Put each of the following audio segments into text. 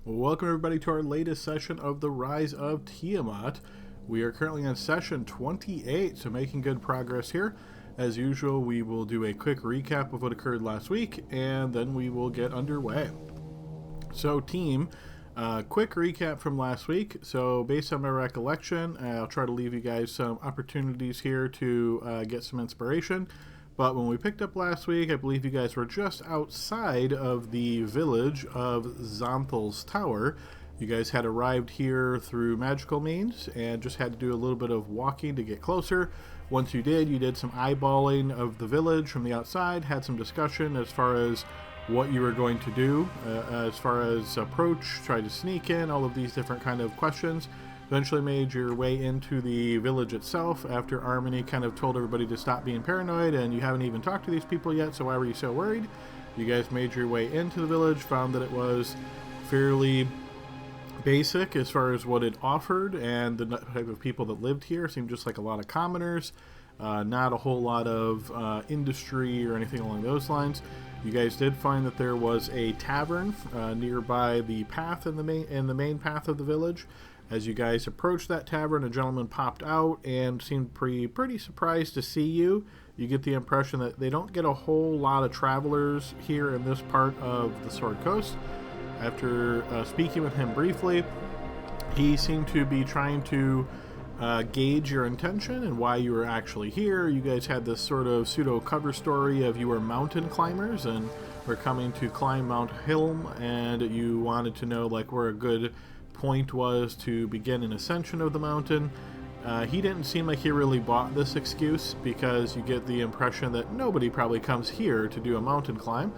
Welcome everybody to our latest session of the Rise of Tiamat. We are currently on session 28, so making good progress here. As usual, we will do a quick recap of what occurred last week, and then we will get underway. So team, quick recap from last week. So based on my recollection, I'll try to leave you guys some opportunities here to get some inspiration. But when we picked up last week, I believe you guys were just outside of the village of Xonthal's Tower. You guys had arrived here through magical means and just had to do a little bit of walking to get closer. Once you did some eyeballing of the village from the outside, had some discussion as far as what you were going to do, as far as approach, try to sneak in, all of these different kind of questions. Eventually made your way into the village itself after Armony kind of told everybody to stop being paranoid, and you haven't even talked to these people yet, so why were you so worried? You guys made your way into the village, found that it was fairly basic as far as what it offered, and the type of people that lived here seemed just like a lot of commoners, not a whole lot of industry or anything along those lines. You guys did find that there was a tavern nearby the path in the main path of the village. As you guys approached that tavern, a gentleman popped out and seemed pretty surprised to see you. You get the impression that they don't get a whole lot of travelers here in this part of the Sword Coast. After speaking with him briefly, he seemed to be trying to gauge your intention and why you were actually here. You guys had this sort of pseudo cover story of you were mountain climbers and were coming to climb Mount Hilm, and you wanted to know like where a good point was to begin an ascension of the mountain. He didn't seem like he really bought this excuse, because you get the impression that nobody probably comes here to do a mountain climb,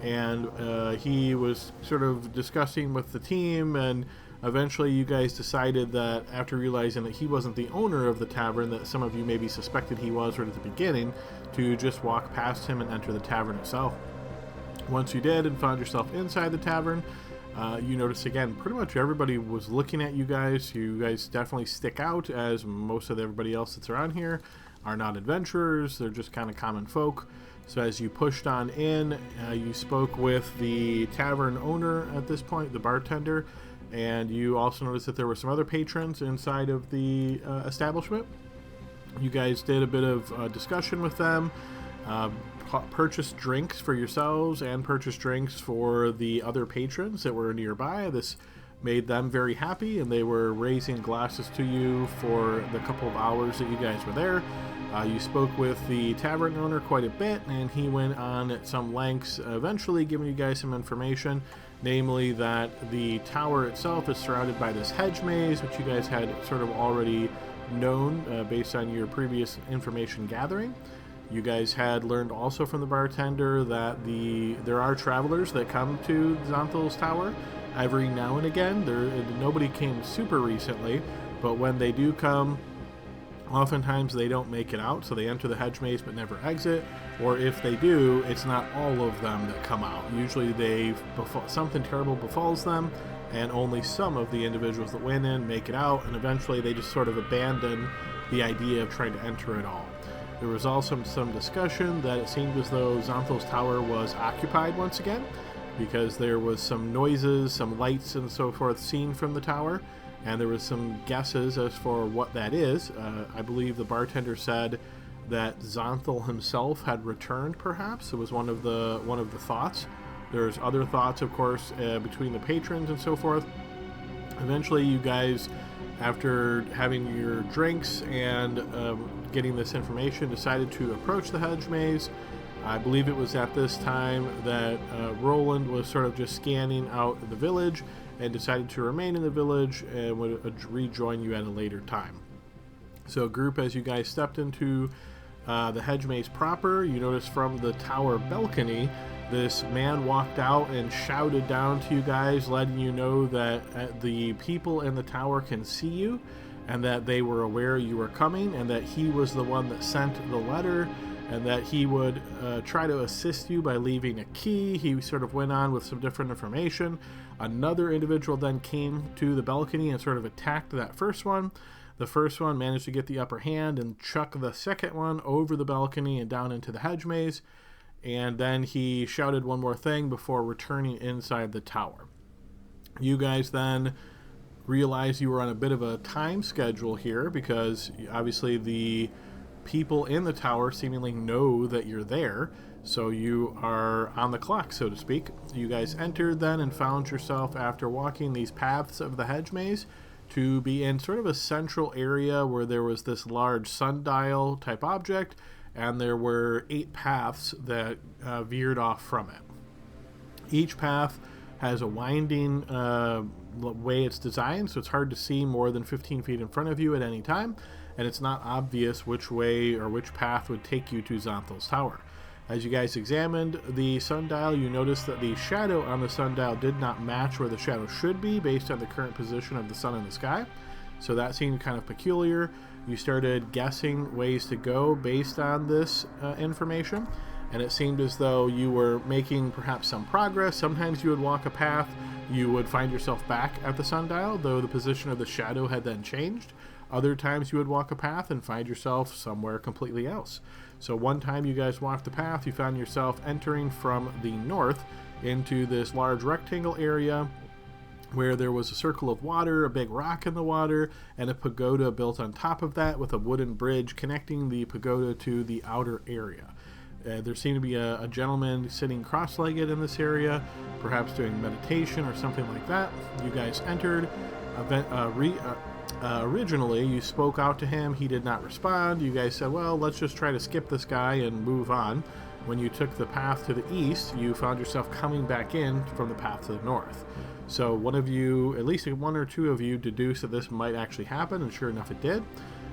and he was sort of discussing with the team, and eventually you guys decided that after realizing that he wasn't the owner of the tavern that some of you maybe suspected he was right at the beginning, to just walk past him and enter the tavern itself. Once you did and found yourself inside the tavern, you notice again, pretty much everybody was looking at you guys. You guys definitely stick out, as most of everybody else that's around here are not adventurers. They're just kind of common folk. So as you pushed on in, you spoke with the tavern owner at this point, the bartender, and you also noticed that there were some other patrons inside of the establishment. You guys did a bit of discussion with them, purchased drinks for yourselves and purchased drinks for the other patrons that were nearby. This made them very happy, and they were raising glasses to you for the couple of hours that you guys were there. You spoke with the tavern owner quite a bit, and he went on at some lengths, eventually giving you guys some information, namely that the tower itself is surrounded by this hedge maze, which you guys had sort of already known based on your previous information gathering. You guys had learned also from the bartender that there are travelers that come to Xonthal's Tower every now and again. Nobody came super recently, but when they do come, oftentimes they don't make it out, so they enter the hedge maze but never exit. Or if they do, it's not all of them that come out. Usually something terrible befalls them, and only some of the individuals that went in make it out, and eventually they just sort of abandon the idea of trying to enter it all. There was also some discussion that it seemed as though Xonthal's Tower was occupied once again, because there was some noises, some lights and so forth seen from the tower, and there was some guesses as for what that is. I believe the bartender said that Xonthal himself had returned, perhaps. It was one of the thoughts. There's other thoughts, of course, between the patrons and so forth. Eventually, you guys, after having your drinks and getting this information, decided to approach the hedge maze. I believe it was at this time that Roland was sort of just scanning out the village and decided to remain in the village and would rejoin you at a later time. So group, as you guys stepped into the hedge maze proper, you notice from the tower balcony, this man walked out and shouted down to you guys, letting you know that the people in the tower can see you, and that they were aware you were coming, and that he was the one that sent the letter, and that he would try to assist you by leaving a key. He sort of went on with some different information. Another individual then came to the balcony and sort of attacked that first one. The first one managed to get the upper hand and chuck the second one over the balcony and down into the hedge maze. And then he shouted one more thing before returning inside the tower. You guys then realized you were on a bit of a time schedule here because obviously the people in the tower seemingly know that you're there, so you are on the clock, so to speak. You guys entered then and found yourself, after walking these paths of the hedge maze, to be in sort of a central area where there was this large sundial type object, and there were 8 paths that veered off from it. Each path has a winding way it's designed, so it's hard to see more than 15 feet in front of you at any time, and it's not obvious which way or which path would take you to Xonthal's tower. As you guys examined the sundial, you noticed that the shadow on the sundial did not match where the shadow should be based on the current position of the sun in the sky, so that seemed kind of peculiar. You started guessing ways to go based on this information, and it seemed as though you were making perhaps some progress. Sometimes you would walk a path, you would find yourself back at the sundial, though the position of the shadow had then changed. Other times you would walk a path and find yourself somewhere completely else. So one time you guys walked the path, you found yourself entering from the north into this large rectangle area where there was a circle of water, a big rock in the water, and a pagoda built on top of that with a wooden bridge connecting the pagoda to the outer area. There seemed to be a gentleman sitting cross-legged in this area, perhaps doing meditation or something like that. You guys entered. Originally, you spoke out to him. He did not respond. You guys said, well, let's just try to skip this guy and move on. When you took the path to the east, you found yourself coming back in from the path to the north. So one of you, at least one or two of you, deduced that this might actually happen, and sure enough it did.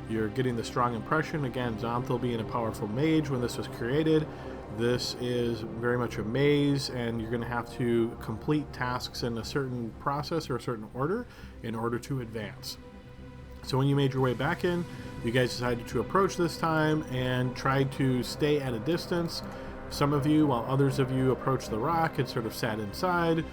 You're getting the strong impression, again, Xonthal being a powerful mage when this was created. This is very much a maze, and you're going to have to complete tasks in a certain process or a certain order in order to advance. So when you made your way back in, you guys decided to approach this time and tried to stay at a distance. Some of you, while others of you approached the rock and sort of sat inside.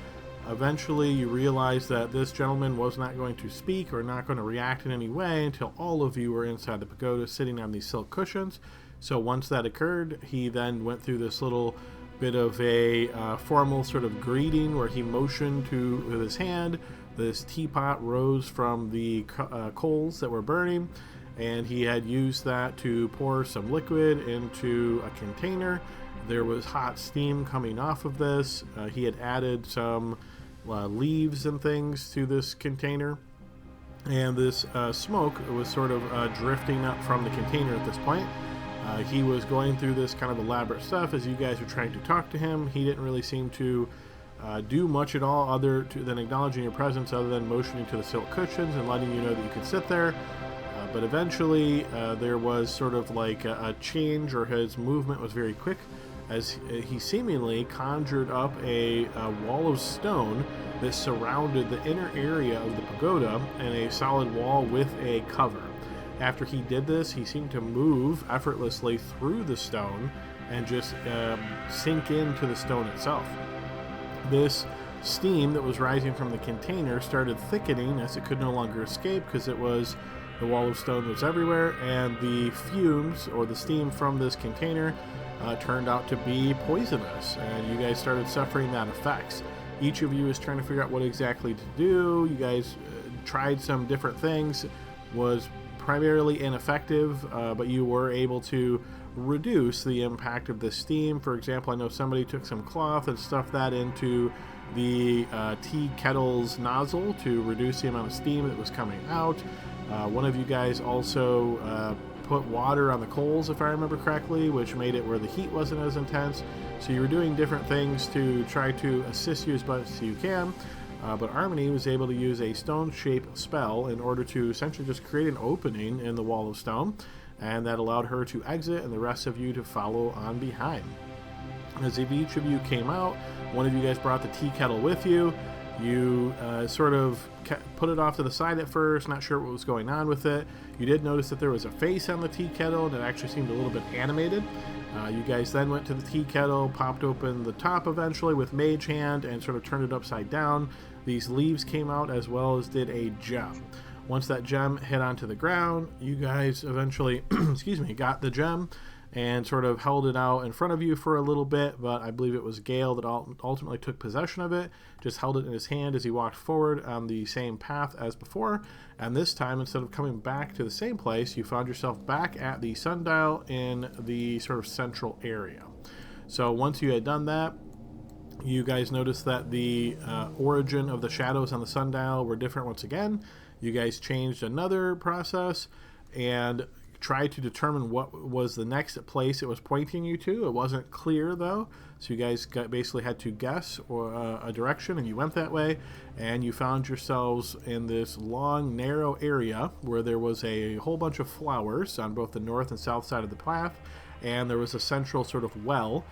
Eventually, you realized that this gentleman was not going to speak or not going to react in any way until all of you were inside the pagoda sitting on these silk cushions. So once that occurred, he then went through this little bit of a formal sort of greeting where he motioned with his hand. This teapot rose from the coals that were burning, and he had used that to pour some liquid into a container. There was hot steam coming off of this. He had added some leaves and things to this container, and this smoke was sort of drifting up from the container at this point. He was going through this kind of elaborate stuff as you guys were trying to talk to him. He didn't really seem to do much at all other than acknowledging your presence, other than motioning to the silk cushions and letting you know that you could sit there. But eventually there was sort of like a change, or his movement was very quick, as he seemingly conjured up a wall of stone that surrounded the inner area of the pagoda, and a solid wall with a cover. After he did this, he seemed to move effortlessly through the stone and just sink into the stone itself. This steam that was rising from the container started thickening as it could no longer escape, because the wall of stone was everywhere, and the fumes or the steam from this container turned out to be poisonous, and you guys started suffering that effects. Each of you is trying to figure out what exactly to do. You guys tried some different things, was primarily ineffective, but you were able to reduce the impact of the steam. For example, I know somebody took some cloth and stuffed that into the tea kettle's nozzle to reduce the amount of steam that was coming out. One of you guys also put water on the coals, if I remember correctly, which made it where the heat wasn't as intense. So you were doing different things to try to assist you as best as you can. But Harmony was able to use a stone-shaped spell in order to essentially just create an opening in the wall of stone, and that allowed her to exit and the rest of you to follow on behind. As if each of you came out, one of you guys brought the tea kettle with you. You sort of put it off to the side at first, not sure what was going on with it. You did notice that there was a face on the tea kettle, and it actually seemed a little bit animated. You guys then went to the tea kettle, popped open the top eventually with Mage Hand, and sort of turned it upside down. These leaves came out, as well as did a gem. Once that gem hit onto the ground, you guys eventually got the gem, and sort of held it out in front of you for a little bit, but I believe it was Gale that ultimately took possession of it, just held it in his hand as he walked forward on the same path as before, and this time, instead of coming back to the same place, you found yourself back at the sundial in the sort of central area. So once you had done that, you guys noticed that the origin of the shadows on the sundial were different once again. You guys changed another process and tried to determine what was the next place it was pointing you to. It wasn't clear, though, so you guys basically had to guess or a direction, and you went that way, and you found yourselves in this long, narrow area where there was a whole bunch of flowers on both the north and south side of the path, and there was a central sort of well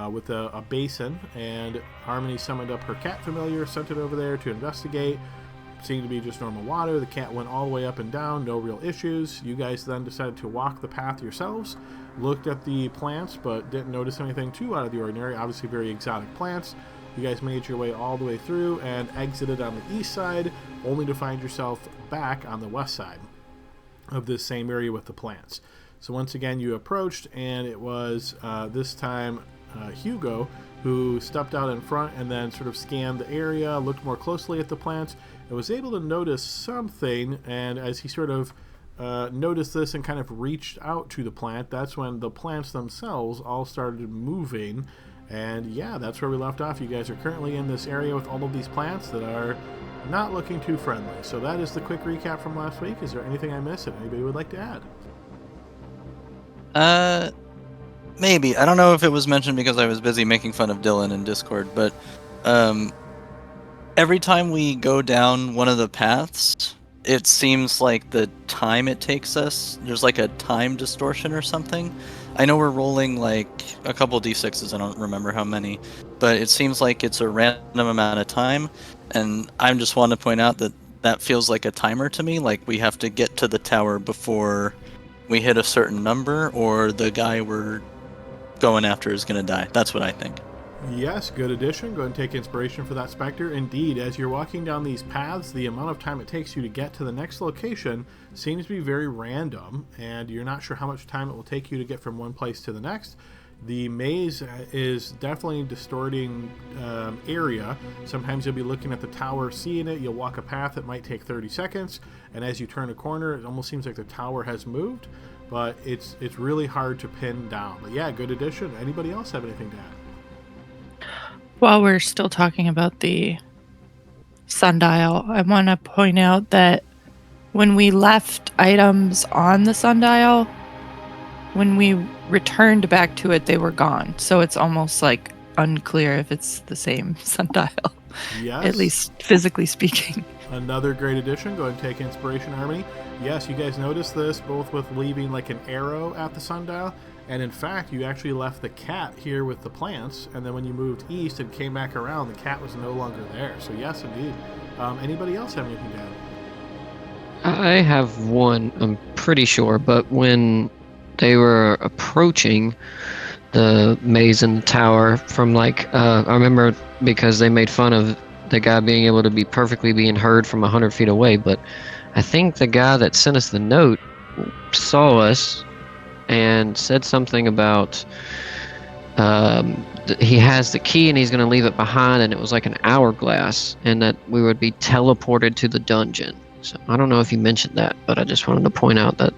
with a basin, and Harmony summoned up her cat familiar, sent it over there to investigate. Seemed to be just normal water. The cat went all the way up and down, no real issues. You guys then decided to walk the path yourselves, looked at the plants, but didn't notice anything too out of the ordinary. Obviously very exotic plants. You guys made your way all the way through and exited on the east side, only to find yourself back on the west side of this same area with the plants. So once again you approached, and it was this time Hugo who stepped out in front and then sort of scanned the area, looked more closely at the plants, and was able to notice something. And as he sort of noticed this and kind of reached out to the plant, that's when the plants themselves all started moving. And yeah, that's where we left off. You guys are currently in this area with all of these plants that are not looking too friendly. So that is the quick recap from last week. Is there anything I missed that anybody would like to add? Maybe. I don't know if it was mentioned because I was busy making fun of Dylan in Discord, but every time we go down one of the paths, it seems like the time it takes us, there's like a time distortion or something. I know we're rolling like a couple d6s, I don't remember how many, but it seems like it's a random amount of time, and I just want to point out that that feels like a timer to me, like we have to get to the tower before we hit a certain number, or the guy we're going after is going to die. That's what I think. Yes, good addition. Go ahead and take inspiration for that, Spectre. Indeed, as you're walking down these paths, the amount of time it takes you to get to the next location seems to be very random, and you're not sure how much time it will take you to get from one place to the next. The maze is definitely a distorting area. Sometimes you'll be looking at the tower, seeing it. You'll walk a path that might take 30 seconds, and as you turn a corner, it almost seems like the tower has moved, but it's really hard to pin down. But yeah, good addition. Anybody else have anything to add? While we're still talking about the sundial, I want to point out that when we left items on the sundial, when we returned back to it, they were gone. So it's almost like unclear if it's the same sundial. Yes. At least physically speaking. Another great addition. Go ahead and take inspiration, Harmony. Yes, you guys noticed this, both with leaving like an arrow at the sundial, and in fact, you actually left the cat here with the plants, and then when you moved east and came back around, the cat was no longer there. So yes, indeed. Anybody else have anything to add? I have one, I'm pretty sure, but when they were approaching the maze in the tower from like, I remember because they made fun of the guy being able to be perfectly being heard from 100 feet away, but I think the guy that sent us the note saw us and said something about he has the key and he's going to leave it behind, and it was like an hourglass, and that we would be teleported to the dungeon. So I don't know if you mentioned that, but I just wanted to point out that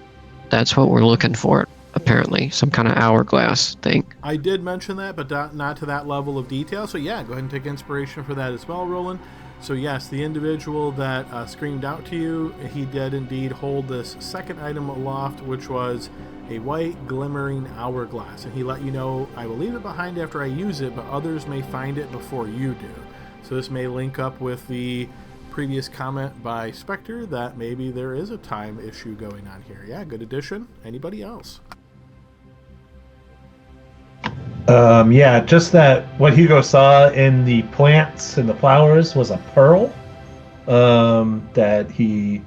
that's what we're looking for, apparently, some kind of hourglass thing. I did mention that, but not to that level of detail. So yeah, go ahead and take inspiration for that as well, Roland. So yes, the individual that screamed out to you, he did indeed hold this second item aloft, which was a white glimmering hourglass, and he let you know, I will leave it behind after I use it, but others may find it before you do. So this may link up with the previous comment by Spectre that maybe there is a time issue going on here. Yeah, good addition. Anybody else? Yeah, just that what Hugo saw in the plants and the flowers was a pearl that he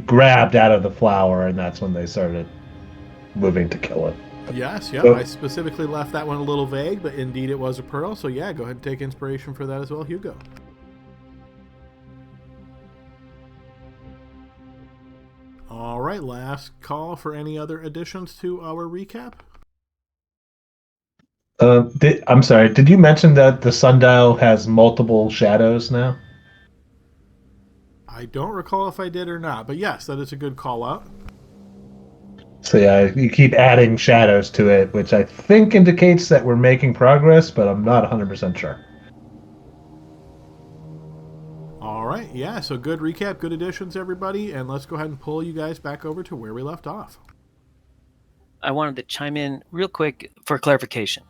grabbed out of the flower, and that's when they started moving to kill it. Yes, yeah. So, I specifically left that one a little vague, but indeed it was a pearl. So yeah, go ahead and take inspiration for that as well, Hugo. All right, last call for any other additions to our recap. I'm sorry. Did you mention that the sundial has multiple shadows now? I don't recall if I did or not, but yes, that is a good call out. So yeah, you keep adding shadows to it, which I think indicates that we're making progress, but I'm not 100% sure. All right, yeah, so good recap, good additions, everybody, and let's go ahead and pull you guys back over to where we left off. I wanted to chime in real quick for clarification.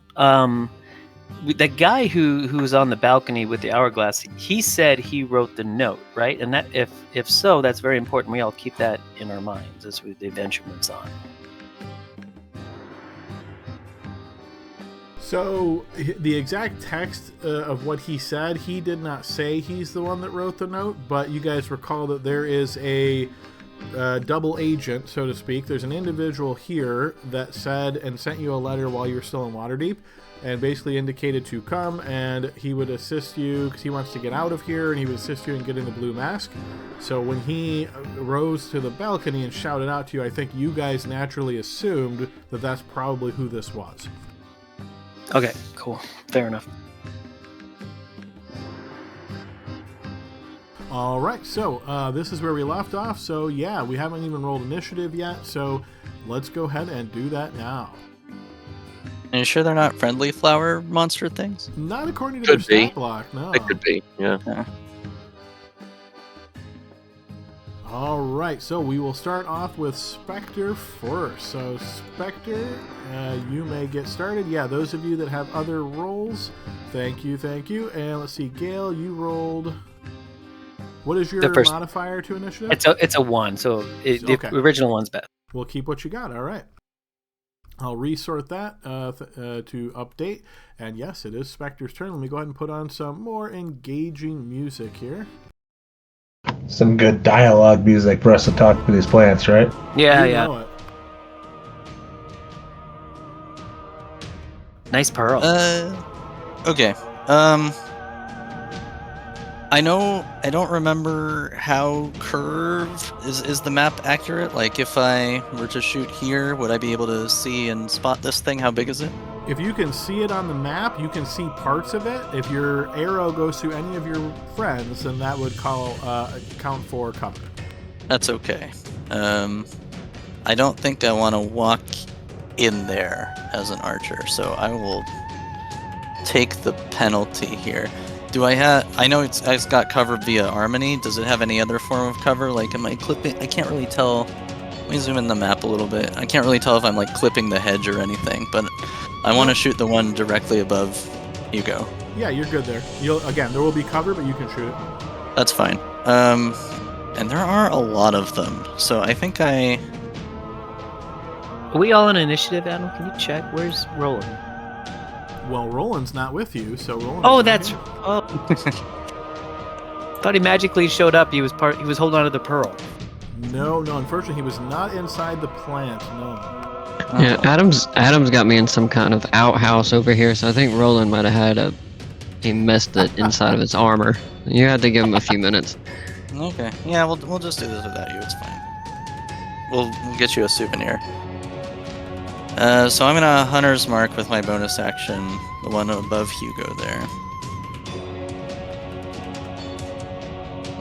The guy who was on the balcony with the hourglass, he said he wrote the note, right? And that if so, that's very important. We all keep that in our minds as the adventure moves on. So the exact text of what he said, he did not say he's the one that wrote the note, but you guys recall that there is a double agent, so to speak. There's an individual here that said and sent you a letter while you were still in Waterdeep, and basically indicated to come and he would assist you because he wants to get out of here, and he would assist you in getting the blue mask. So when he rose to the balcony and shouted out to you, I think you guys naturally assumed that that's probably who this was. Okay, cool. Fair enough. All right, so this is where we left off. So yeah, we haven't even rolled initiative yet, so let's go ahead and do that now. Are you sure they're not friendly flower monster things? Not according to Could their be. stat block, no. It could be, yeah. All right, so we will start off with Spectre first. So Spectre, you may get started. Yeah, those of you that have other rolls, thank you. And let's see, Gail, you rolled. What is your modifier to initiative? It's a 1, so the original one's best. We'll keep what you got. All right. I'll resort that to update. And yes, it is Spectre's turn. Let me go ahead and put on some more engaging music here. Some good dialogue music for us to talk to these plants, right? Yeah, You yeah. know it. Nice pearl. Okay. I don't remember how curved is the map accurate? Like if I were to shoot here, would I be able to see and spot this thing? How big is it? If you can see it on the map, you can see parts of it. If your arrow goes to any of your friends, then that would count for cover. That's okay. I don't think I want to walk in there as an archer, so I will take the penalty here. Do I have? I know it's got cover via Harmony. Does it have any other form of cover? Like, am I clipping? I can't really tell. Let me zoom in the map a little bit. I can't really tell if I'm like clipping the hedge or anything, but I want to shoot the one directly above Hugo. Yeah, you're good there. Again, there will be cover, but you can shoot it. That's fine. And there are a lot of them, so I think Are we all on initiative, Adam? Can you check? Where's Roland? Well, Roland's not with you, so Roland. Oh, that's. Oh. Thought he magically showed up. He was holding on to the pearl. No. Unfortunately, he was not inside the plant. No. Yeah, Adam's got me in some kind of outhouse over here, so I think Roland might have had he messed it inside of his armor. You had to give him a few minutes. Okay. Yeah, we'll just do this without you. It's fine. We'll get you a souvenir. So I'm gonna Hunter's Mark with my bonus action, the one above Hugo there.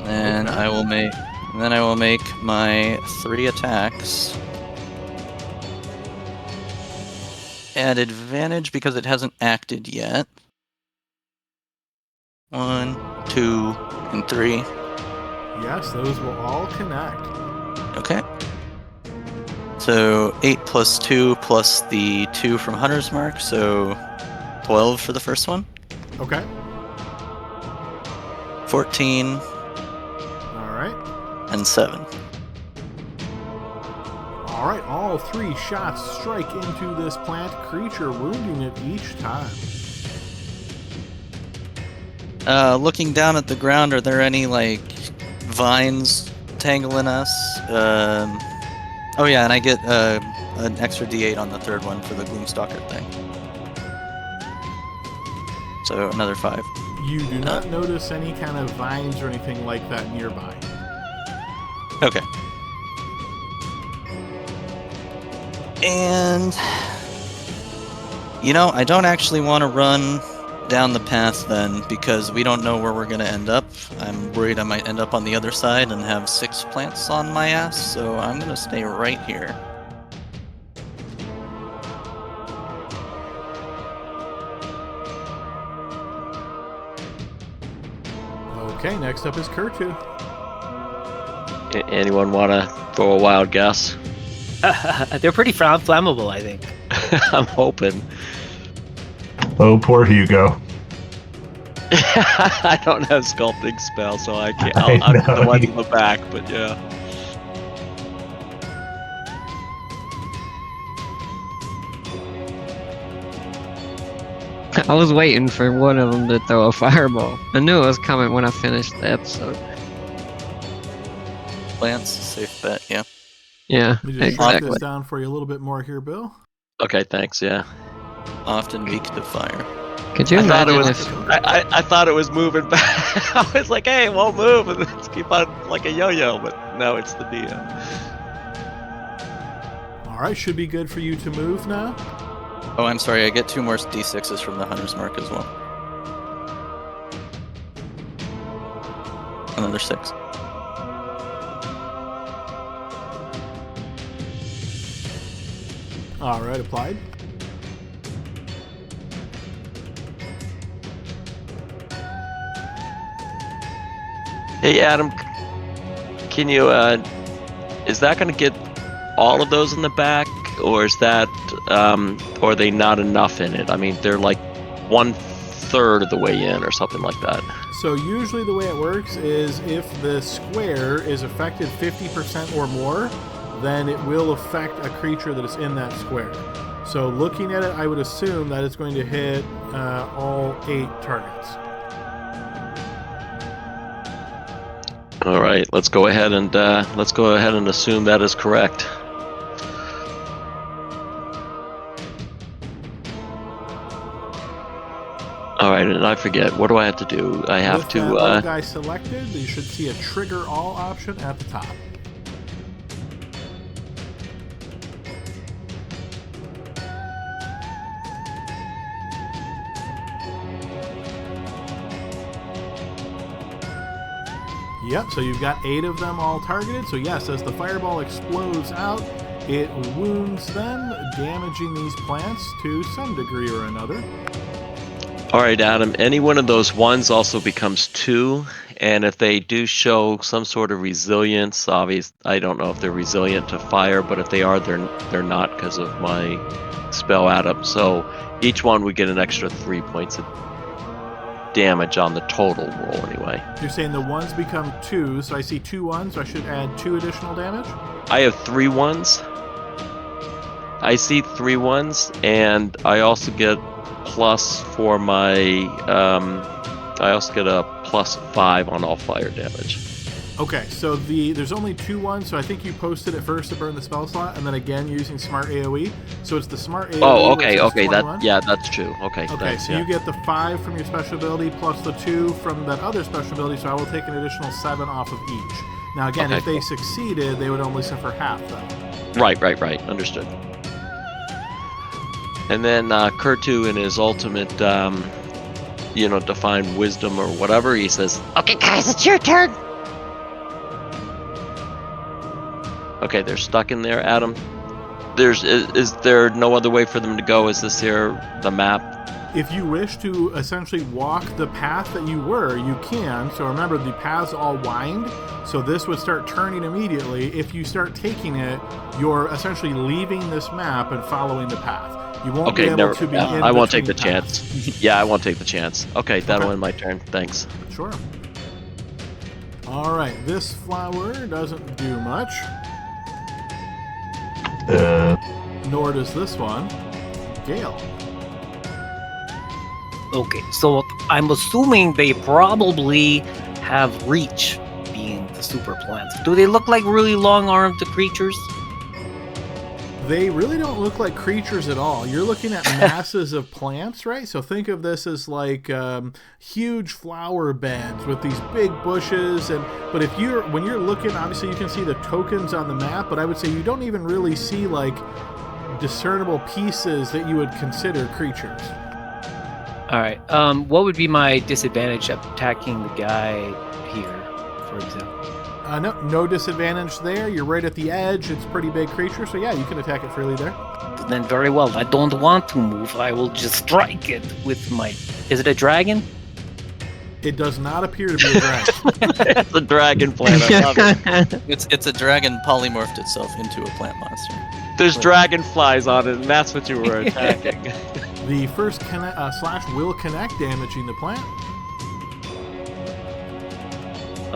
And Okay. I will make my 3 attacks. At advantage because it hasn't acted yet. 1, 2, and 3. Yes, those will all connect. Okay. So 8 plus 2 plus the 2 from Hunter's Mark, so 12 for the first one. Okay. 14 All right. and 7. All right. All 3 shots strike into this plant creature, wounding it each time. Looking down at the ground, are there any like vines tangling us? Oh yeah, and I get an extra D8 on the third one for the Gloomstalker thing. So another 5. You do not notice any kind of vines or anything like that nearby. Okay. And You know, I don't actually want to run down the path then, because we don't know where we're going to end up. I'm worried I might end up on the other side and have 6 plants on my ass, so I'm going to stay right here. Okay, next up is Kurtu. Anyone want to throw a wild guess? They're pretty flammable, I think. I'm hoping. Oh, poor Hugo. I don't have sculpting spell, so I can't. I I'm know. the one in the back, but yeah. I was waiting for one of them to throw a fireball. I knew it was coming when I finished the episode. Plants, safe bet, yeah. Yeah, Let me just shut exactly. this down for you a little bit more here, Bill. Okay, thanks. Yeah. Often weak to fire. Could you I thought it imagine was. if I thought it was moving back. I was like, hey, it won't move, and let's keep on like a yo-yo. But no, it's the DM. All right, should be good for you to move now. Oh, I'm sorry, I get 2 more d6s from the Hunter's Mark as well. Another 6. All right, applied. Hey, Adam, can you? Is that going to get all of those in the back, or is that? Or are they not enough in it? I mean, they're like 1/3 of the way in, or something like that. So usually the way it works is if the square is affected 50% or more, then it will affect a creature that is in that square. So looking at it, I would assume that it's going to hit all 8 targets. All right, let's go ahead and assume that is correct. All right, and I forget. What do I have to do? I have With to. that little guy selected, you should see a trigger all option at the top. Yep, so you've got 8 of them all targeted. So yes, as the fireball explodes out, it wounds them, damaging these plants to some degree or another. All right, Adam. Any one of those ones also becomes 2, and if they do show some sort of resilience, I don't know if they're resilient to fire, but if they are, they're not because of my spell Adam. So each one would get an extra 3 points of damage on the total roll anyway. You're saying the ones become 2, so I see 2 ones, so I should add 2 additional damage? I have 3 ones. I see 3 ones, and I also get plus for my. I also get a +5 on all fire damage. Okay, so there's only 2 ones, so I think you posted it first to burn the spell slot, and then again using Smart AoE. So it's the Smart AoE. Oh, okay, which is okay, 21. that's true. Okay, thanks. So Yeah. you get the 5 from your special ability plus the 2 from that other special ability, so I will take an additional 7 off of each. Now again, Okay, if they cool. succeeded, they would only suffer half though. Right. Understood. And then Kurtu in his ultimate, divine wisdom or whatever, he says, "Okay, guys, it's your turn." Okay, they're stuck in there, Adam. Is there no other way for them to go? Is this here the map? If you wish to essentially walk the path that you were, you can. So remember, the paths all wind, so this would start turning immediately. If you start taking it, you're essentially leaving this map and following the path. You won't be able to be in I won't take the between chance. paths. Yeah, I won't take the chance. Okay, that'll Okay. end my turn. Thanks. Sure. All right, this flower doesn't do much, nor does this one. Gale. Okay, so I'm assuming they probably have reach, being the super plants. Do they look like really long-armed creatures? They really don't look like creatures at all. You're looking at masses of plants, right? So think of this as like huge flower beds with these big bushes. But when you're looking, obviously you can see the tokens on the map, but I would say you don't even really see like discernible pieces that you would consider creatures. All right. What would be my disadvantage of attacking the guy here, for example? No disadvantage there. You're right at the edge. It's a pretty big creature, so yeah, you can attack it freely there. Then very well. I don't want to move. I will just strike it with my... Is it a dragon? It does not appear to be a dragon. It's a dragon plant. I love it. It's a dragon polymorphed itself into a plant monster. There's dragonflies on it, and that's what you were attacking. The first slash will connect, damaging the plant.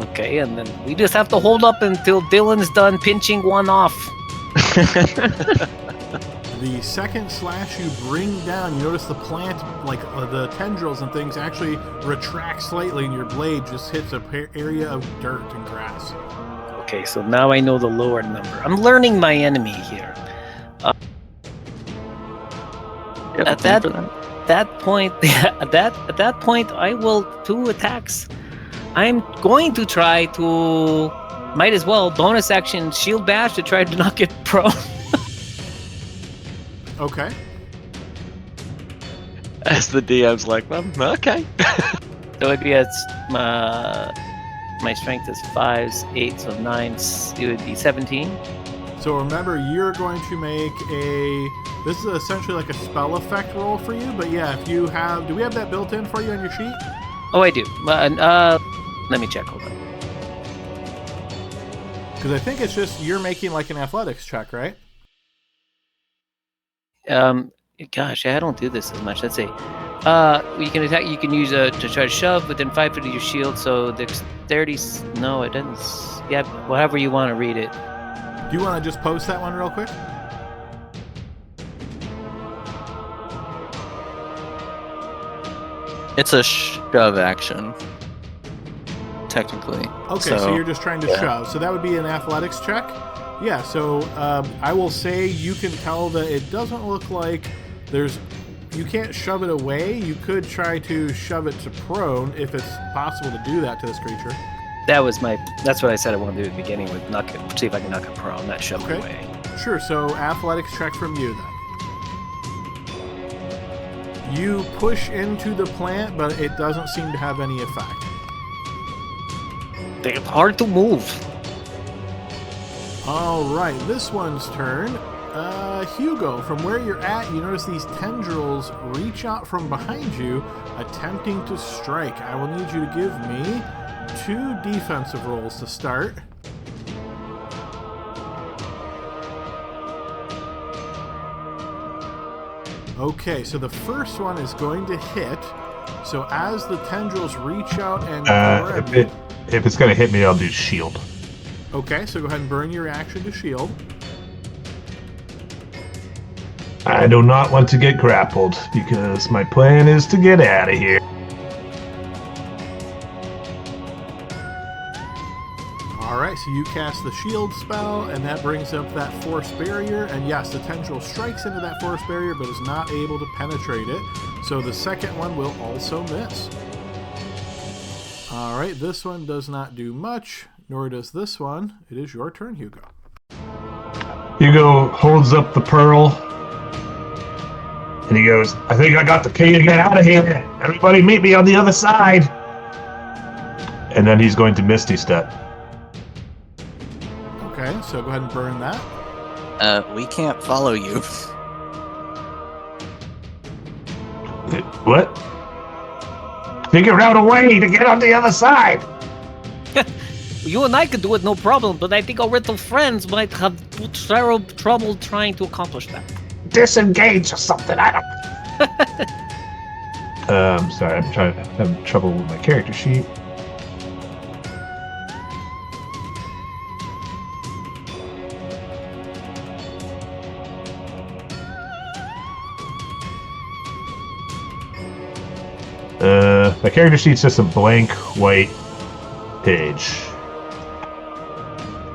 Okay, and then we just have to hold up until Dylan's done pinching one off. The second slash you bring down, you notice the plant, like the tendrils and things, actually retract slightly, and your blade just hits an area of dirt and grass. Okay, so now I know the lower number. I'm learning my enemy here. At that point, at that point, I will 2 attacks. I'm going to try to, might as well, bonus action shield bash to try to knock it prone. Okay. As the DM's like, well, okay. So it'd be my strength is 5, 8, so 9. It would be 17. So remember, you're going to make this is essentially like a spell effect roll for you, but yeah, if you have, do we have that built in for you on your sheet? Oh, I do. Let me check, hold on. Because I think it's just, you're making like an athletics check, right? Gosh, I don't do this as much. Let's see. You can attack. You can use to try to shove within 5 feet of your shield. So dexterity. No, it doesn't. Yeah, however you want to read it. Do you want to just post that one real quick? It's a shove action, technically. Okay, so you're just trying to shove. So that would be an athletics check. Yeah, so I will say you can tell that it doesn't look like you can't shove it away. You could try to shove it to prone if it's possible to do that to this creature. That's what I said I wanted to do at the beginning with see if I can knock it prone, not shove it away. Sure, so athletics check from you then. You push into the plant, but it doesn't seem to have any effect. They're hard to move. All right, this one's turn. Hugo, from where you're at, you notice these tendrils reach out from behind you, attempting to strike. I will need you to give me 2 defensive rolls to start. Okay, so the first one is going to hit. So as the tendrils reach out and if it's going to hit me, I'll do shield. Okay, so go ahead and burn your reaction to shield. I do not want to get grappled because my plan is to get out of here. Alright, so you cast the shield spell, and that brings up that force barrier. And yes, the tendril strikes into that force barrier, but is not able to penetrate it. So the second one will also miss. Alright, this one does not do much, nor does this one. It is your turn, Hugo. Hugo holds up the pearl, and he goes, I think I got the key to get out of here. Everybody meet me on the other side. And then he's going to Misty Step. Okay, so go ahead and burn that. We can't follow you. What? Figure out a way to get on the other side. You and I could do it, no problem, but I think our little friends might have terrible trouble trying to accomplish that. Disengage or something, I don't... sorry, I'm having trouble with my character sheet. My character sheet's just a blank white page.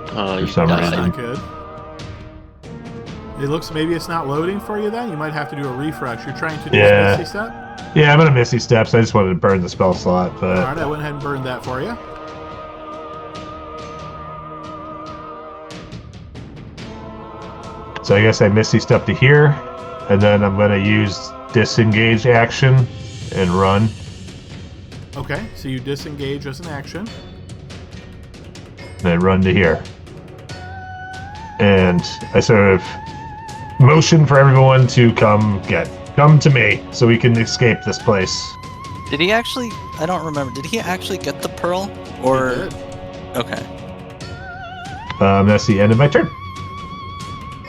For some That's reason. not good. It looks, maybe it's not loading for you then? You might have to do a refresh. You're trying to do a Misty Step? Yeah, I'm gonna Misty Steps. I just wanted to burn the spell slot, but... Alright, I went ahead and burned that for you. So I guess I Misty Step to here, and then I'm going to use disengage action and run. Okay, so you disengage as an action. Then run to here. And I sort of motion for everyone to come to me so we can escape this place. Did he actually? I don't remember. Did he actually get the pearl? Or You did. okay. That's the end of my turn.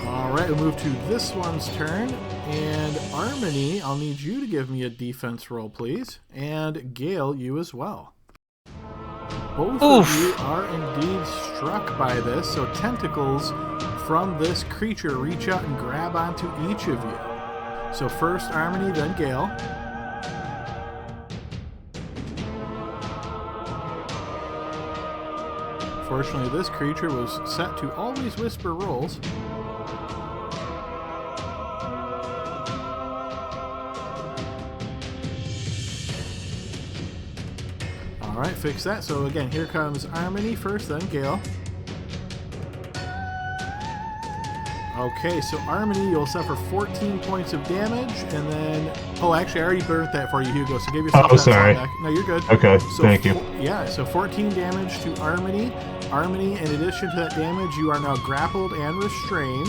All right, we'll move to this one's turn. And Harmony, I'll need you to give me a defense roll, please. And Gale, you as well. Both of you are indeed struck by this, so tentacles from this creature reach out and grab onto each of you. So first Harmony, then Gale. Fortunately, this creature was set to always whisper rolls. Alright, fix that. So again, here comes Harmony first, then Gale. Okay, so Harmony, you'll suffer 14 points of damage, and then... Oh, actually, I already burnt that for you, Hugo, so give yourself that sorry. back. No, you're good. Okay, So thank you. Yeah, so 14 damage to Harmony. Harmony, in addition to that damage, you are now grappled and restrained.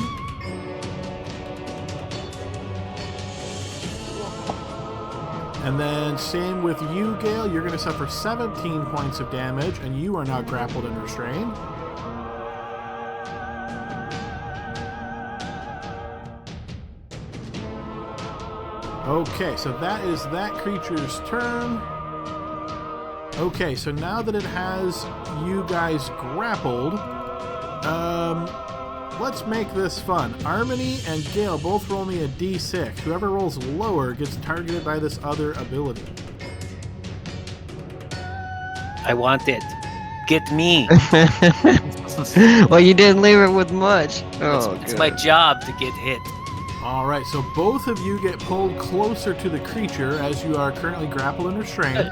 And then same with you, Gale. You're going to suffer 17 points of damage, and you are now grappled and restrained. Okay, so that is that creature's turn. Okay, so now that it has you guys grappled, let's make this fun. Harmony and Gale both roll me a d6. Whoever rolls lower gets targeted by this other ability. I want it. Get me. Well, you didn't leave it with much. Oh, It's my job to get hit. Alright, so both of you get pulled closer to the creature as you are currently grappled and restrained.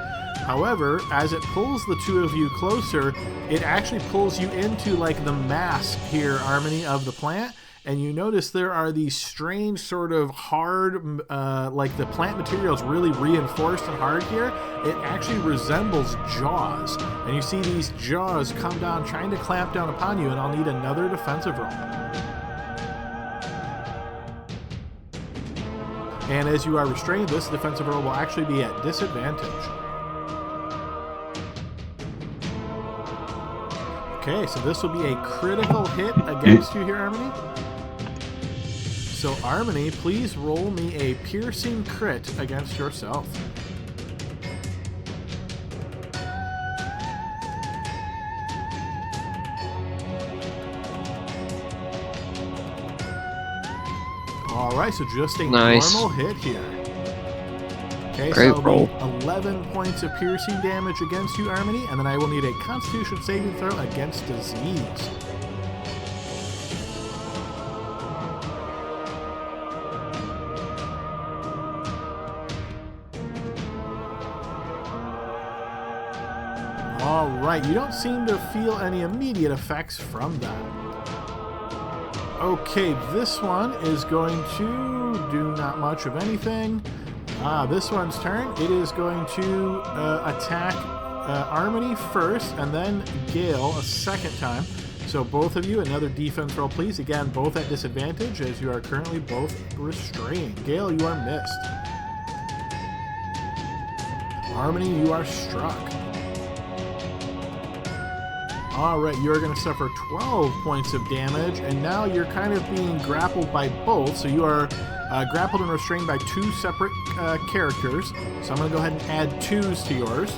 However, as it pulls the two of you closer, it actually pulls you into like the mass here, Harmony, of the plant. And you notice there are these strange sort of hard, like the plant material is really reinforced and hard here. It actually resembles jaws. And you see these jaws come down trying to clamp down upon you, and I'll need another defensive roll. And as you are restrained, this defensive roll will actually be at disadvantage. Okay, so this will be a critical hit against you here, Harmony. So Harmony, please roll me a piercing crit against yourself. Alright, so just a normal hit here. Okay, Great so roll. 11 points of piercing damage against you, Harmony, and then I will need a Constitution saving throw against disease. Alright, you don't seem to feel any immediate effects from that. Okay, this one is going to do not much of anything. This one's turn. It is going to attack Harmony first, and then Gale a second time. So both of you, another defense roll, please. Again, both at disadvantage, as you are currently both restrained. Gale, you are missed. Harmony, you are struck. Alright, you're going to suffer 12 points of damage, and now you're kind of being grappled by both, so you are grappled and restrained by two separate characters. So I'm going to go ahead and add 2s to yours.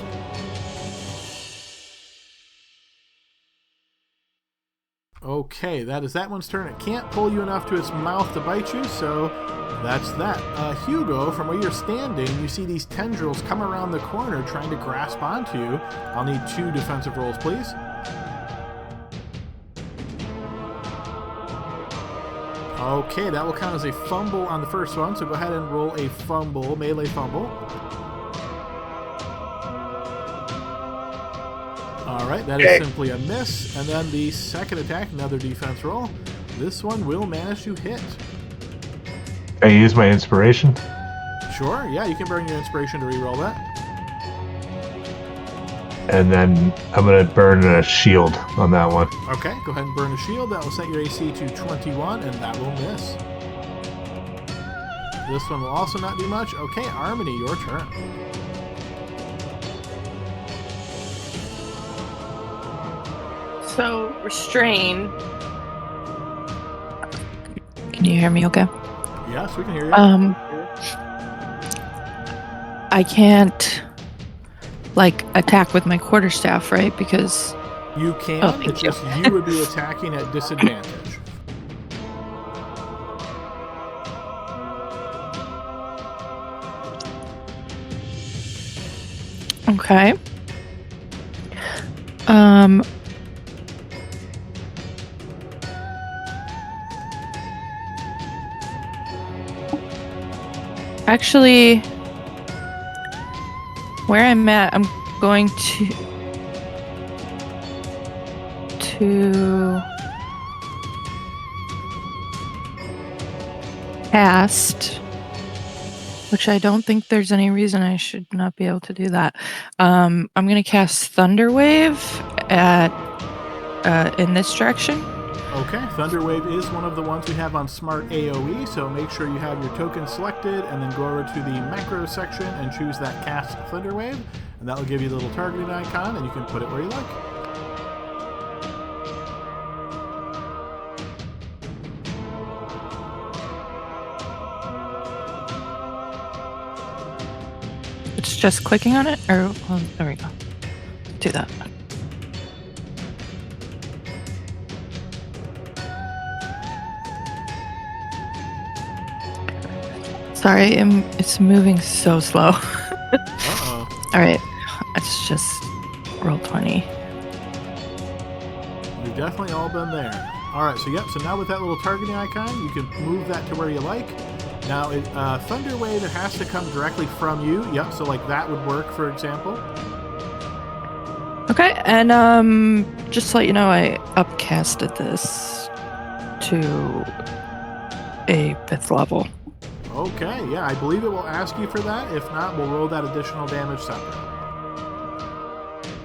Okay, that is that one's turn. It can't pull you enough to its mouth to bite you, so that's that. Hugo, from where you're standing, you see these tendrils come around the corner trying to grasp onto you. I'll need 2 defensive rolls, please. Okay, that will count as a fumble on the first one, so go ahead and roll a fumble, melee fumble. Alright, that is simply a miss. And then the second attack, another defense roll. This one will manage to hit. I use my inspiration. Sure, yeah, you can burn your inspiration to reroll that. And then I'm going to burn a shield on that one. Okay, go ahead and burn a shield. That will set your AC to 21, and that will miss. This one will also not do much. Okay, Armony, your turn. So, restrain. Can you hear me okay? Yes, we can hear you. I can't, attack with my quarterstaff, right? Because... You can, Oh, thank it's you. just you would be attacking at disadvantage. Okay. Actually, where I'm at, I'm going to cast, which I don't think there's any reason I should not be able to do that. I'm going to cast Thunder Wave at in this direction. Okay, Thunderwave is one of the ones we have on Smart AoE, so make sure you have your token selected and then go over to the macro section and choose that Cast Thunderwave, and that will give you the little targeting icon, and you can put it where you like. It's just clicking on it, or there we go. Do that. Sorry, it's moving so slow. Uh-oh. All right, let's just roll 20. We've definitely all been there. Alright, so now with that little targeting icon, you can move that to where you like. Now, Thunder Wave, it has to come directly from you. Yep, so that would work, for example. Okay, and just to let you know, I upcasted this to a 5th level. Okay, yeah, I believe it will ask you for that. If not, we'll roll that additional damage separate.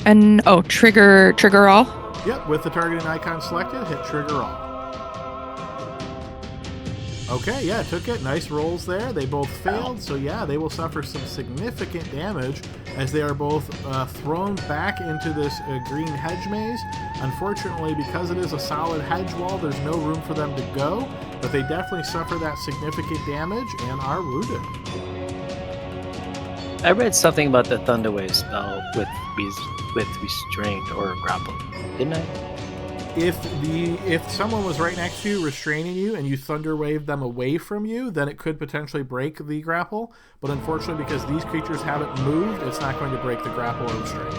And trigger all. Yep, with the targeting icon selected, hit trigger all. Okay, yeah, took it. Nice rolls there. They both failed, so yeah, they will suffer some significant damage as they are both thrown back into this green hedge maze. Unfortunately, because it is a solid hedge wall, there's no room for them to go, but they definitely suffer that significant damage and are wounded. I read something about the Thunderwave spell with restraint or grapple, didn't I? If someone was right next to you restraining you and you thunder wave them away from you, then it could potentially break the grapple. But unfortunately, because these creatures haven't moved, it's not going to break the grapple or restraint.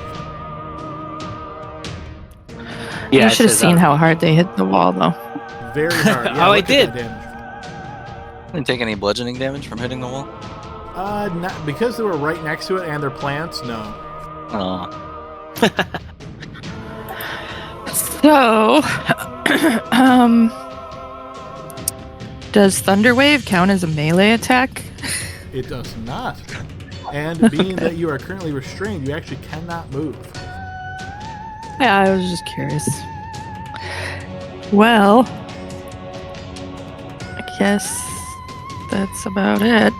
Yeah, you should have seen how hard they hit the wall, though. Very hard. Yeah, I did. Didn't take any bludgeoning damage from hitting the wall? Not, because they were right next to it and they're plants, no. Oh. So, does Thunder Wave count as a melee attack? It does not. And being that you are currently restrained, you actually cannot move. Yeah, I was just curious. Well, I guess that's about it.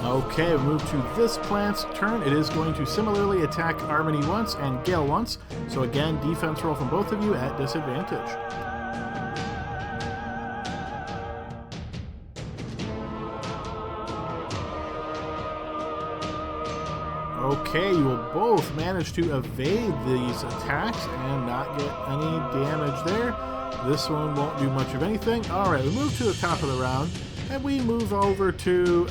Okay, we move to this plant's turn. It is going to similarly attack Armony once and Gale once. So again, defense roll from both of you at disadvantage. Okay, you will both manage to evade these attacks and not get any damage there. This one won't do much of anything. Alright, we move to the top of the round, and we move over to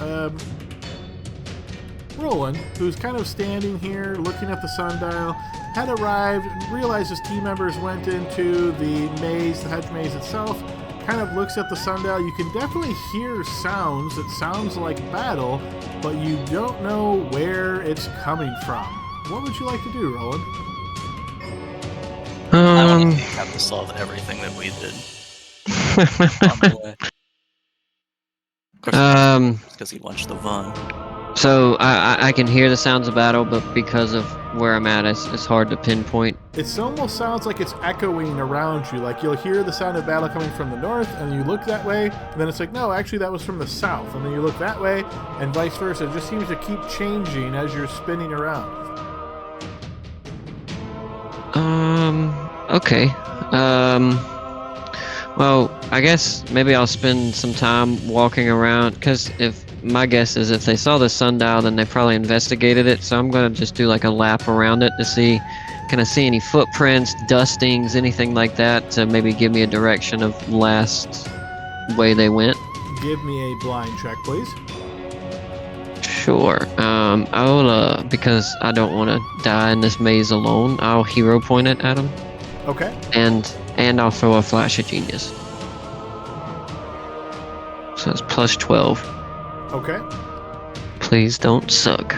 Roland, who's kind of standing here looking at the sundial, had arrived, realized his team members went into the maze, the hedge maze itself, kind of looks at the sundial. You can definitely hear sounds. It sounds like battle, but you don't know where it's coming from. What would you like to do, Roland? I want to have to solve everything that we did. On the way. Of course, because he watched the Vaughn. So I can hear the sounds of battle, but because of where I'm at, it's hard to pinpoint. It almost sounds like it's echoing around you. Like you'll hear the sound of battle coming from the north, and you look that way, and then it's like, no, actually that was from the south. And then you look that way, and vice versa. It just seems to keep changing as you're spinning around. Okay. Well, I guess maybe I'll spend some time walking around, because my guess is if they saw the sundial, then they probably investigated it. So I'm gonna just do like a lap around it to see, can I see any footprints, dustings, anything like that, to maybe give me a direction of last way they went. Give me a blind check, please. Sure. I will, because I don't want to die in this maze alone, I'll hero point it at him. Okay. And I'll throw a flash of genius. So it's plus 12. Okay. Please don't suck.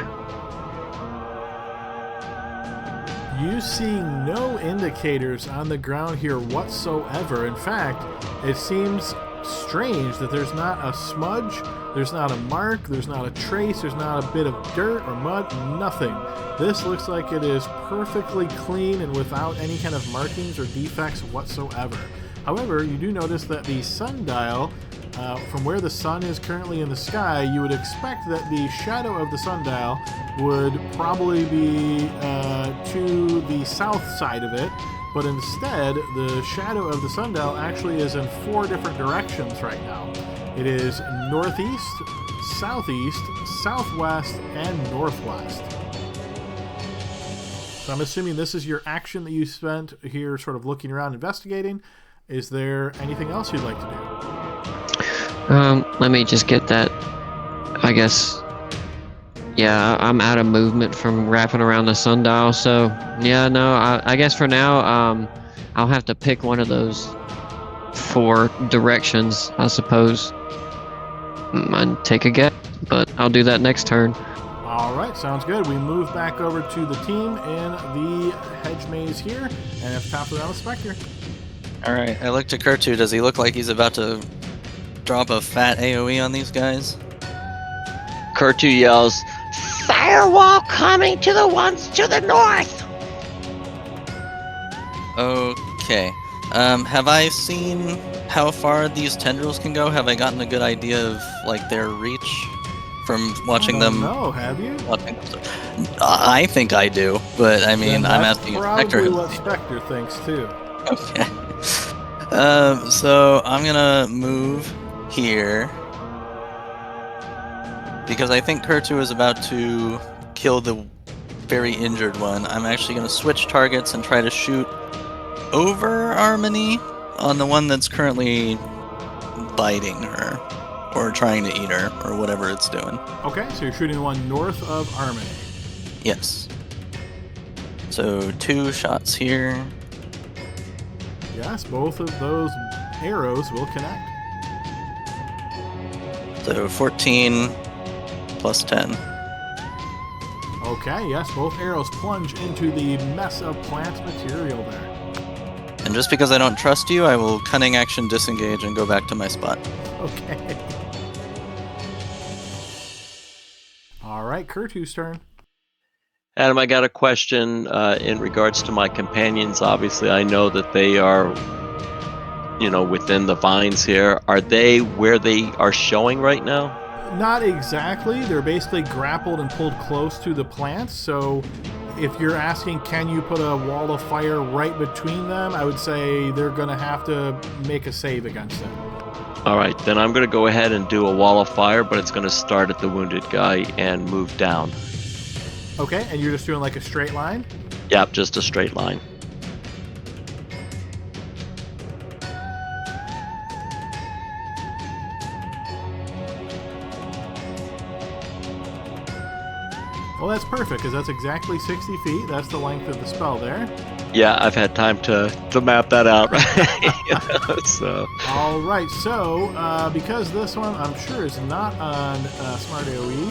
You see no indicators on the ground here whatsoever. In fact, it seems strange that there's not a smudge, there's not a mark, there's not a trace, there's not a bit of dirt or mud, nothing. This looks like it is perfectly clean and without any kind of markings or defects whatsoever. However, you do notice that the sundial, from where the sun is currently in the sky, you would expect that the shadow of the sundial would probably be to the south side of it, but instead, the shadow of the sundial actually is in 4 different directions right now. It is northeast, southeast, southwest, and northwest. So I'm assuming this is your action that you spent here sort of looking around investigating. Is there anything else you'd like to do? Let me just get that, I guess. Yeah, I'm out of movement from wrapping around the sundial, so yeah, no, I guess for now, I'll have to pick one of those 4 directions, I suppose. I'd take a guess, but I'll do that next turn. All right, sounds good. We move back over to the team in the hedge maze here, and at the top of the round, Spectre. All right, I look to Kurtu. Does he look like he's about to drop a fat AoE on these guys? Kurtu yells, "Firewall coming to the ones to the north!" Okay. Have I seen how far these tendrils can go? Have I gotten a good idea of like their reach from watching them? No, have you? I think I do, but I mean, I'm asking if Spectre. Probably what Spectre thinks too. Okay. So I'm gonna move here because I think Kurtu is about to kill the very injured one. I'm actually gonna switch targets and try to shoot over Harmony on the one that's currently biting her or trying to eat her or whatever it's doing. Okay, so you're shooting the one north of Harmony. Yes. So 2 shots here. Yes, both of those arrows will connect. So 14 plus 10. Okay, yes, both arrows plunge into the mess of plant material there. And just because I don't trust you, I will cunning action disengage and go back to my spot. Okay. All right, Kurtu's turn. Adam, I got a question in regards to my companions. Obviously, I know that they are, within the vines here. Are they where they are showing right now? Not exactly. They're basically grappled and pulled close to the plants. So if you're asking, can you put a wall of fire right between them, I would say they're going to have to make a save against it. All right, then I'm going to go ahead and do a wall of fire, but it's going to start at the wounded guy and move down. Okay, and you're just doing like a straight line? Yep, just a straight line. Well, that's perfect, because that's exactly 60 feet. That's the length of the spell there. Yeah, I've had time to map that out, right? So All right, so because this one I'm sure is not on Smart AoE.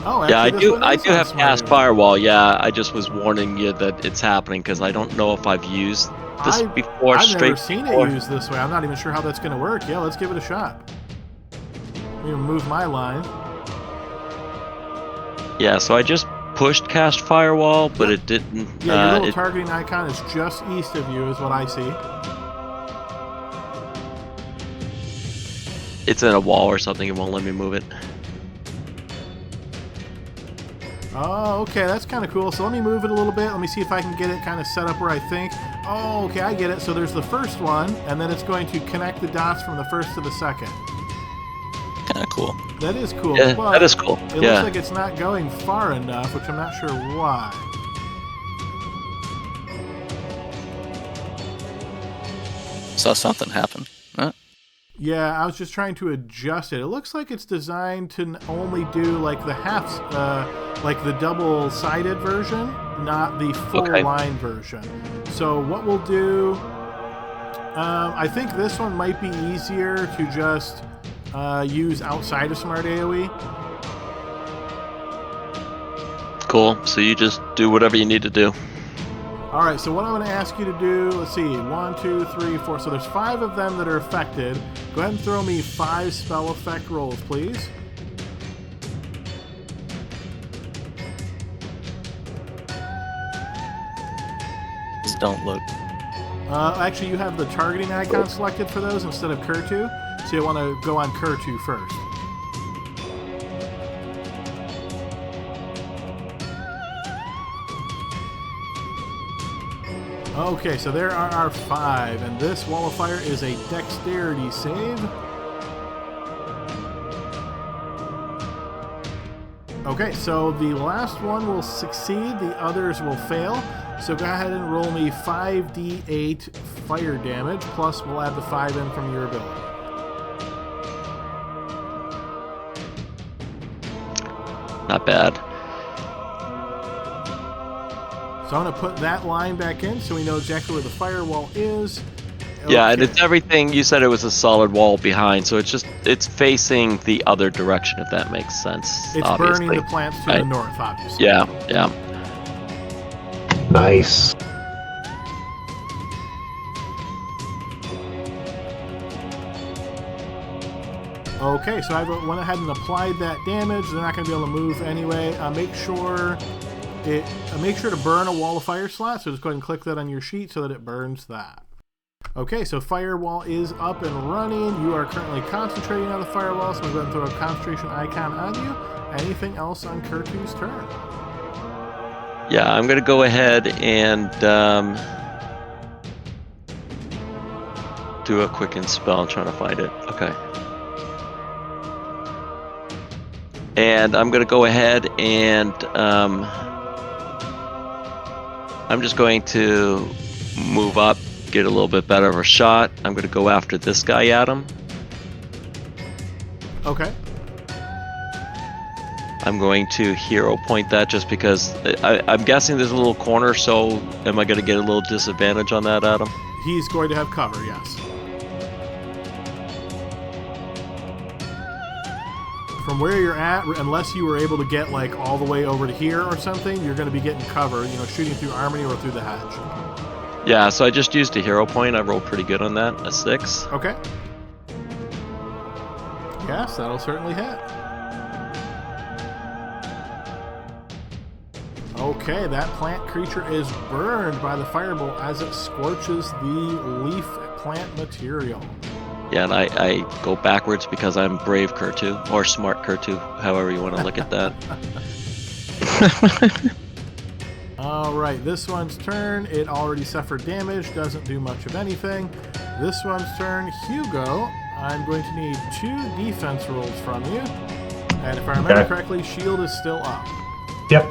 Oh, yeah, actually, this one I is do on have Smart cast AoE. firewall. Yeah, I just was warning you that it's happening because I don't know if I've used this before. I've never Straight seen before. it used this way. I'm not even sure how that's going to work. Yeah, let's give it a shot. Let me move my line. Yeah, so I just pushed cast firewall, but Yep. it didn't. Yeah, your little targeting icon is just east of you, is what I see. It's in a wall or something. It won't let me move it. Oh, okay, that's kind of cool. So let me move it a little bit. Let me see if I can get it kind of set up where I think. Oh, okay, I get it. So there's the first one, and then it's going to connect the dots from the first to the second. Kind of cool. That is cool. Yeah, but that is cool. It Yeah. looks like it's not going far enough, which I'm not sure why. Saw something happen. Huh? Yeah, I was just trying to adjust it. It looks like it's designed to only do like the half, like the double-sided version, not the full line version. So what we'll do, I think this one might be easier to just use outside of Smart AoE. Cool. So you just do whatever you need to do. All right, so what I'm going to ask you to do, let's see, 1, 2, 3, 4. So there's 5 of them that are affected. Go ahead and throw me 5 spell effect rolls, please. Just don't look. Actually, you have the targeting icon selected for those instead of Kurtu, so you want to go on Kurtu first. Okay, so there are our 5, and this wall of fire is a dexterity save. Okay, so the last one will succeed, the others will fail. So go ahead and roll me 5d8 fire damage, plus we'll add the 5 in from your ability. Not bad. So I'm going to put that line back in so we know exactly where the firewall is. Yeah, and Okay. it's everything. You said it was a solid wall behind, so it's facing the other direction, if that makes sense. It's obviously. burning the plants to the north, obviously. Yeah, yeah. Nice. Okay, so I went ahead and applied that damage. They're not going to be able to move anyway. Make sure to burn a wall of fire slot. So just go ahead and click that on your sheet so that it burns that. Okay, so firewall is up and running. You are currently concentrating on the firewall, so I'm going to throw a concentration icon on you. Anything else on Kurtu's turn? Yeah, I'm gonna go ahead and do a quicken spell. I'm trying to find it. Okay. And I'm gonna go ahead and I'm just going to move up, get a little bit better of a shot. I'm gonna go after this guy, Adam. Okay. I'm going to hero point that just because I'm guessing there's a little corner, so am I going to get a little disadvantage on that, Adam? He's going to have cover, yes. From where you're at, unless you were able to get like all the way over to here or something, you're going to be getting cover, shooting through Harmony or through the hedge. Yeah, so I just used a hero point. I rolled pretty good on that, a 6. Okay. Yes, that'll certainly hit. Okay, that plant creature is burned by the fireball as it scorches the leaf plant material. Yeah, and I go backwards because I'm brave Kurtu, or smart Kurtu, however you want to look at that. All right, this one's turn. It already suffered damage, doesn't do much of anything. This one's turn. Hugo, I'm going to need 2 defense rolls from you. And if I remember correctly, shield is still up. Yep.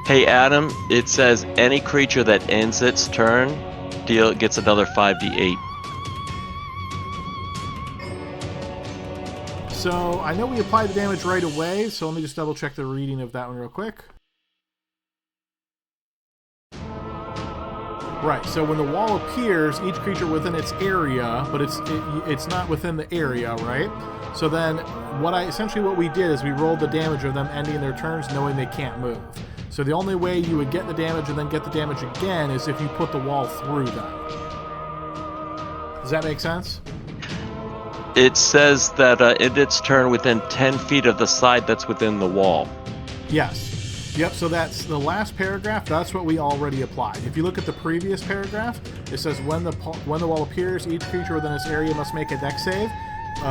Hey, Adam, it says any creature that ends its turn gets another 5d8. So I know we applied the damage right away, so let me just double check the reading of that one real quick. Right, so when the wall appears, each creature within its area, but it's not within the area, right? So then essentially what we did is we rolled the damage of them ending their turns knowing they can't move. So the only way you would get the damage and then get the damage again is if you put the wall through them. Does that make sense? It says that in its turn within 10 feet of the side that's within the wall. Yes. Yep, so that's the last paragraph. That's what we already applied. If you look at the previous paragraph, it says when the wall appears, each creature within its area must make a dex save.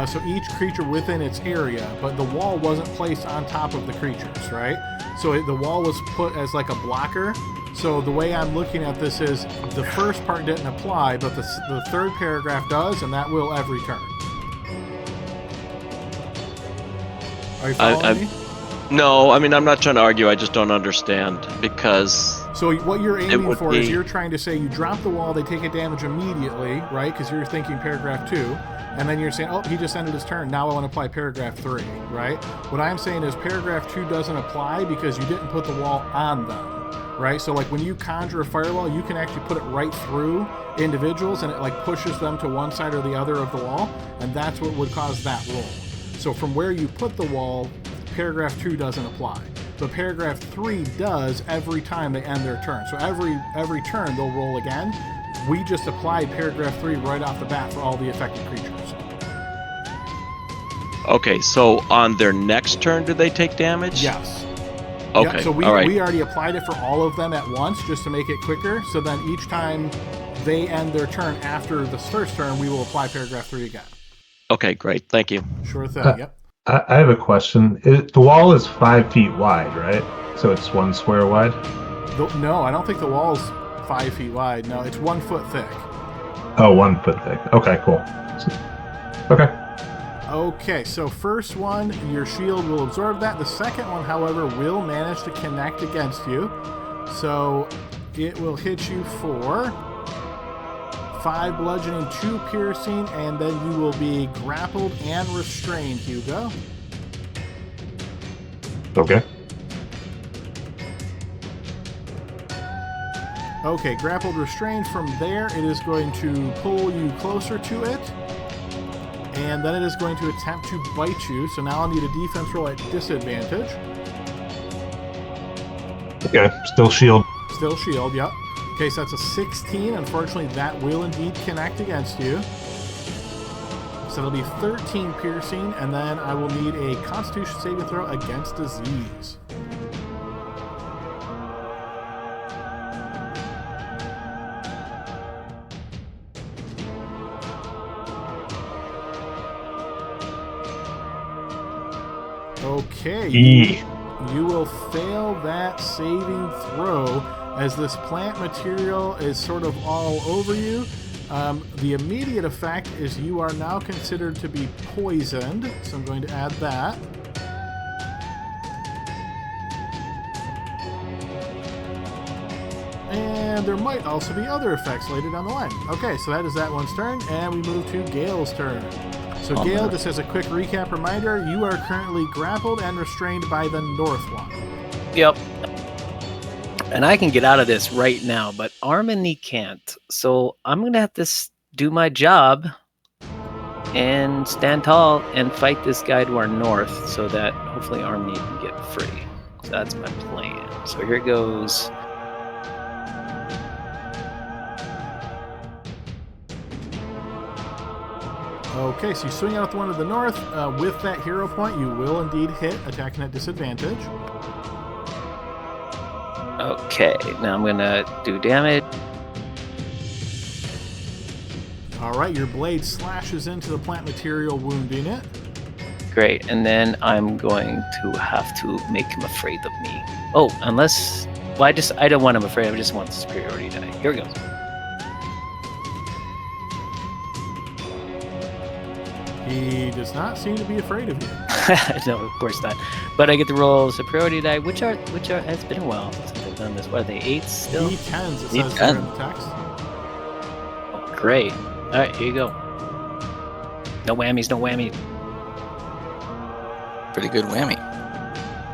So each creature within its area, but the wall wasn't placed on top of the creatures, right? So the wall was put as like a blocker. So the way I'm looking at this is the first part didn't apply, but the third paragraph does, and that will every turn. Are you following me? No, I mean, I'm not trying to argue. I just don't understand because... So what you're aiming for is you're trying to say you drop the wall, they take a damage immediately, right? Because you're thinking paragraph 2. And then you're saying, oh, he just ended his turn. Now I want to apply paragraph 3, right? What I'm saying is paragraph 2 doesn't apply because you didn't put the wall on them, right? So like when you conjure a firewall, you can actually put it right through individuals and it like pushes them to one side or the other of the wall. And that's what would cause that roll. So from where you put the wall, paragraph 2 doesn't apply. But paragraph 3 does every time they end their turn. So every turn they'll roll again. We just applied paragraph 3 right off the bat for all the affected creatures. Okay, so on their next turn, do they take damage? Yes. Okay, Yep, so we all right. we already applied it for all of them at once just to make it quicker. So then each time they end their turn after this first turn, we will apply paragraph 3 again. Okay, great. Thank you. Sure thing, yep. I have a question. The wall is 5 feet wide, right? So it's 1 square wide? No, I don't think the wall's 5 feet wide. No, it's 1 foot thick. Oh, 1 foot thick. Okay, cool. Okay. Okay, so first one, your shield will absorb that. The second one, however, will manage to connect against you. So it will hit you for 5 bludgeoning, 2 piercing, and then you will be grappled and restrained, Hugo. Okay. Okay, grappled, restrained. From there, it is going to pull you closer to it. And then it is going to attempt to bite you. So now I'll need a defense roll at disadvantage. Okay, still shield. Still shield, yep. Okay, so that's a 16. Unfortunately, that will indeed connect against you. So it'll be 13 piercing, and then I will need a Constitution saving throw against disease. Okay, you will fail that saving throw as this plant material is sort of all over you. The immediate effect is you are now considered to be poisoned, so I'm going to add that. And there might also be other effects later down the line. Okay, so that is that one's turn, and we move to Gale's turn. So Gale, just as a quick recap reminder, you are currently grappled and restrained by the north one. Yep. And I can get out of this right now, but Arm and Knee can't. So I'm going to have to do my job and stand tall and fight this guy to our north so that hopefully Arm and Knee can get free. So that's my plan. So here goes. Okay, so you swing out the one to the north. With that hero point, you will indeed hit, attacking at disadvantage. Okay, now I'm going to do damage. Alright, your blade slashes into the plant material, wounding it. Great, and then I'm going to have to make him afraid of me. Oh, unless... Well, I don't want him afraid, I just want the superiority die. Here we go. He does not seem to be afraid of you. No, of course not. But I get to roll superiority die, which are it's been a while since I've done this. What are they, 8s still? D10s, it says there in the text. Oh, great. Alright, here you go. No whammies, no whammy. Pretty good whammy.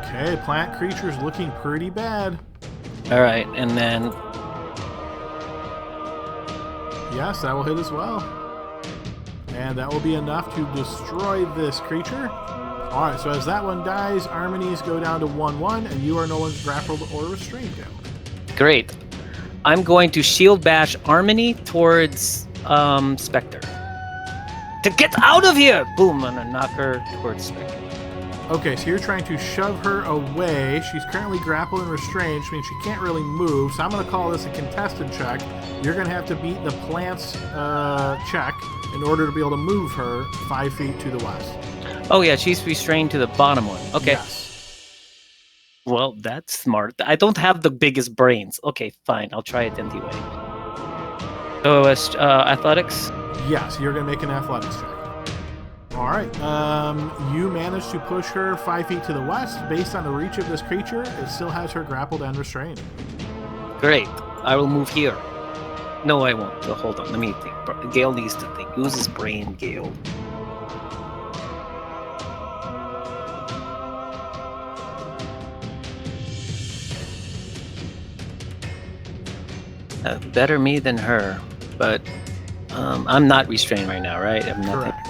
Okay, plant creature's looking pretty bad. Alright, and then Yes, that will hit as well. And that will be enough to destroy this creature. Alright, so as that one dies, Arminies go down to 1-1, and you are no longer grappled or restrained now. Great. I'm going to shield bash Armini towards Spectre. To get out of here! Boom, I'm gonna knock her towards Spectre. Okay, so you're trying to shove her away. She's currently grappled and restrained, which means she can't really move. So I'm going to call this a contested check. You're going to have to beat the plant's check in order to be able to move her 5 feet to the west. Oh yeah, she's restrained to the bottom one. Okay. Yes. Well, that's smart. I don't have the biggest brains. Okay, fine. I'll try it anyway. So, athletics? Yes, you're going to make an athletics check. All right. You managed to push her 5 feet to the west. Based on the reach of this creature, it still has her grappled and restrained. Great. I will move here. No, I won't. Hold on. Let me think. Gale needs to think. Use his brain, Gale. Better me than her, but I'm not restrained right now, right? I'm not. Correct.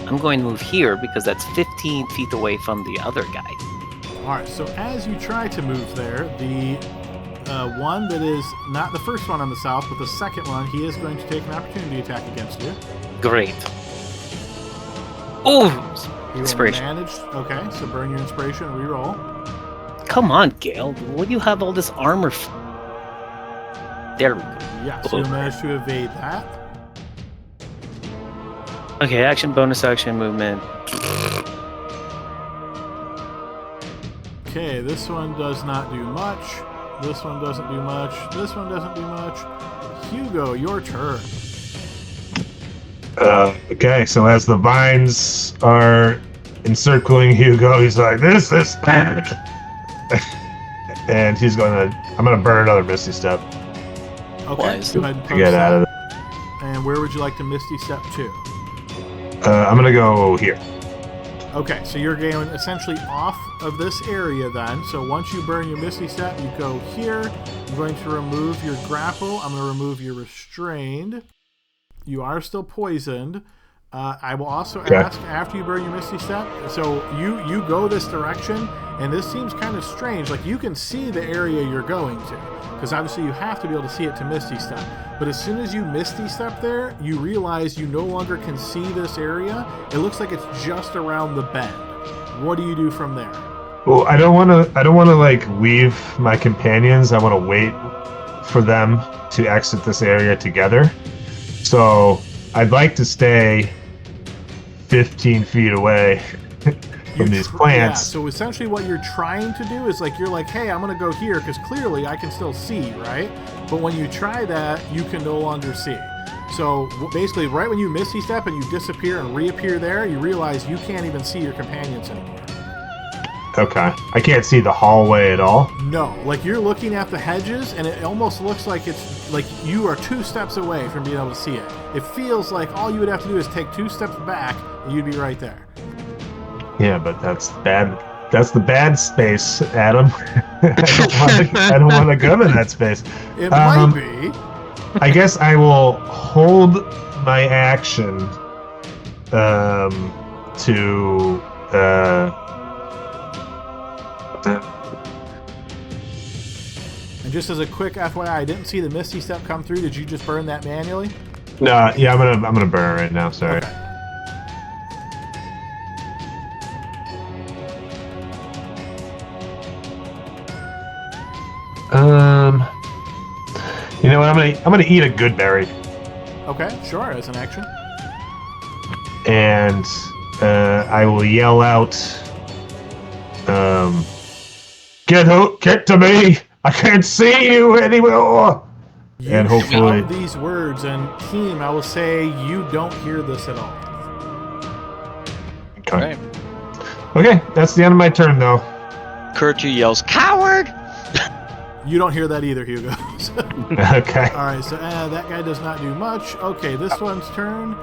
I'm going to move here because that's 15 feet away from the other guy. All right, so as you try to move there, the one that is not the first one on the south, but the second one, he is going to take an opportunity attack against you. Great. Oh! He Inspiration. will manage. Okay, so burn your inspiration and reroll. Come on, Gale. What do you have all this armor for? There we go. Yes, you managed to evade that. Okay, action, bonus action, movement. Okay, this one does not do much. This one doesn't do much. This one doesn't do much. Hugo, your turn. Okay, so as the vines are encircling Hugo, he's like, "This is bad," and I'm gonna burn another Misty Step Okay, Wise. go ahead and to post get out of that. And where would you like to Misty Step to? I'm gonna go here. Okay, so you're going essentially off of this area then. So once you burn your Misty Step, you go here. I'm going to remove your grapple. I'm going to remove your restrained. You are still poisoned. I will also ask after you burn your Misty Step. So you go this direction, and this seems kind of strange. Like you can see the area you're going to, because obviously you have to be able to see it to Misty Step. But as soon as you Misty Step there, you realize you no longer can see this area. It looks like it's just around the bend. What do you do from there? Well, I don't want to like leave my companions. I want to wait for them to exit this area together. So I'd like to stay 15 feet away from these plants. Yeah, so essentially what you're trying to do is you're like, hey, I'm going to go here because clearly I can still see, right? But when you try that, you can no longer see. So basically, right when you Misty Step and you disappear and reappear there, you realize you can't even see your companions anymore. Okay. I can't see the hallway at all. No, you're looking at the hedges, and it almost looks like it's like you are 2 steps away from being able to see it. It feels like all you would have to do is take 2 steps back, and you'd be right there. Yeah, but that's bad. That's the bad space, Adam. I don't want to go to that space. It might be. I guess I will hold my action to And just as a quick FYI, I didn't see the Misty Step come through. Did you just burn that manually? No, yeah, I'm gonna burn it right now. Sorry. Okay. You know what? I'm gonna eat a good berry, Okay, sure, as an action. and I will yell out, "Get to me! I can't see you anymore!" You And hopefully- shout these words, and team, I will say you don't hear this at all. Okay. Okay, that's the end of my turn, though. Kurtu yells, "Coward!" You don't hear that either, Hugo. Okay. All right, so that guy does not do much. Okay, this one's turn.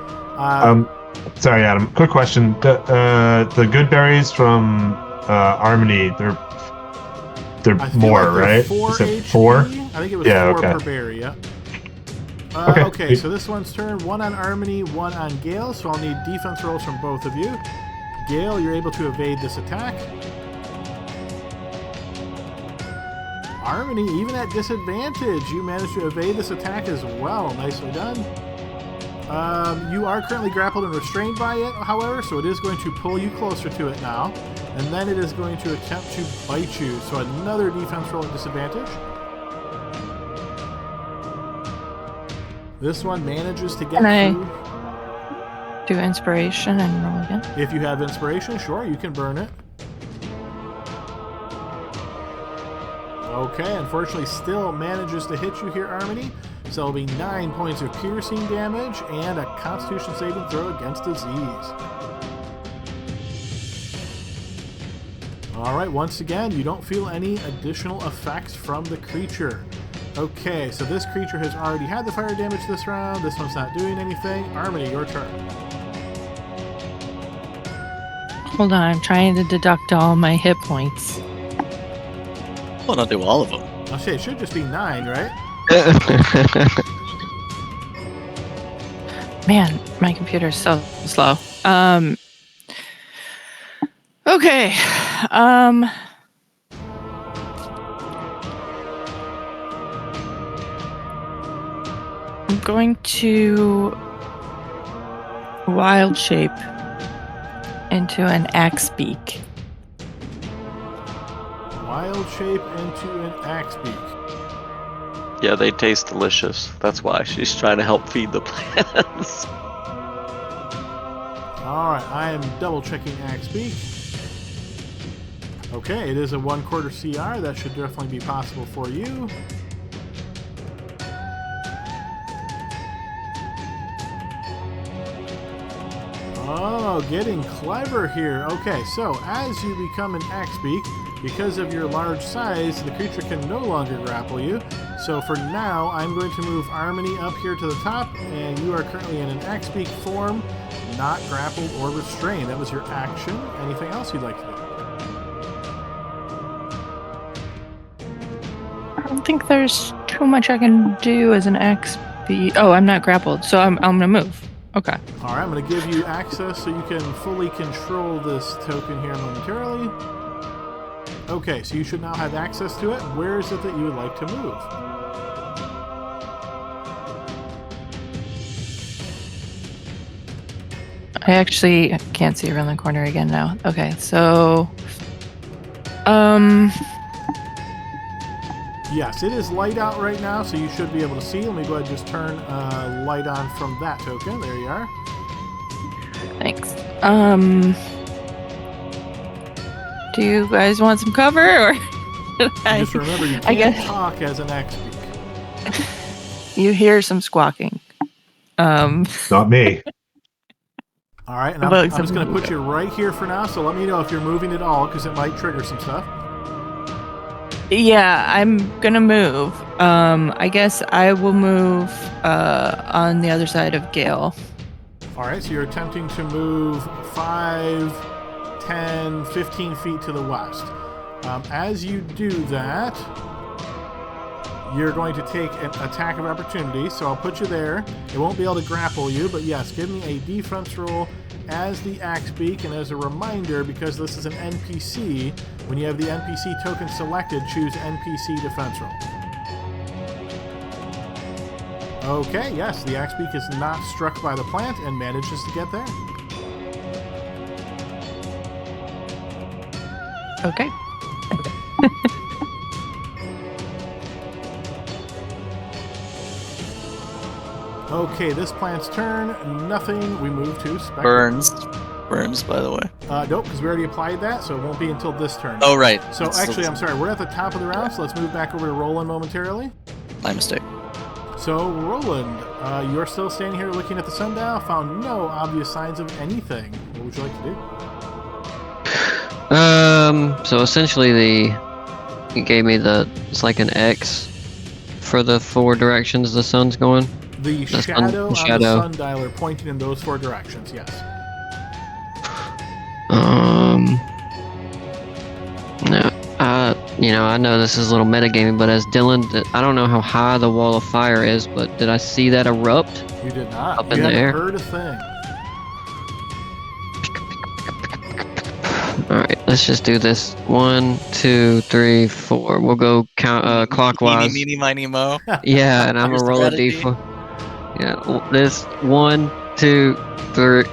Sorry, Adam. Quick question: the good berries from Harmony, they're they're I feel more, like they're right? 4 Is it HP. 4? I think it was Yeah, 4 okay. per berry, yeah. Okay. Okay, so this one's turn. 1 on Armony, 1 on Gale, so I'll need defense rolls from both of you. Gale, you're able to evade this attack. Armony, even at disadvantage, you managed to evade this attack as well. Nicely done. You are currently grappled and restrained by it, however, so it is going to pull you closer to it now. And then it is going to attempt to bite you. So another defense roll at disadvantage. This one manages to get Can I through. do inspiration and roll again? If you have inspiration, sure, you can burn it. Okay, unfortunately still manages to hit you here, Armony. So it'll be 9 points of piercing damage and a constitution saving throw against disease. Alright, once again, you don't feel any additional effects from the creature. Okay, so this creature has already had the fire damage this round. This one's not doing anything. Armony, your turn. Hold on, I'm trying to deduct all my hit points. Well, not do all of them. I'll say it should just be 9, right? Man, my computer's so slow. Okay. I'm going to wild shape into an axe beak. Wild shape into an axe beak. Yeah, they taste delicious. That's why she's trying to help feed the plants. Alright, I am double checking axe beak. Okay, it is a 1/4 CR. That should definitely be possible for you. Oh, getting clever here. Okay, so as you become an axe beak, because of your large size, the creature can no longer grapple you. So for now, I'm going to move Armony up here to the top, and you are currently in an axe beak form, not grappled or restrained. That was your action. Anything else you'd like to do? I don't think there's too much I can do as an axe beak. Oh, I'm not grappled, so I'm gonna move. Okay. All right, I'm going to give you access so you can fully control this token here momentarily. Okay, so you should now have access to it. Where is it that you would like to move? I actually can't see around the corner again now. Okay, so Yes, it is light out right now, so you should be able to see. Let me go ahead and just turn light on from that token. There you are. thanks. Do you guys want some cover, or should I? Just remember, you I can't guess talk as an X-Beak. you hear some squawking. Not me. All right, and I'm just going to put you right here for now, so let me know if you're moving at all, because it might trigger some stuff. Yeah, I'm gonna move. I guess I will move on the other side of Gale. All right, so you're attempting to move 5, 10, 15 feet to the west. As you do that, you're going to take an attack of opportunity, so I'll put you there. It won't be able to grapple you, but yes, give me a defense roll as the axe beak, and as a reminder, because this is an NPC, when you have the NPC token selected, choose NPC defense roll. Okay, yes, the axe beak is not struck by the plant and manages to get there. Okay. Okay, this plant's turn. Nothing. We move to Spectre. Burns, by the way. Nope, because we already applied that, so it won't be until this turn. Oh, right. So actually, I'm sorry, we're at the top of the round, so let's move back over to Roland momentarily. My mistake. So, Roland, you're still standing here looking at the sundial, found no obvious signs of anything. What would you like to do? So essentially it gave me it's like an X for the 4 directions the sun's going. The shadow on the sundial pointing in those 4 directions, yes. No, I know this is a little metagaming, but as Dylan, I don't know how high the wall of fire is, but did I see that erupt? You did not. Up You in the haven't air? heard a thing. All right, let's just do this. 1, 2, 3, 4. We'll go count clockwise. Meeny, miny, mo. Yeah, and I'm Your gonna roll a strategy. d4. Yeah, this 1, 2, 3,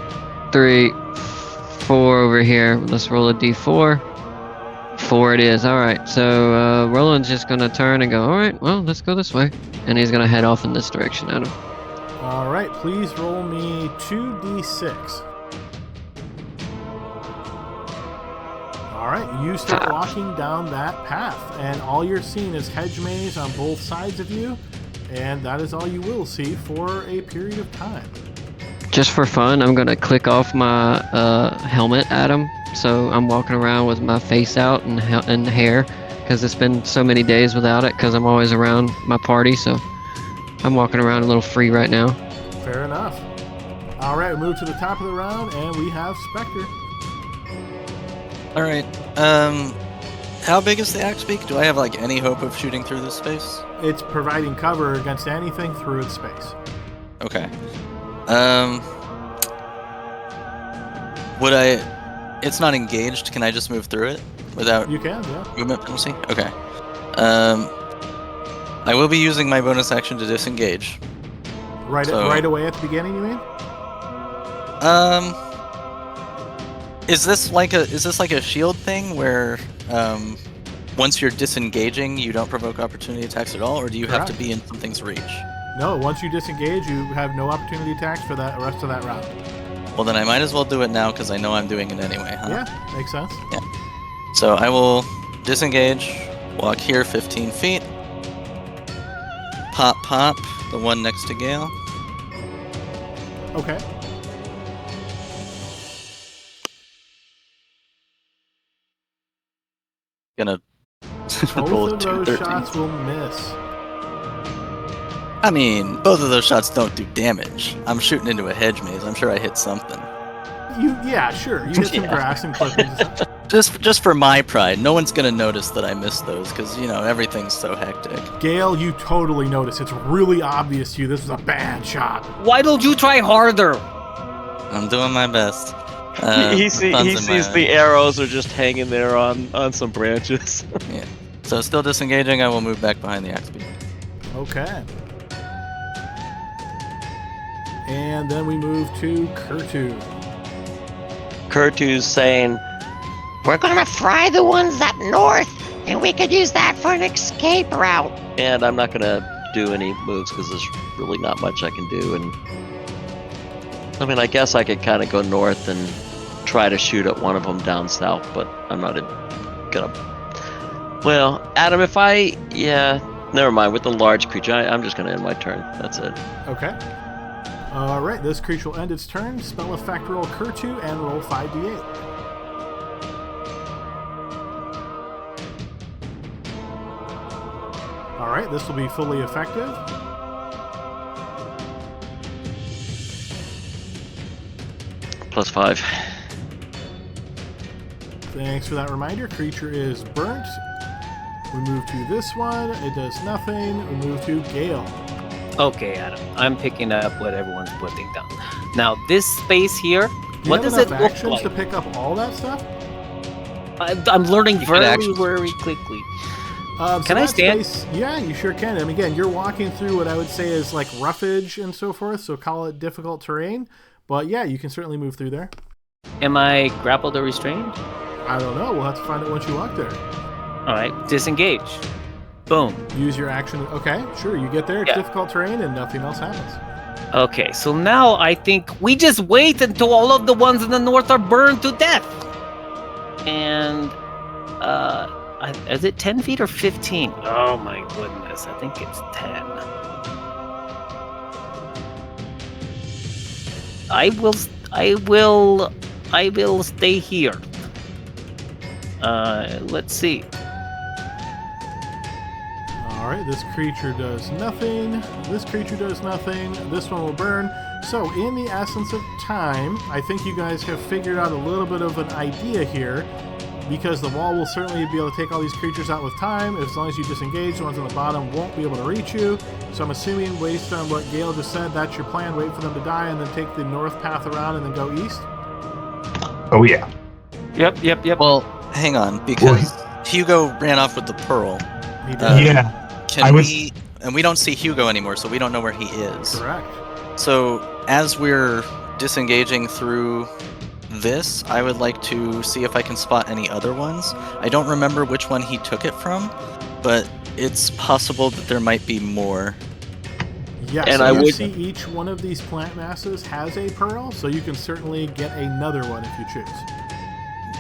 4 over here. Let's roll a d4. 4 it is. All right, so Roland's just gonna turn and go. All right, well, let's go this way, and he's gonna head off in this direction. Adam. All right, please roll me 2d6. All right, you start walking down that path, and all you're seeing is hedge maze on both sides of you, and that is all you will see for a period of time. Just for fun, I'm gonna click off my helmet, Adam. So I'm walking around with my face out and hair, because it's been so many days without it. Because I'm always around my party, so I'm walking around a little free right now. Fair enough. All right, we move to the top of the round, and we have Spectre. All right. How big is the axe beak? Do I have like any hope of shooting through this space? It's providing cover against anything through its space. Okay. Would I? It's not engaged. Can I just move through it without You can, yeah. movement penalty? Okay. I will be using my bonus action to disengage. Right away at the beginning, you mean? Is this like a shield thing where once you're disengaging you don't provoke opportunity attacks at all, or do you have to be in something's reach? No, once you disengage, you have no opportunity attacks for that rest of that round. Well, then I might as well do it now because I know I'm doing it anyway, huh? Yeah, makes sense. Yeah. So I will disengage, walk here 15 feet, pop, the one next to Gale. Okay. Gonna roll Both a of those 213. shots will miss. I mean, both of those shots don't do damage. I'm shooting into a hedge maze. I'm sure I hit something. Yeah, sure. You hit some grass and clippings. Just for my pride, no one's gonna notice that I missed those because everything's so hectic. Gale, you totally notice. It's really obvious to you this was a bad shot. Why don't you try harder? I'm doing my best. He sees the arrows are just hanging there on some branches. Yeah. So still disengaging. I will move back behind the axe beam. Okay. And then we move to Kurtu. Kurtu's saying, We're gonna fry the ones up north, and we could use that for an escape route. and I'm not gonna do any moves because there's really not much I can do. And I mean, I guess I could kind of go north and try to shoot at one of them down south, but I'm not gonna. Well, Adam, never mind. With the large creature, I'm just gonna end my turn. That's it. Okay. Alright, this creature will end its turn. Spell effect roll Kurtu and roll 5d8. Alright, this will be fully effective. +5. Thanks for that reminder. Creature is burnt. We move to this one. It does nothing. We move to Gale. Okay, Adam. I'm picking up what everyone's putting down. Now, this space here, Do you what have does it enough look actions like? to pick up all that stuff? I'm learning You very, can actions. very quickly. Can I stand? Yeah, you sure can. I mean, again, you're walking through what I would say is like roughage and so forth, so call it difficult terrain. But yeah, you can certainly move through there. Am I grappled or restrained? I don't know. We'll have to find out once you walk there. All right, disengage. Boom. Use your action. Okay, sure. You get there. It's Yeah. difficult terrain, and nothing else happens. Okay, so now I think we just wait until all of the ones in the north are burned to death. And, is it 10 feet or 15? Oh my goodness, I think it's 10. I will stay here. Let's see. All right. This creature does nothing. This creature does nothing. This one will burn. So, in the essence of time, I think you guys have figured out a little bit of an idea here. because the wall will certainly be able to take all these creatures out with time. As long as you disengage, the ones on the bottom won't be able to reach you. So I'm assuming, based on what Gale just said, that's your plan. Wait for them to die and then take the north path around and then go east. Oh yeah. Yep. Well, hang on, because Hugo ran off with the pearl. He did. Yeah. Can we... And we don't see Hugo anymore, so we don't know where he is. Correct. So, as we're disengaging through this, I would like to see if I can spot any other ones. I don't remember which one he took it from, but it's possible that there might be more. Yes, And so I you would- see each one of these plant masses has a pearl, so you can certainly get another one if you choose.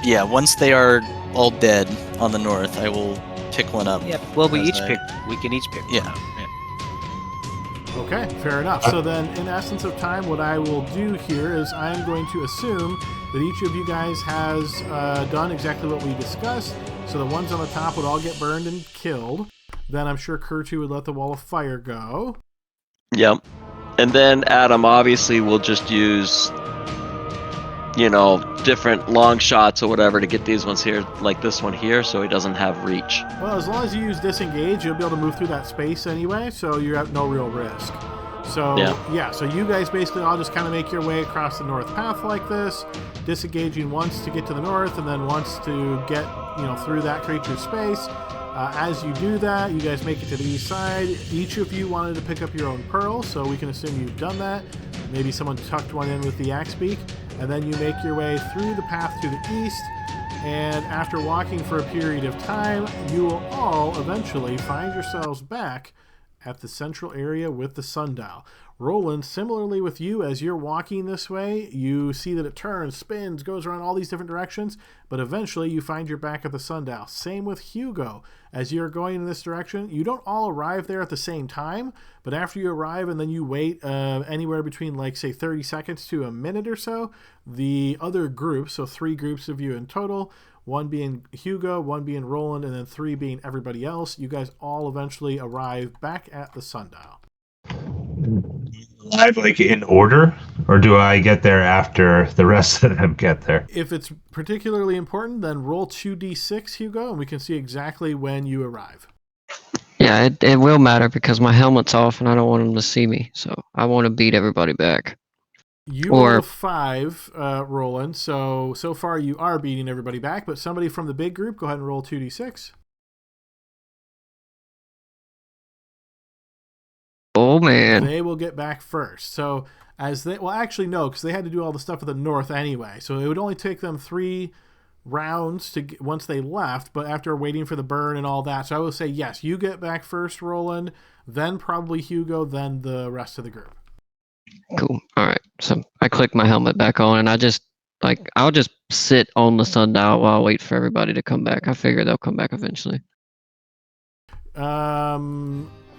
Yeah, once they are all dead on the north, I will pick one up. Yep. Well, we As can each pick. Yeah. Okay, fair enough. So then, in essence of time, what I will do here is I'm going to assume that each of you guys has done exactly what we discussed. So the ones on the top would all get burned and killed. Then I'm sure Kurtu would let the wall of fire go. Yep. And then Adam obviously will just use, different long shots or whatever to get these ones here, like this one here, so he doesn't have reach. Well, as long as you use disengage, you'll be able to move through that space anyway, so you have no real risk. So, yeah, so you guys basically all just kind of make your way across the north path like this, disengaging once to get to the north, and then once to get, through that creature's space. As you do that, you guys make it to the east side. Each of you wanted to pick up your own pearl, so we can assume you've done that. Maybe someone tucked one in with the axe beak. And then you make your way through the path to the east. And after walking for a period of time, you will all eventually find yourselves back at the central area with the sundial. Roland, similarly with you, as you're walking this way, you see that it turns, spins, goes around all these different directions, but eventually you find you're back at the sundial. Same with Hugo. As you're going in this direction, you don't all arrive there at the same time, but after you arrive and then you wait anywhere between, say 30 seconds to a minute or so, the other groups, so 3 groups of you in total, 1 being Hugo, 1 being Roland, and then 3 being everybody else, you guys all eventually arrive back at the sundial. Live in order, or do I get there after the rest of them get there? If it's particularly important, then roll 2d6, Hugo, and we can see exactly when you arrive. Yeah, it will matter because my helmet's off and I don't want them to see me. So I want to beat everybody back. You roll a 5, Roland, so far you are beating everybody back, but somebody from the big group, go ahead and roll 2d6. Oh, man. They will get back first. So actually no, because they had to do all the stuff at the north anyway. So it would only take them 3 rounds once they left, but after waiting for the burn and all that. So I will say, yes, you get back first, Roland, then probably Hugo, then the rest of the group. Cool. All right. So I click my helmet back on and I'll just sit on the sundial while I wait for everybody to come back. I figure they'll come back eventually.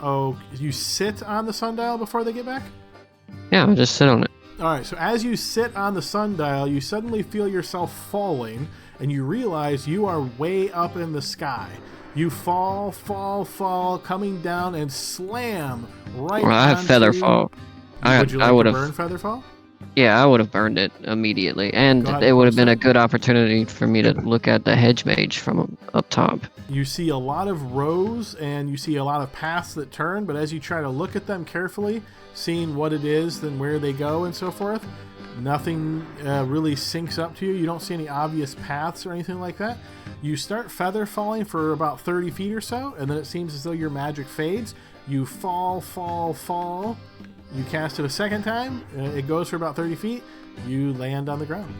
Oh, you sit on the sundial before they get back? Yeah, I'll just sit on it. All right, so as you sit on the sundial, you suddenly feel yourself falling, and you realize you are way up in the sky. You fall, coming down and slam right Well, I have onto... feather fall. Would you like I would to have burn feather fall? Yeah, I would have burned it immediately, and Go ahead, it would have been a Marcel. good opportunity for me to look at the hedge mage from up top. You see a lot of rows, and you see a lot of paths that turn, but as you try to look at them carefully, seeing what it is, then where they go and so forth, nothing really syncs up to you. You don't see any obvious paths or anything like that. You start feather falling for about 30 feet or so, and then it seems as though your magic fades. You fall. You cast it a second time. It goes for about 30 feet. You land on the ground.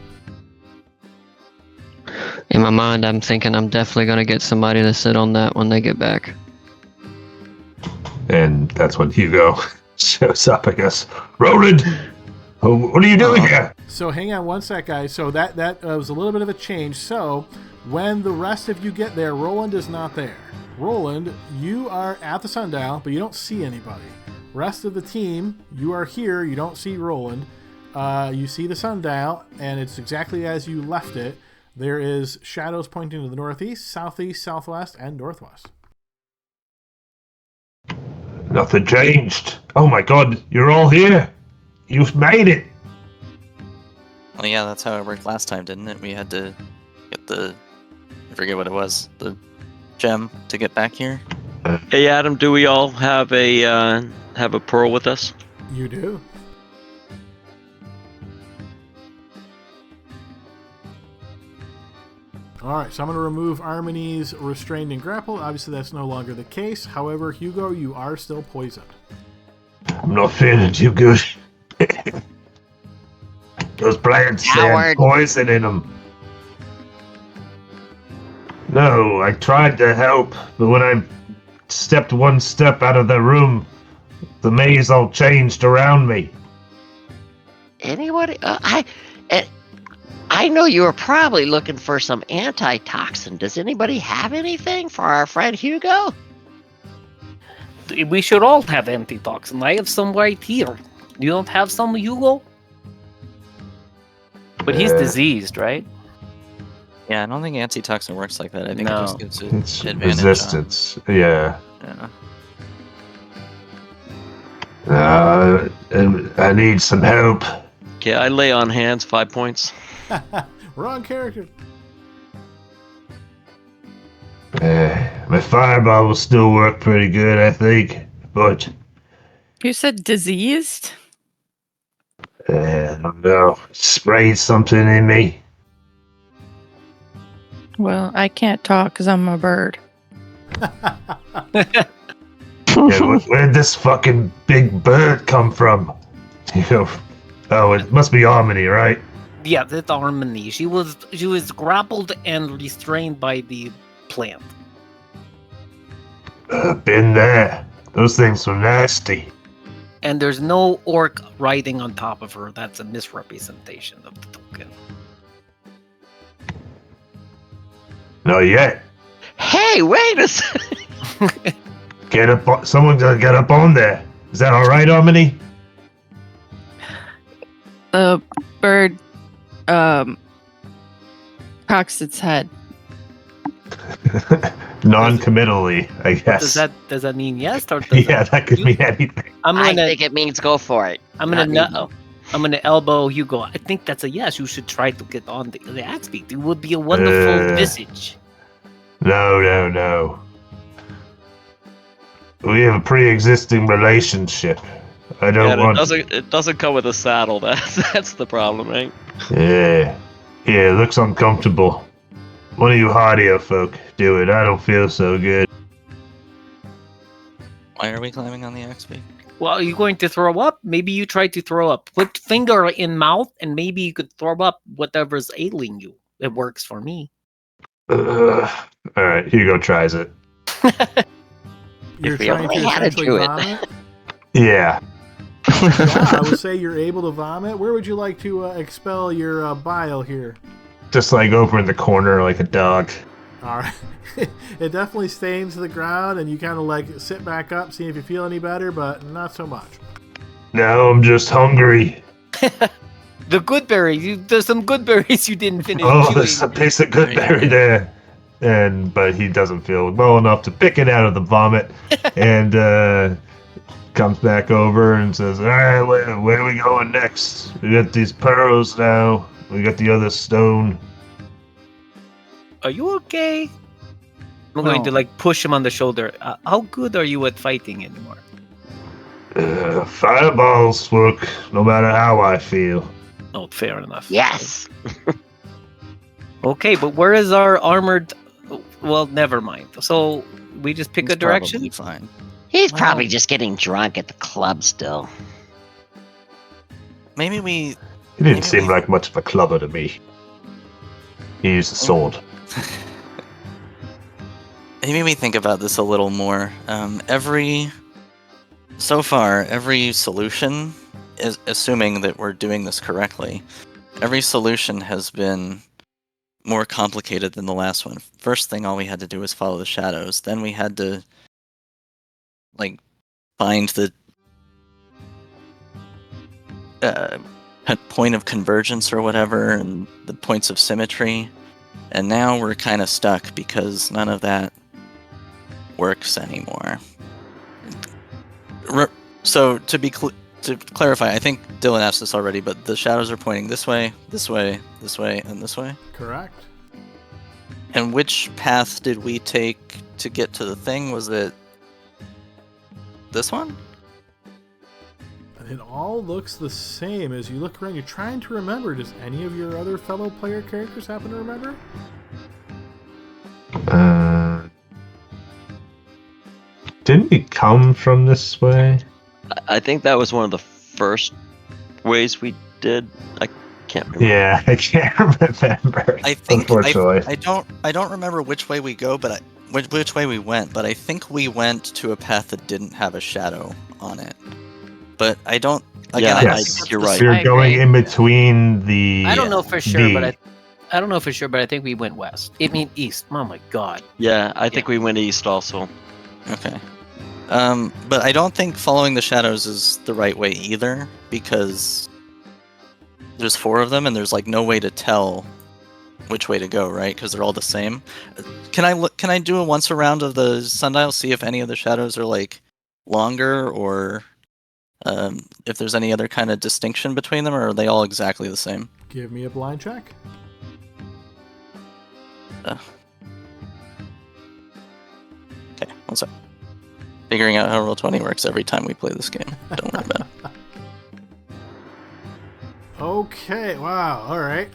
In my mind, I'm thinking I'm definitely going to get somebody to sit on that when they get back. And that's when Hugo shows up, I guess. Roland, what are you doing here? So hang on one sec, guys. So that was a little bit of a change. So when the rest of you get there, Roland is not there. Roland, you are at the sundial, but you don't see anybody. Rest of the team, you are here. You don't see Roland. You see the sundial, and it's exactly as you left it. There is shadows pointing to the northeast, southeast, southwest, and northwest. Nothing changed. Oh my god, you're all here. You've made it. Well, yeah, that's how it worked last time, didn't it? We had to get the forget what it was. The gem to get back here. Hey, Adam, do we all have a pearl with us? You do. Alright, so I'm going to remove Armony's restrained and grappled. Obviously, that's no longer the case. However, Hugo, you are still poisoned. I'm not feeling too good. Those plants, they have Howard. poison in them. No, I tried to help, but when I stepped one step out of the room, the maze all changed around me. Anybody? I know you were probably looking for some antitoxin. Does anybody have anything for our friend Hugo? We should all have antitoxin. I have some right here. You don't have some, Hugo? But he's diseased, right? Yeah, I don't think antitoxin works like that. I think No. it just gives it It's advantage. resistance. Yeah. Yeah. I need some help. Okay, I lay on hands 5 points. Wrong character. My fireball will still work pretty good, I think. But, You said diseased? I don't know. Sprayed something in me. Well, I can't talk because I'm a bird. Yeah, where'd this fucking big bird come from? Oh, it must be Harmony, right? Yeah, that's Harmony. She was grappled and restrained by the plant. Been there. Those things were nasty. And there's no orc riding on top of her. That's a misrepresentation of the token. Not yet. Hey, wait a second. Get up! Someone gotta get up on there. Is that all right, Harmony? The bird cocks its head. Non-committally, I guess. Does that mean yes or does Yeah, that could mean anything. I'm I gonna think it means go for it. I'm Not gonna me, though. I'm gonna elbow Hugo. I think that's a yes. You should try to get on the axe beat. It would be a wonderful visage. No. We have a pre-existing relationship. I don't want. It doesn't come with a saddle. That's the problem, right? Yeah, it looks uncomfortable. One of you hardier folk do it. I don't feel so good. Why are we climbing on the axe peak? Well, are you going to throw up? Maybe you try to throw up. Put finger in mouth, and maybe you could throw up whatever's ailing you. It works for me. All right, Hugo tries it. You're we trying only to had to essentially do it. vomit? Yeah. Yeah, I would say you're able to vomit. Where would you like to expel your bile here? Just like over in the corner like a dog. All right. It definitely stains the ground, and you kind of like sit back up, see if you feel any better, but not so much. Now I'm just hungry. The good berries. There's some good berries you didn't finish. Oh, chewing. there's a piece of good berry there. But he doesn't feel well enough to pick it out of the vomit, and comes back over and says, "All right, where are we going next? We got these pearls now. We got the other stone." Are you okay? I'm going to like push him on the shoulder. How good are you at fighting anymore? Fireballs work no matter how I feel. Oh, fair enough. Yes. Okay, but where is our armored? Well, never mind. So we just pick a It's direction. probably fine. He's Wow. probably just getting drunk at the club still. Maybe we. He didn't seem like much of a clubber to me. He used a sword. Maybe we think about this a little more. So far, every solution is assuming that we're doing this correctly. Every solution has been more complicated than the last one. First thing, all we had to do was follow the shadows. Then we had to, like, find the point of convergence or whatever, and the points of symmetry. And now we're kind of stuck because none of that works anymore. So to clarify, I think Dylan asked this already, but the shadows are pointing this way, this way, this way, and this way. Correct. And which path did we take to get to the thing? Was it this one? It all looks the same as you look around. You're trying to remember. Does any of your other fellow player characters happen to remember? Didn't we come from this way? I think that was one of the first ways we did. I can't remember. Yeah, I can't remember. I think unfortunately. I don't remember which way we go, but which way we went. But I think we went to a path that didn't have a shadow on it. But I don't. Again, Yeah, I yes. think you're it's right. the You're I going agree. in between the. I don't know for sure, the- but I don't know for sure, but I think we went west. I mean east. Oh my god. Yeah, I think we went east also. Okay. But I don't think following the shadows is the right way either, because there's 4 of them and there's like no way to tell which way to go, right? Because they're all the same. Can I do a once around of the sundial, see if any of the shadows are like longer, or if there's any other kind of distinction between them, or are they all exactly the same? Give me a blind check. Okay, one sec. Figuring out how Roll20 works every time we play this game. Don't worry about it. Okay, wow, alright.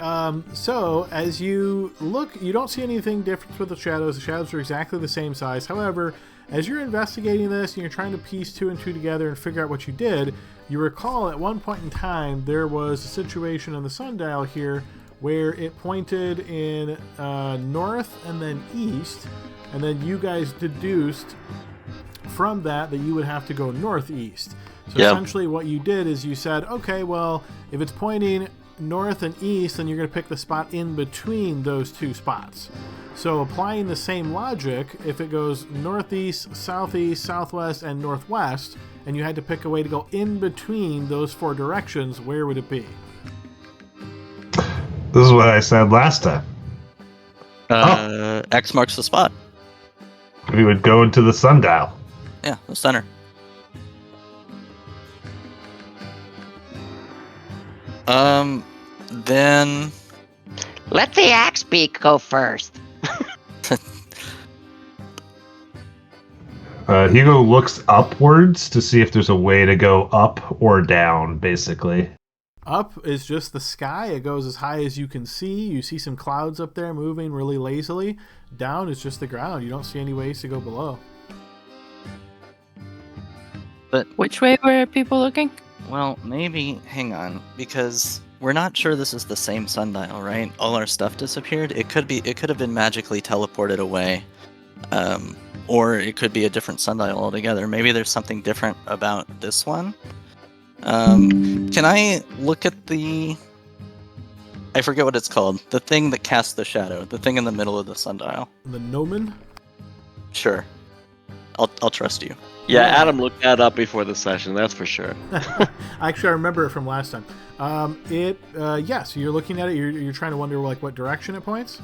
So, as you look, you don't see anything different with the shadows. The shadows are exactly the same size. However, as you're investigating this and you're trying to piece 2 and 2 together and figure out what you did, you recall at one point in time there was a situation on the sundial here where it pointed in north and then east, and then you guys deduced from that you would have to go northeast. So Yep. essentially what you did is you said, okay, well, if it's pointing north and east, then you're going to pick the spot in between those 2 spots. So applying the same logic, if it goes northeast, southeast, southwest, and northwest, and you had to pick a way to go in between those 4 directions, where would it be? This is what I said last time. X marks the spot. We would go into the sundial. Yeah, the center. Then Let the axe beak go first. Hugo looks upwards to see if there's a way to go up or down, basically. Up is just the sky. It goes as high as you can see. You see some clouds up there moving really lazily. Down is just the ground. You don't see any ways to go below. Which way were people looking? well, maybe hang on, because we're not sure this is the same sundial, right? All our stuff disappeared. It could have been magically teleported away. Or it could be a different sundial altogether. Maybe there's something different about this one. Can I look at the... I forget what it's called. The thing that casts the shadow. The thing in the middle of the sundial. The Gnomon? Sure. I'll trust you. Yeah, Adam looked that up before the session, that's for sure. Actually, I remember it from last time. Yes, you're looking at it. You're trying to wonder like what direction it points.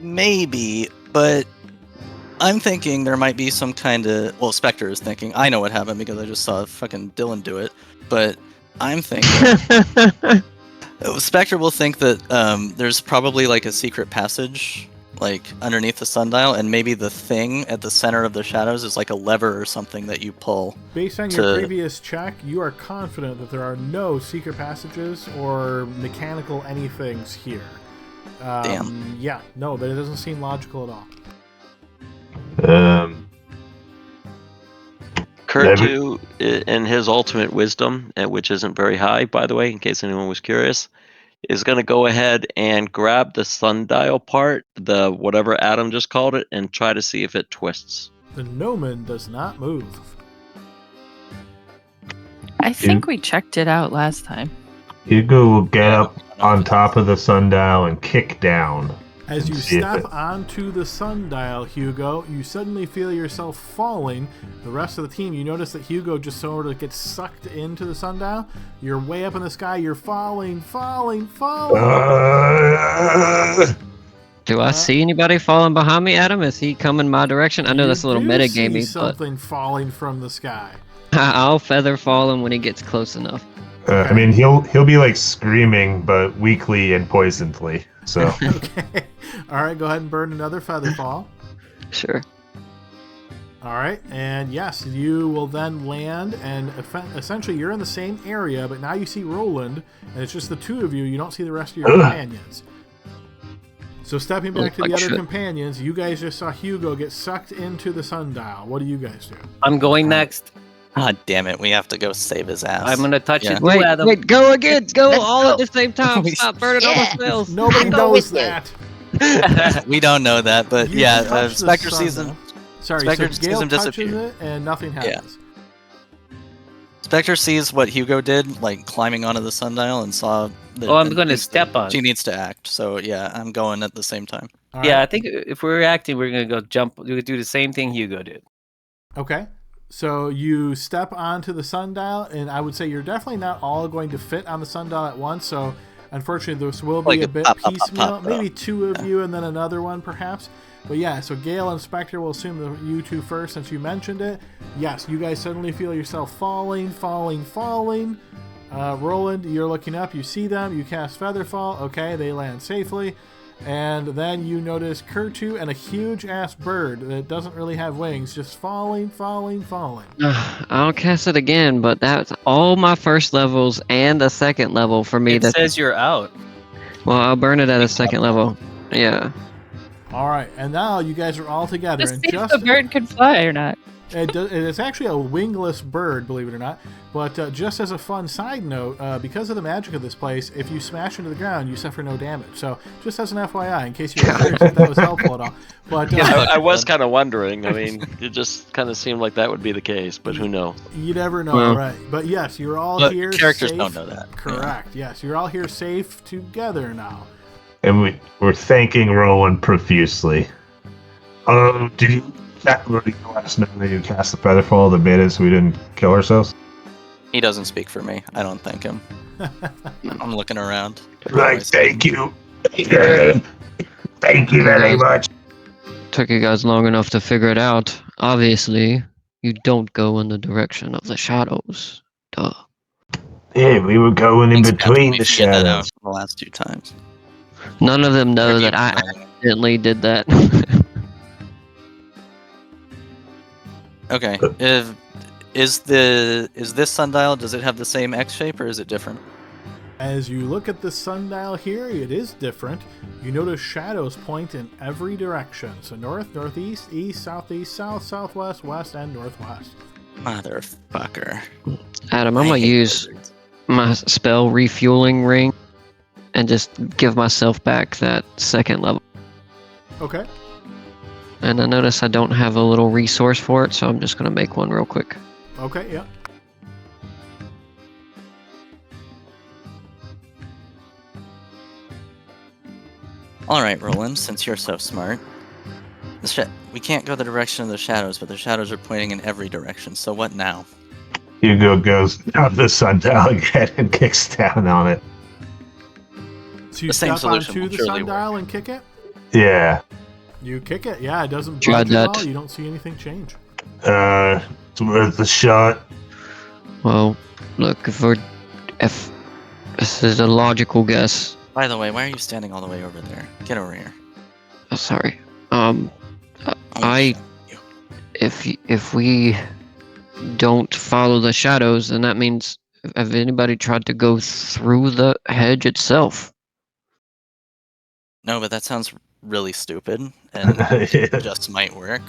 Maybe, but I'm thinking there might be some kind of... Well, Spectre is thinking. I know what happened because I just saw fucking Dylan do it. But I'm thinking... Spectre will think that there's probably like a secret passage like underneath the sundial, and maybe the thing at the center of the shadows is like a lever or something that you pull. Based on your previous check, you are confident that there are no secret passages or mechanical anythings here. Damn. Yeah, no, but it doesn't seem logical at all. Kurt, too, in his ultimate wisdom, which isn't very high, by the way, in case anyone was curious, is going to go ahead and grab the sundial part, the whatever Adam just called it, and try to see if it twists. The Gnomon does not move. I think we checked it out last time. Hugo will get up on top of the sundial and kick down. As you See if step it- onto the sundial, Hugo, you suddenly feel yourself falling. The rest of the team, you notice that Hugo just sort of gets sucked into the sundial. You're way up in the sky. You're falling. Do I see anybody falling behind me, Adam? Is he coming my direction? I know that's a little You do metagamey, see something falling from the sky. but I'll feather fall him when he gets close enough. I mean, he'll be like screaming, but weakly and poisonedly. So Okay. All right, go ahead and burn another feather fall. Sure. All right, and yes, you will then land, and essentially you're in the same area, but now you see Roland, and it's just the two of you. You don't see the rest of your companions. So stepping back to the other companions, you guys just saw Hugo get sucked into the sundial. What do you guys do? I'm going next. God damn it, we have to go save his ass. I'm gonna touch it too, Wait, Adam. wait, go again. Go Let's all go. at the same time. Stop burning all the spells. Nobody I go knows with you. that. We don't know that, but You yeah, touch the Spectre sees him. sundial. Sorry, Spectre so sees Gale him touches disappear. it, and nothing happens. Spectre sees what Hugo did, like climbing onto the sundial, and saw. I'm gonna step on. She needs to act, so yeah, I'm going at the same time. All Yeah, right. I think if we're acting, we're gonna go jump. We're gonna do the same thing Hugo did. Okay. So you step onto the sundial, and I would say you're definitely not all going to fit on the sundial at once. So unfortunately, this will be Like a a bit pop, pop, piecemeal. pop, pop, Maybe two of you, and then another one, perhaps. But yeah, so Gale and Spectre will assume that you two first, since you mentioned it. Yes, you guys suddenly feel yourself falling. Roland, you're looking up. You see them. You cast Featherfall. Okay, they land safely. And then you notice Kurtu and a huge-ass bird that doesn't really have wings, just falling. I'll cast it again, but that's all my first levels and a second level for me. It says you're out. Well, I'll burn it at a second level. Yeah. All right, and now you guys are all together. Just And see if the bird can fly or not. It's actually a wingless bird, believe it or not. But just as a fun side note, because of the magic of this place, if you smash into the ground, you suffer no damage. So just as an FYI, in case you were curious if that was helpful at all. But I was kind of wondering. I mean, it just kind of seemed like that would be the case, but who knows? you never know, Well, right? But yes, you're all But here characters safe. don't know that. Correct, yes. You're all here safe together now. and we're thanking Roland profusely. Did you let us know that you cast the Featherfall that made it so we didn't kill ourselves? He doesn't speak for me. I don't thank him. I'm looking around. Right, thank you. Thank you very much. Took you guys long enough to figure it out. Obviously, you don't go in the direction of the shadows. Duh. Yeah, we were going in Thanks, between we the figured that out shadows. the last 2 times. None of them know Maybe that I it's not. accidentally did that. Okay. Is this sundial? Does it have the same X shape or is it different? As you look at the sundial here, it is different. You notice shadows point in every direction. So north, northeast, east, southeast, south, southwest, west, and northwest. Motherfucker. Adam, I'm I gonna hate use wizards. my spell refueling ring and just give myself back that second level. Okay. And I notice I don't have a little resource for it, so I'm just gonna make one real quick. Okay, yeah. All right, Roland. Since you're so smart, we can't go the direction of the shadows, but the shadows are pointing in every direction. So what now? Hugo goes down the sundial again and kicks down on it. So you The same step solution onto will the surely sundial and kick it? Yeah. You kick it, yeah, it doesn't Tried budge at that. all. You don't see anything change. It's worth a shot. Well, look, if this is a logical guess. By the way, why are you standing all the way over there? Get over here. Oh, sorry. Oh, I- shit. If we don't follow the shadows, then that means have anybody tried to go through the hedge itself? No, but that sounds really stupid, and just might work.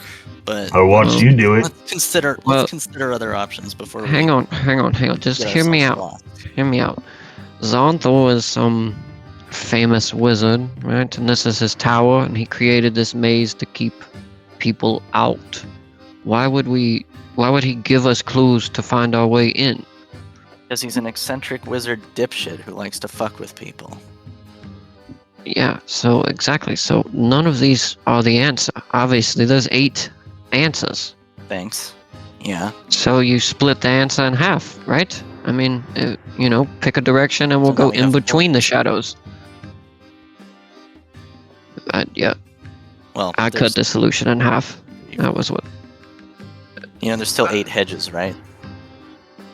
But I watched you do it. let's consider Well- other options before we Hang on. Just get hear me out. ourselves lost. Hear me out. Zonthal is some famous wizard, right? And this is his tower, and he created this maze to keep people out. Why would he give us clues to find our way in? Because he's an eccentric wizard dipshit who likes to fuck with people. Yeah, so exactly. So none of these are the answer. Obviously, there's 8 answers. Thanks. Yeah. So you split the answer in half, right? I mean, pick a direction and we'll So then go we in have between 4. the shadows. Yeah, Well, I cut there's- the solution in half. That was what. There's still 8 hedges, right?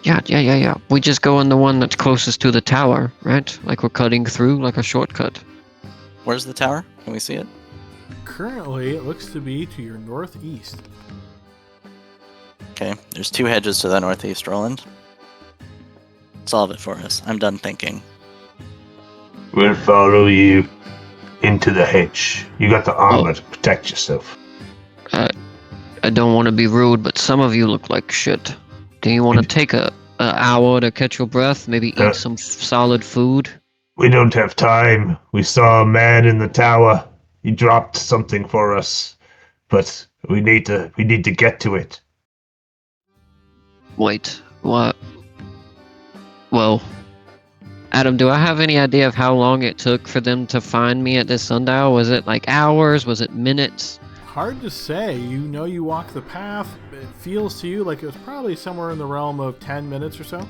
Yeah. We just go on the one that's closest to the tower, right? Like we're cutting through, like a shortcut. Where's the tower? Can we see it? Currently, it looks to be to your northeast. Okay, there's 2 hedges to the northeast, Roland. Solve it for us. I'm done thinking. We'll follow you into the hedge. You got the armor to protect yourself. I don't want to be rude, but some of you look like shit. Do you want to take an hour to catch your breath? Maybe eat some solid food? We don't have time. We saw a man in the tower. He dropped something for us, but we need to get to it. Wait, what? Well, Adam, do I have any idea of how long it took for them to find me at this sundial? Was it like hours? Was it minutes? Hard to say. You know you walk the path. It feels to you like it was probably somewhere in the realm of 10 minutes or so.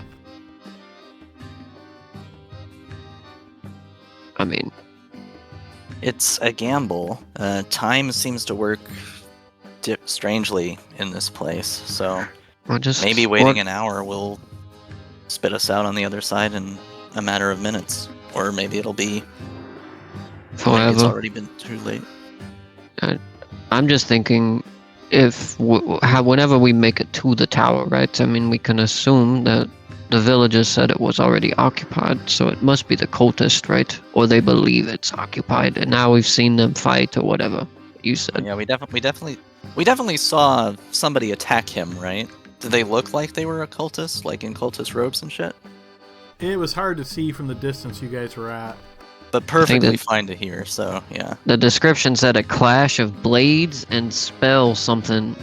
I mean, It's a gamble. Time seems to work strangely in this place, so maybe waiting an hour will spit us out on the other side in a matter of minutes. Or maybe it'll be forever. It's already been too late. I'm just thinking, if whenever we make it to the tower, right? I mean, we can assume that the villagers said it was already occupied, so it must be the cultist, right? Or they believe it's occupied, and now we've seen them fight or whatever you said. Yeah, we definitely saw somebody attack him, right? Did they look like they were a cultist, like in cultist robes and shit? It was hard to see from the distance you guys were at. But perfectly fine to hear, so yeah. The description said a clash of blades and spell something.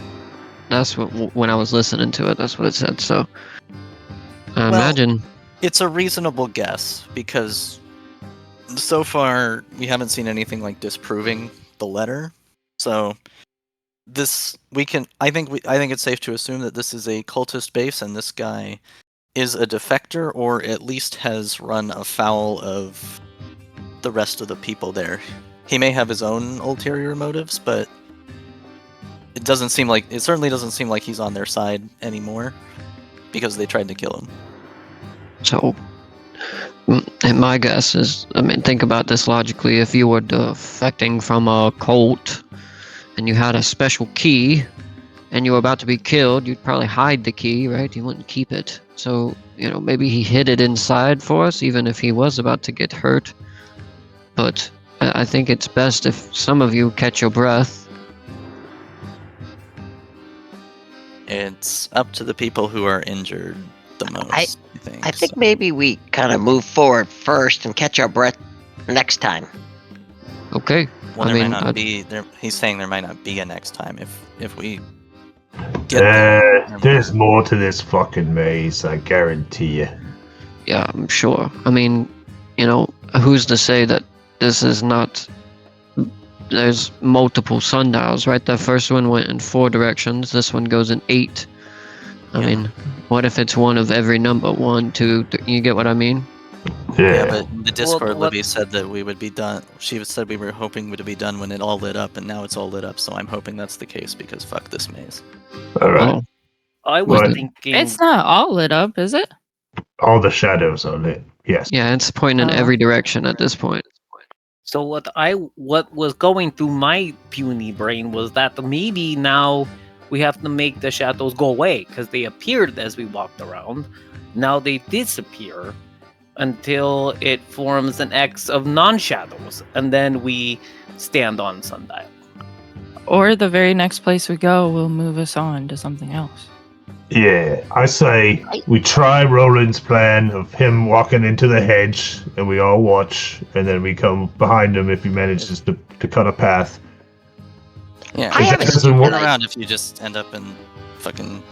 That's what, when I was listening to it, that's what it said, so I imagine. It's a reasonable guess, because so far we haven't seen anything like disproving the letter. So I think it's safe to assume that this is a cultist base, and this guy is a defector, or at least has run afoul of the rest of the people there. He may have his own ulterior motives, but it certainly doesn't seem like he's on their side anymore, because they tried to kill him. So, and my guess is, I mean, think about this logically. If you were defecting from a cult and you had a special key and you were about to be killed, you'd probably hide the key, right? You wouldn't keep it. So, maybe he hid it inside for us, even if he was about to get hurt. But I think it's best if some of you catch your breath. It's up to the people who are injured the most, I think maybe we kind of move forward first and catch our breath next time. Okay. Well, he's saying there might not be a next time if we get there. There's more to this fucking maze, I guarantee you. Yeah, I'm sure. I mean, who's to say that this is not... There's multiple sundials, right? The first one went in 4 directions. This one goes in 8. I mean, what if it's one of every number? 1, 2, 3, you get what I mean? Yeah, but the Discord Libby said that we would be done. She said we were hoping to be done when it all lit up, and now it's all lit up, so I'm hoping that's the case, because fuck this maze. Alright. I was thinking... It's not all lit up, is it? All the shadows are lit, yes. Yeah, it's pointing in every direction at this point. So what was going through my puny brain was that maybe now we have to make the shadows go away, because they appeared as we walked around. Now they disappear until it forms an X of non-shadows, and then we stand on sundial. Or the very next place we go will move us on to something else. Yeah, I say we try Roland's plan of him walking into the hedge, and we all watch, and then we come behind him if he manages to cut a path. Yeah, I have a turn stupid around if you just end up in fucking...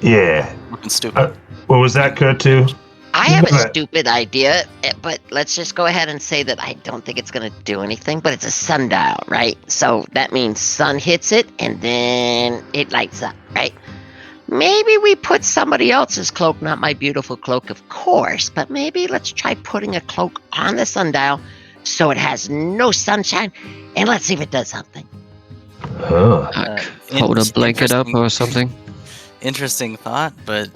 Yeah. Looking stupid. What was that, Kurt, too? I have a stupid idea, but let's just go ahead and say that I don't think it's going to do anything, but it's a sundial, right? So that means sun hits it, and then it lights up, right? Maybe we put somebody else's cloak, not my beautiful cloak, of course, but maybe let's try putting a cloak on the sundial so it has no sunshine, and let's see if it does something. Hold a blanket up or something. Interesting thought, but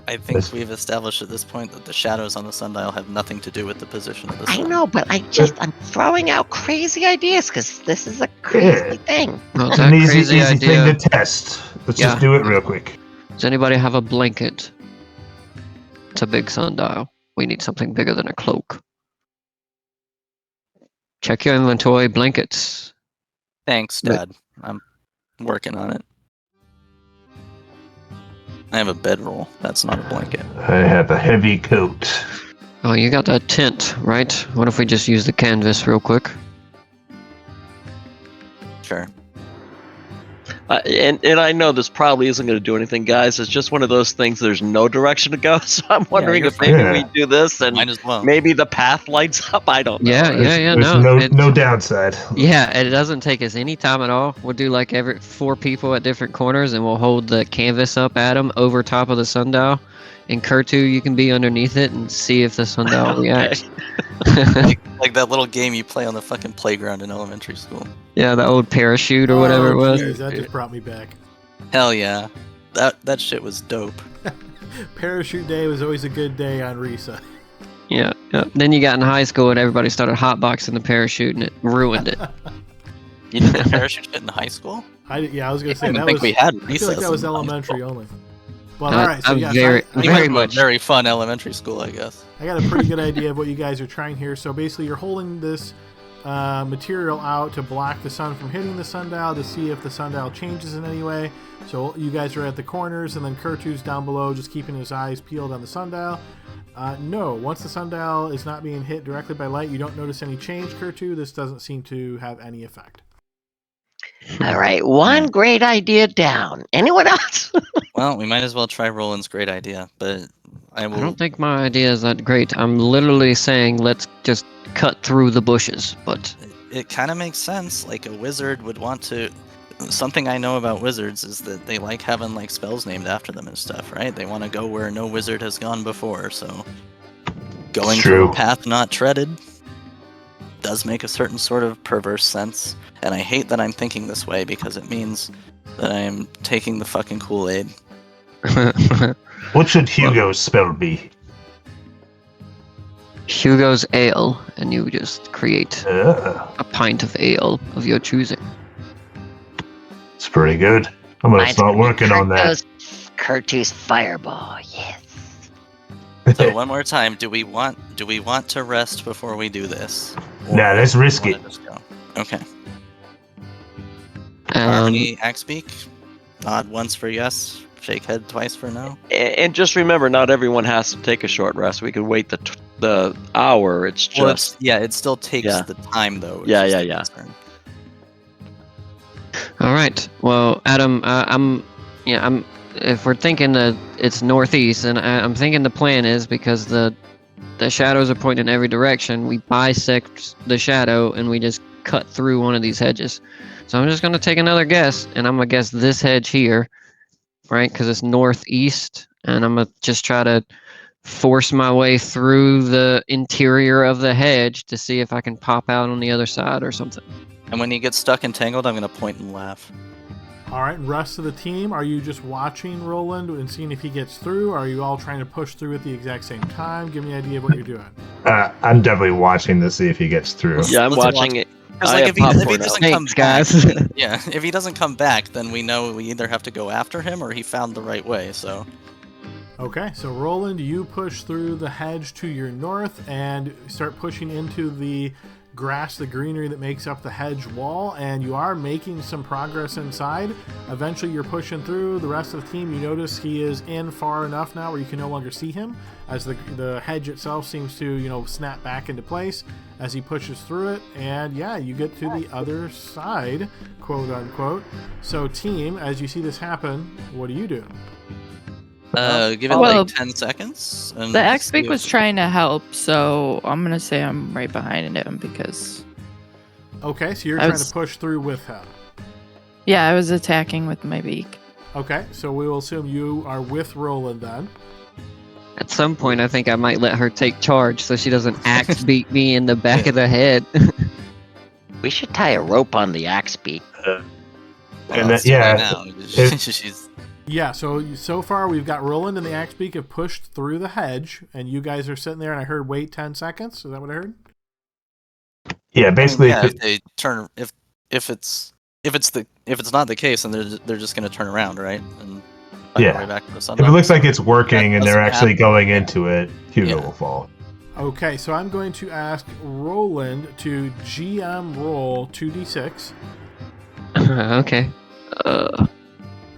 I think we've established at this point that the shadows on the sundial have nothing to do with the position of the sun. I know, but I'm throwing out crazy ideas because this is a crazy thing. Well, It's that an easy crazy idea. thing to test. Let's Yeah. just do it real quick. Does anybody have a blanket? It's a big sundial. We need something bigger than a cloak. Check your inventory, blankets. Thanks, Dad. I'm working on it. I have a bedroll. That's not a blanket. I have a heavy coat. Oh, you got that tent, right? What if we just use the canvas real quick? Sure. And I know this probably isn't going to do anything, guys. It's just one of those things. There's no direction to go, so I'm wondering you're if maybe fine. we do this and Might as well. maybe the path lights up. I don't know. Yeah, There's no downside. Yeah, it doesn't take us any time at all. We'll do like every 4 people at different corners, and we'll hold the canvas up at them over top of the sundial. And Kurtu, you can be underneath it and see if the sundial Okay. reacts. Like that little game you play on the fucking playground in elementary school. Yeah, the old parachute or whatever it was. Geez, that just brought me back. Hell yeah. That shit was dope. Parachute day was always a good day on Risa. Yeah. Then you got in high school and everybody started hotboxing the parachute and it ruined it. You did the parachute shit in high school? I was gonna say I didn't that think was. we had I feel recess like that was in high elementary school. only. Well, all right. So I'm yes, very- I We got- went to a much. very fun elementary school, I guess. I got a pretty good idea of what you guys are trying here. So basically, you're holding this material out to block the sun from hitting the sundial to see if the sundial changes in any way. So you guys are at the corners, and then Kurtu's down below, just keeping his eyes peeled on the sundial. No, once the sundial is not being hit directly by light, you don't notice any change, Kurtu. This doesn't seem to have any effect. All right, one great idea down. Anyone else? Well, we might as well try Roland's great idea, but I I will. don't think my idea is that great. I'm literally saying let's just cut through the bushes, but It kind of makes sense. Like a wizard would want to. Something I know about wizards is that they like having like spells named after them and stuff, right? They want to go where no wizard has gone before, so going through true. a path not treaded does make a certain sort of perverse sense. And I hate that I'm thinking this way because it means that I am taking the fucking Kool-Aid. What should Hugo's spell be? Hugo's ale, and you just create a pint of ale of your choosing. It's pretty good. I'm gonna start working on that. Kurtu's fireball, yes. So one more time, do we want to rest before we do this? Or Nah, let's risk do we it. wanna just go? Okay. Harmony, Axbeak. Nod once for yes. Shake head twice for no. And just remember, not everyone has to take a short rest. We could wait the hour. It's Well, just it still takes Yeah. the time though. which Yeah, is yeah, the yeah. concern. All right. Well, Adam, if we're thinking that it's northeast, and I'm thinking the plan is because the shadows are pointing in every direction, we bisect the shadow and we just cut through one of these hedges. So I'm just gonna take another guess, and I'm gonna guess this hedge here, right? Because it's northeast, and I'm gonna just try to force my way through the interior of the hedge to see if I can pop out on the other side or something. And when he gets stuck and tangled, I'm gonna point and laugh. All right, and rest of the team, are you just watching Roland and seeing if he gets through? Or are you all trying to push through at the exact same time? Give me an idea of what you're doing. I'm definitely watching to see if he gets through. yeah. I'm Let's watching it. Because I like have if he popcorn doesn't out. come Thanks, back, guys. yeah, if he doesn't come back, then we know we either have to go after him or he found the right way. So Okay, so Roland, you push through the hedge to your north and start pushing into the grass, the greenery that makes up the hedge wall, and you are making some progress inside. Eventually you're pushing through. The rest of the team, you notice he is in far enough now where you can no longer see him, as the hedge itself seems to, snap back into place as he pushes through it. And yeah, you get to the other side, quote unquote. So team, as you see this happen, what do you do? give it Well, like 10 seconds. And The see X-Big if- was trying to help, so I'm gonna say I'm right behind him because Okay, so you're I trying was- to push through with him. yeah, I was attacking with my beak. Okay, so we will assume you are with Roland then. At some point, I think I might let her take charge so she doesn't axe beat me in the back of the head. We should tie a rope on the axe beak. Well, And let's that- do yeah, that now. if- She's Yeah, so far we've got Roland and the Axebeak have pushed through the hedge, and you guys are sitting there, and I heard wait 10 seconds. Is that what I heard? Yeah, basically. Yeah, if they turn, if it's not the case, then they're just gonna turn around, right? And find their way back to the If sunlight. it looks like it's working and they're doesn't actually happen. going into it, Hugo Yeah. will fall. Okay, so I'm going to ask Roland to GM roll 2d6, Okay.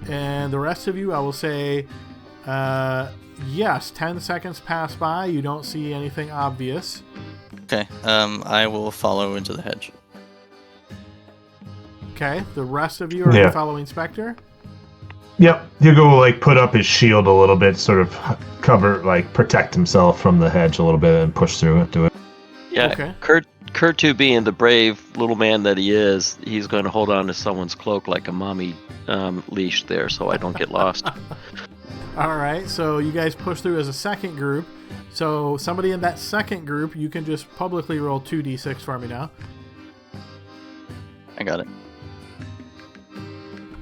and the rest of you, I will say, yes. 10 seconds pass by. You don't see anything obvious. Okay. I will follow into the hedge. Okay, the rest of you are Yeah. following Spectre. Yep, Hugo will put up his shield a little bit, sort of protect himself from the hedge a little bit and push through into it. Yeah, Okay. Kurtu being the brave little man that he is, he's going to hold on to someone's cloak like a mommy leash there, so I don't get lost. All right, so you guys push through as a second group. So somebody in that second group, you can just publicly roll 2d6 for me now. I got it.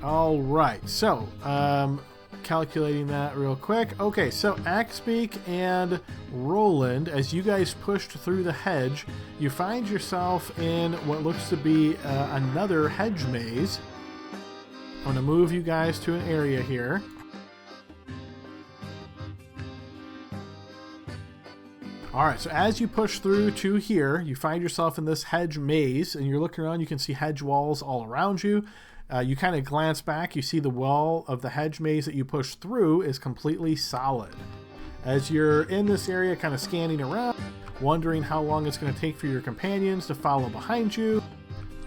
All right, so calculating that real quick. Okay, so Axebeak and Roland, as you guys pushed through the hedge, you find yourself in what looks to be another hedge maze. I'm going to move you guys to an area here. All right, so as you push through to here, you find yourself in this hedge maze, and you're looking around, you can see hedge walls all around you. You kind of glance back, you see the wall of the hedge maze that you push through is completely solid. As you're in this area, kind of scanning around, wondering how long it's going to take for your companions to follow behind you,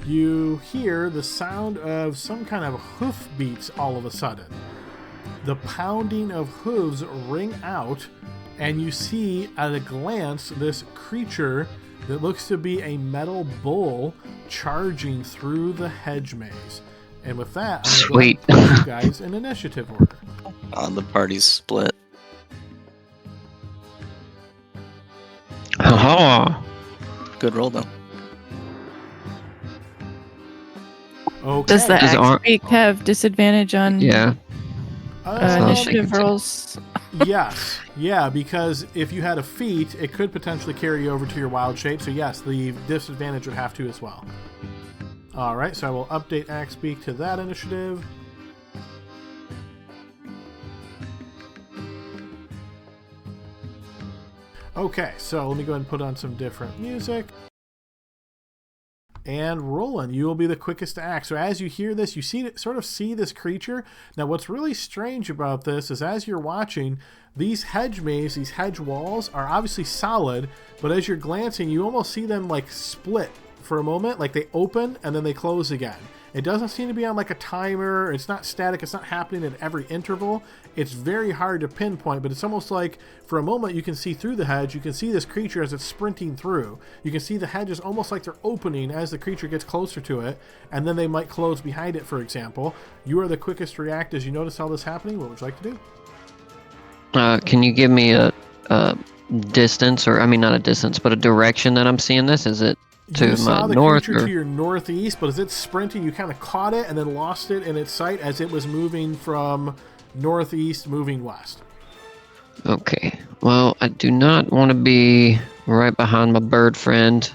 you hear the sound of some kind of hoof beats all of a sudden. The pounding of hooves ring out, and you see at a glance this creature that looks to be a metal bull charging through the hedge maze. And with that, I'm going to go ahead and put you guys in initiative order. The party's split. Haha. Good roll though. Okay. Does the Does Ar- Axebeak have disadvantage on Yeah. initiative rolls? Yes. Yeah, because if you had a feat, it could potentially carry over to your wild shape. So yes, the disadvantage would have to as well. All right, so I will update Axebeak to that initiative. Okay, so let me go ahead and put on some different music. And Roland, you will be the quickest to act. So as you hear this, you sort of see this creature. Now, what's really strange about this is as you're watching, these hedge mazes, these hedge walls are obviously solid, but as you're glancing, you almost see them like split for a moment, like they open and then they close again. It doesn't seem to be on like a timer. It's not static. It's not happening at every interval. It's very hard to pinpoint, but it's almost like for a moment you can see through the hedge. You can see this creature as it's sprinting through. You can see the hedges almost like they're opening as the creature gets closer to it, and then they might close behind it, for example. You are the quickest to react as you notice all this happening. What would you like to do? Can you give me a distance, or I mean not a distance, but a direction that I'm seeing this? Is it to You saw my the north creature or? to your northeast, but as it's sprinting, you kind of caught it and then lost it in its sight as it was moving from northeast, moving west. Okay. Well, I do not want to be right behind my bird friend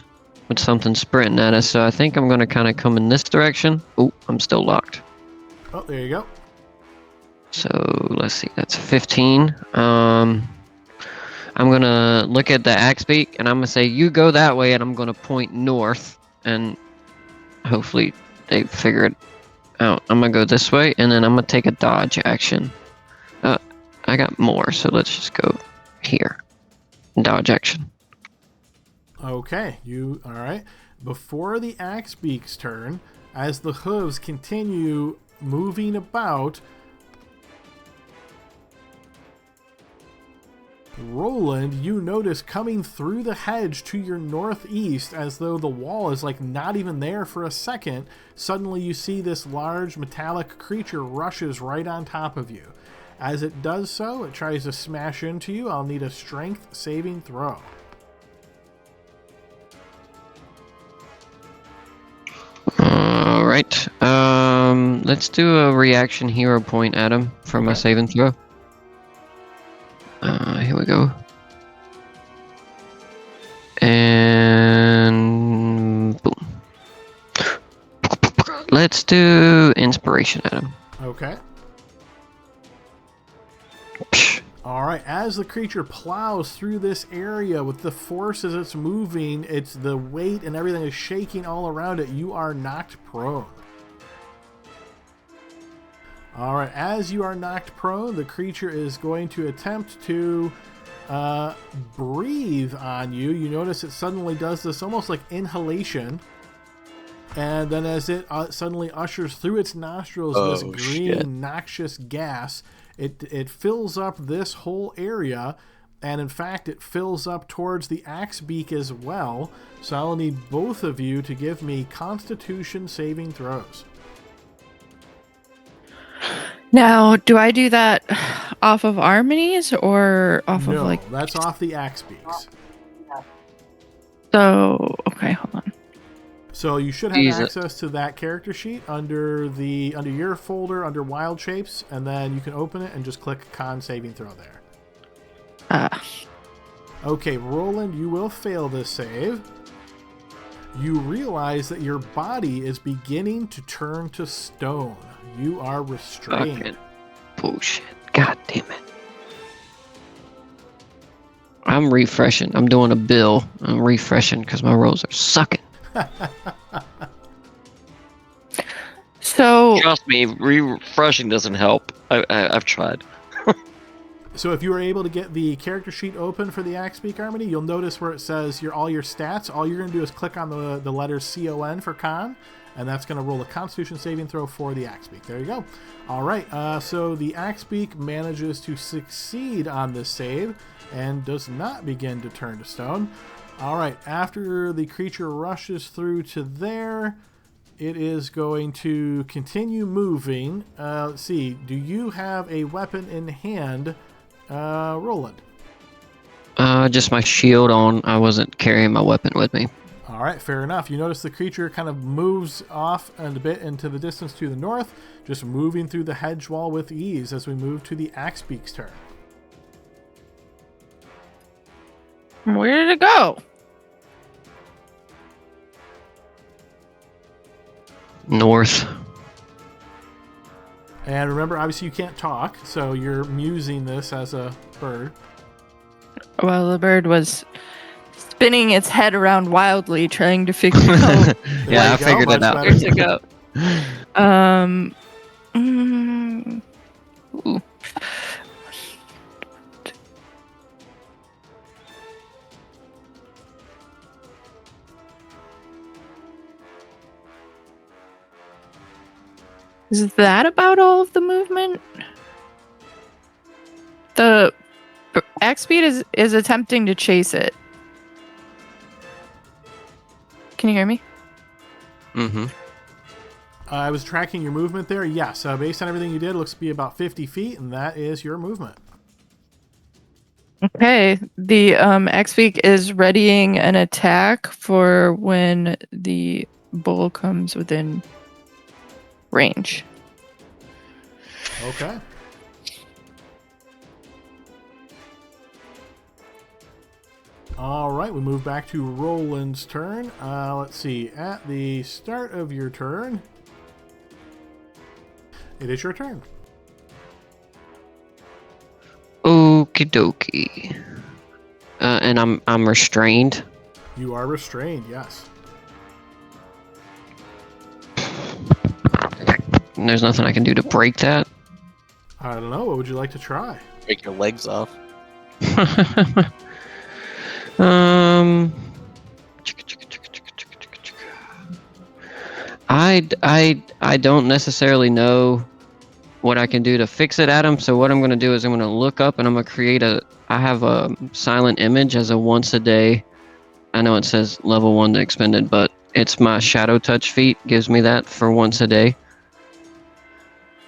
with something sprinting at us, so I think I'm going to kind of come in this direction. Oh, I'm still locked. Oh, there you go. So let's see, that's 15. I'm gonna look at the Axebeak and I'm gonna say, you go that way, and I'm gonna point north, and hopefully they figure it out. I'm gonna go this way, and then I'm gonna take a dodge action. I got more, so let's just go here. Dodge action. Okay, all right. Before the Axebeak's turn, as the hooves continue moving about, Roland, you notice coming through the hedge to your northeast, as though the wall is like not even there for a second. Suddenly you see this large metallic creature rushes right on top of you. As it does so, it tries to smash into you. I'll need a strength saving throw. Alright. Let's Let's do a reaction hero point, Adam, for my Okay. save and throw. Here we go. And boom. Let's do inspiration, Adam. Okay. Psh. All right. As the creature plows through this area with the force as it's moving, it's the weight and everything is shaking all around it. You are knocked prone. All right. As you are knocked prone, the creature is going to attempt to breathe on you. You notice it suddenly does this almost like inhalation. And then as it suddenly ushers through its nostrils this green, noxious gas, it fills up this whole area. And in fact, it fills up towards the axe beak as well. So I'll need both of you to give me Constitution saving throws. Now, do I do that off of Arminies or off No, of like? that's off the axe beaks. So okay, hold on. So you should have access to that character sheet under your folder under wild shapes, and then you can open it and just click con saving throw there. Okay, Roland, you will fail this save. You realize that your body is beginning to turn to stone. You are restrained. Fucking bullshit. God damn it. I'm refreshing. I'm doing a bill. I'm refreshing because my rolls are sucking. So Trust me, refreshing doesn't help. I've tried. So if you were able to get the character sheet open for the Axebeak Harmony, you'll notice where it says all your stats. All you're going to do is click on the letters CON for con, and that's going to roll a Constitution saving throw for the Axebeak. There you go. All right, so the Axebeak manages to succeed on this save and does not begin to turn to stone. All right, after the creature rushes through to there, it is going to continue moving. Let's see, do you have a weapon in hand, Roland? Just my shield on. I wasn't carrying my weapon with me. All right, fair enough. You notice the creature kind of moves off and a bit into the distance to the north, just moving through the hedge wall with ease as we move to the Axebeak's turn. where did it go? North. And remember, obviously you can't talk, so you're musing this as a bird. Well, the bird was spinning its head around wildly, trying to figure out Yeah, I There you go, figured it much out. better. where to go. Ooh. Is that about all of the movement? The Axebeak is attempting to chase it. Can you hear me? Mm-hmm. I was tracking your movement there. Yes, based on everything you did, it looks to be about 50 feet, and that is your movement. Okay, the Axebeak is readying an attack for when the bull comes within range. Okay. All right, we move back to Roland's turn. Let's see. At the start of your turn, it is your turn. Okie dokie. And I'm restrained. You are restrained, yes. And there's nothing I can do to break that. I don't know. What would you like to try? Take your legs off. I don't necessarily know what I can do to fix it, Adam. So what I'm going to do is I'm going to look up and I'm going to create I have a silent image as a once a day. I know it says level 1 expended, but it's my shadow touch feat gives me that for once a day.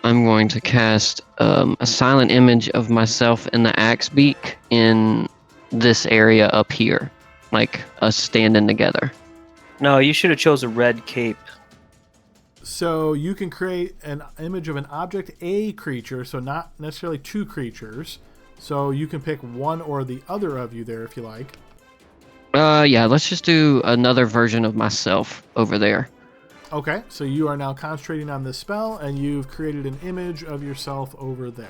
I'm going to cast a silent image of myself in the Axebeak in this area up here, like us standing together. No, you should have chose a red cape. So you can create an image of an object, a creature, so not necessarily two creatures. So you can pick one or the other of you there if you like. Yeah, let's just do another version of myself over there. Okay, so you are now concentrating on this spell, and you've created an image of yourself over there.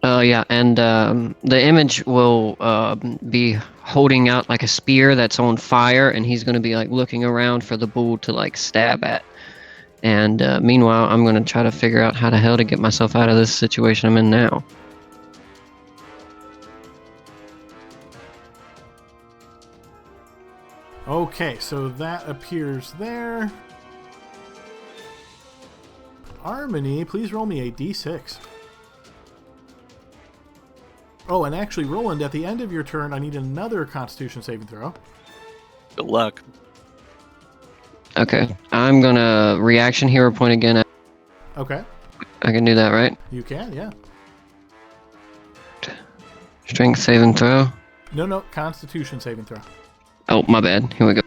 Yeah, and the image will be holding out like a spear that's on fire, and he's going to be like looking around for the bull to like stab at. And meanwhile, I'm going to try to figure out how the hell to get myself out of this situation I'm in now. Okay, so that appears there. Harmony, please roll me a d6. Oh, and actually, Roland, at the end of your turn, I need another Constitution saving throw. Good luck. Okay, I'm going to reaction hero point again. Okay, I can do that, right? you can, yeah. Strength saving throw. No, Constitution saving throw. Oh, my bad. Here we go.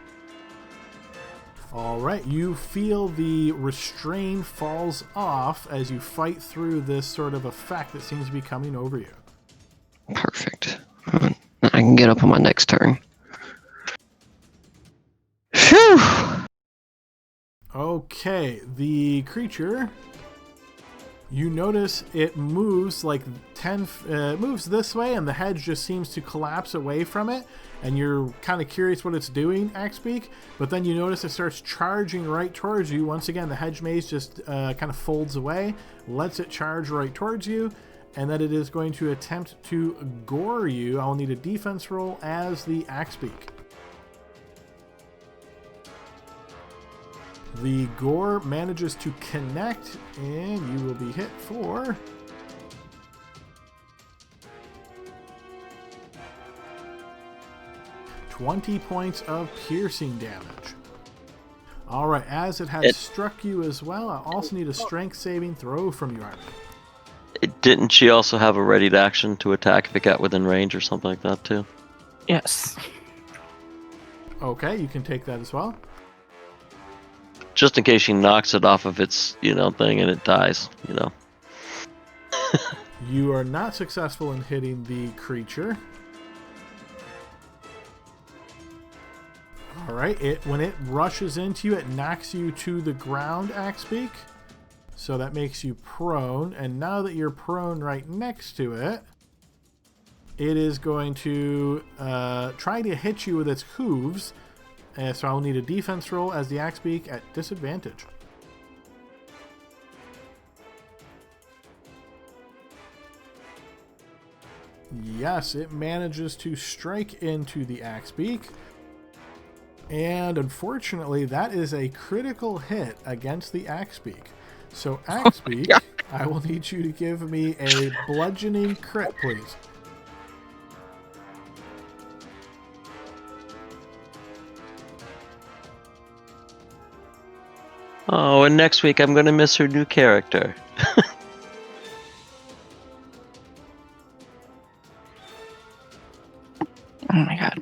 All right, you feel the restraint falls off as you fight through this sort of effect that seems to be coming over you. Perfect. I can get up on my next turn. Phew! Okay, the creature, you notice it moves like moves this way, and the hedge just seems to collapse away from it, and you're kind of curious what it's doing, Axbeak, but then you notice it starts charging right towards you. Once again, the hedge maze just kind of folds away, lets it charge right towards you, and that it is going to attempt to gore you. I'll need a defense roll as the Axbeak. The gore manages to connect, and you will be hit for 20 points of piercing damage. All right, as it has struck you as well, I also need a strength saving throw from you, Armin. Didn't she also have a ready to action to attack if it got within range or something like that too? Yes. Okay, you can take that as well. Just in case she knocks it off of its, thing and it dies, You are not successful in hitting the creature. All right, when it rushes into you, it knocks you to the ground, Axbeak. So that makes you prone, and now that you're prone right next to it, it is going to try to hit you with its hooves. So I'll need a defense roll as the Axbeak at disadvantage. Yes, it manages to strike into the Axbeak. And unfortunately, that is a critical hit against the Axbeak. So Axbeak, I will need you to give me a bludgeoning crit, please. Oh, and next week I'm going to miss her new character. Oh my god.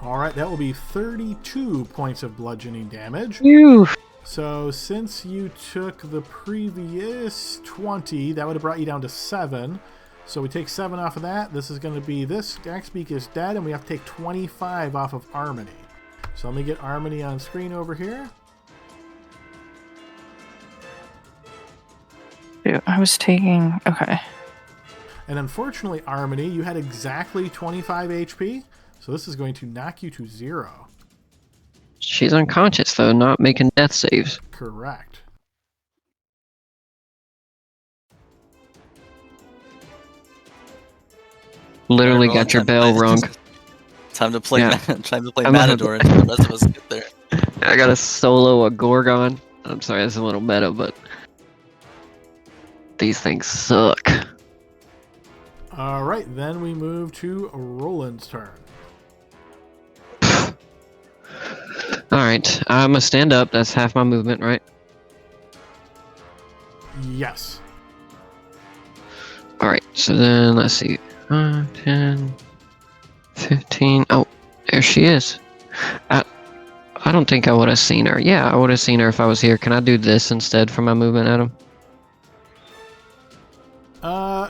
All right, that will be 32 points of bludgeoning damage. Phew. So since you took the previous 20, that would have brought you down to 7. So we take 7 off of that. This is going to be this. Axbeak is dead, and we have to take 25 off of Harmony. So let me get Harmony on screen over here. Dude, I was taking... Okay. And unfortunately, Harmony, you had exactly 25 HP. So this is going to knock you to 0. She's unconscious, though, not making death saves. Correct. Literally Alright, got your Roland, bell rung. Time to play, Yeah. time to play I'm not- Matador until the rest of us get there. I got a solo a Gorgon. I'm sorry, that's a little meta, but these things suck. All right, then we move to Roland's turn. Alright, I'm gonna stand up. That's half my movement, right? Yes. Alright, so then let's see. 5, 10, 15. Oh, there she is. I don't think I would have seen her. Yeah, I would have seen her if I was here. Can I do this instead for my movement, Adam?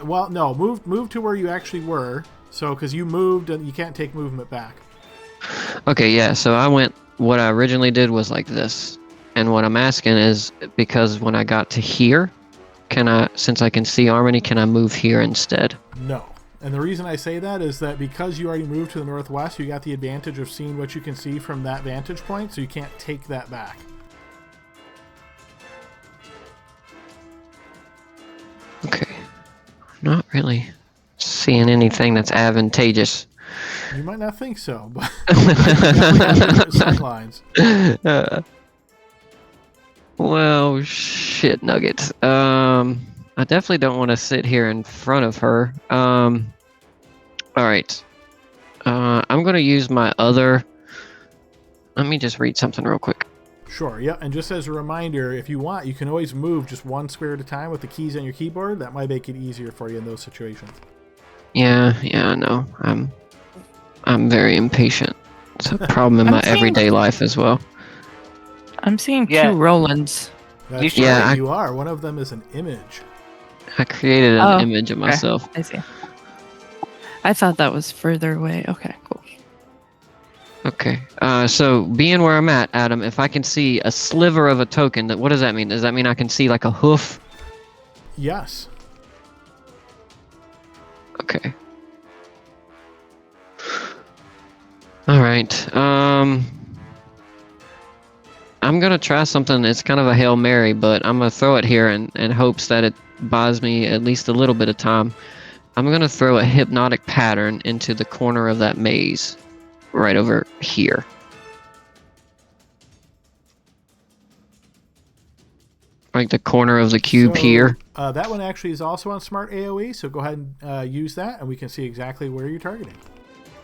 Well, no. Move to where you actually were. So, because you moved and you can't take movement back. Okay, yeah. So I went. What I originally did was like this, and what I'm asking is because when I got to here, can I, since I can see Harmony, can I move here instead? No. And the reason I say that is that because you already moved to the northwest, you got the advantage of seeing what you can see from that vantage point, so you can't take that back. Okay. Not really seeing anything that's advantageous. You might not think so, but you definitely have different sight lines. Well, shit nuggets. I definitely don't want to sit here in front of her. All right. I'm gonna use my other. Let me just read something real quick. Sure, yeah. And just as a reminder, if you want, you can always move just one square at a time with the keys on your keyboard. That might make it easier for you in those situations. Yeah, I know. I'm very impatient. It's a problem in my everyday life as well. I'm seeing Yeah. two Rolands. That's Yeah, right, you are. One of them is an image. I created an image of okay. myself. I see. I thought that was further away. Okay, cool. Okay. So being where I'm at, Adam, if I can see a sliver of a token, what does that mean? Does that mean I can see like a hoof? Yes. Okay. All right. I'm gonna try something. It's kind of a Hail Mary, but I'm gonna throw it here in hopes that it buys me at least a little bit of time. I'm gonna throw a hypnotic pattern into the corner of that maze, right over here. Like the corner of the cube here. That one actually is also on Smart AoE, so go ahead and use that, and we can see exactly where you're targeting.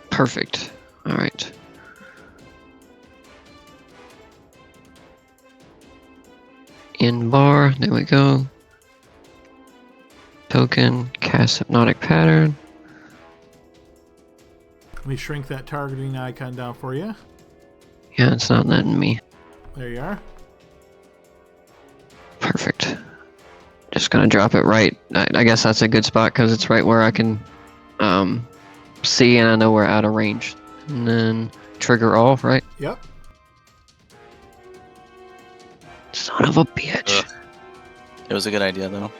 Perfect. All right. In bar, there we go. Token, cast hypnotic pattern. Let me shrink that targeting icon down for you. Yeah, it's not letting me. There you are. Perfect. Just gonna drop it right. I guess that's a good spot because it's right where I can see and I know we're out of range. And then trigger all, right? Yep. Son of a bitch. Ugh. It was a good idea, though.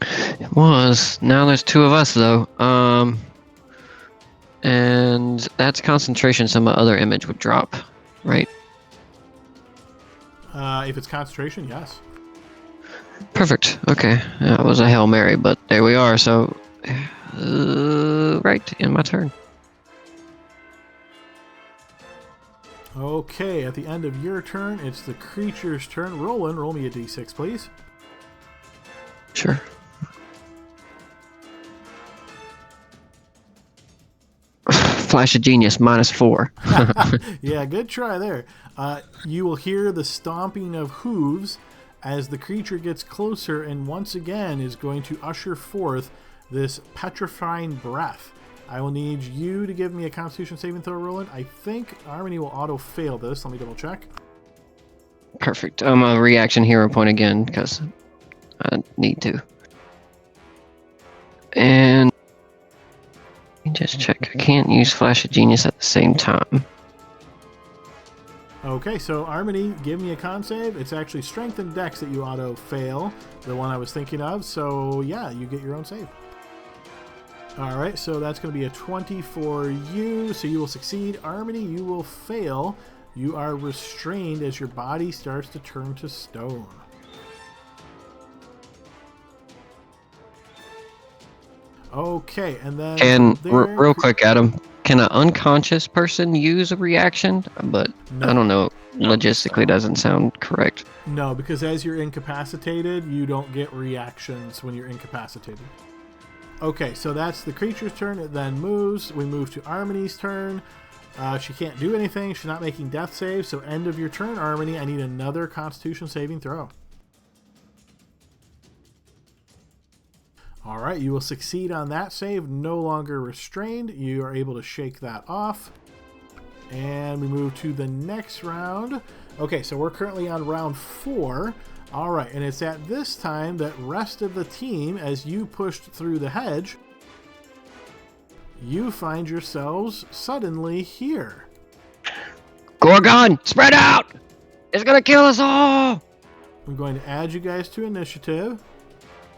It was. Now there's two of us, though. And that's concentration, so my other image would drop, right? If it's concentration, yes. Perfect. Okay. Yeah, it was a Hail Mary, but there we are. So, right in my turn. Okay, at the end of your turn, it's the creature's turn. Roland, roll me a d6, please. Sure. Flash of Genius, -4. Yeah, good try there. You will hear the stomping of hooves as the creature gets closer and once again is going to usher forth this petrifying breath. I will need you to give me a Constitution saving throw, Roland. I think Harmony will auto-fail this. Let me double check. Perfect. I'm a reaction hero point again because I need to. And let me just check. I can't use Flash of Genius at the same time. Okay, so Harmony, give me a con save. It's actually Strength and Dex that you auto-fail, the one I was thinking of. So, yeah, you get your own save. All right, so that's going to be a 20 for you, so you will succeed. Harmony, you will fail. You are restrained as your body starts to turn to stone. Okay, and then... And real quick, Adam, can an unconscious person use a reaction? But No. I don't know. Logistically doesn't sound correct. No, because as you're incapacitated, you don't get reactions when you're incapacitated. Okay, so that's the creature's turn. It then moves. We move to Harmony's turn. She can't do anything. She's not making death saves. So end of your turn, Harmony. I need another Constitution saving throw. All right, you will succeed on that save. No longer restrained. You are able to shake that off. And we move to the next round. Okay, so we're currently on round 4. All right, and it's at this time that rest of the team, as you pushed through the hedge, you find yourselves suddenly here. Gorgon, spread out! It's gonna kill us all! I'm going to add you guys to initiative.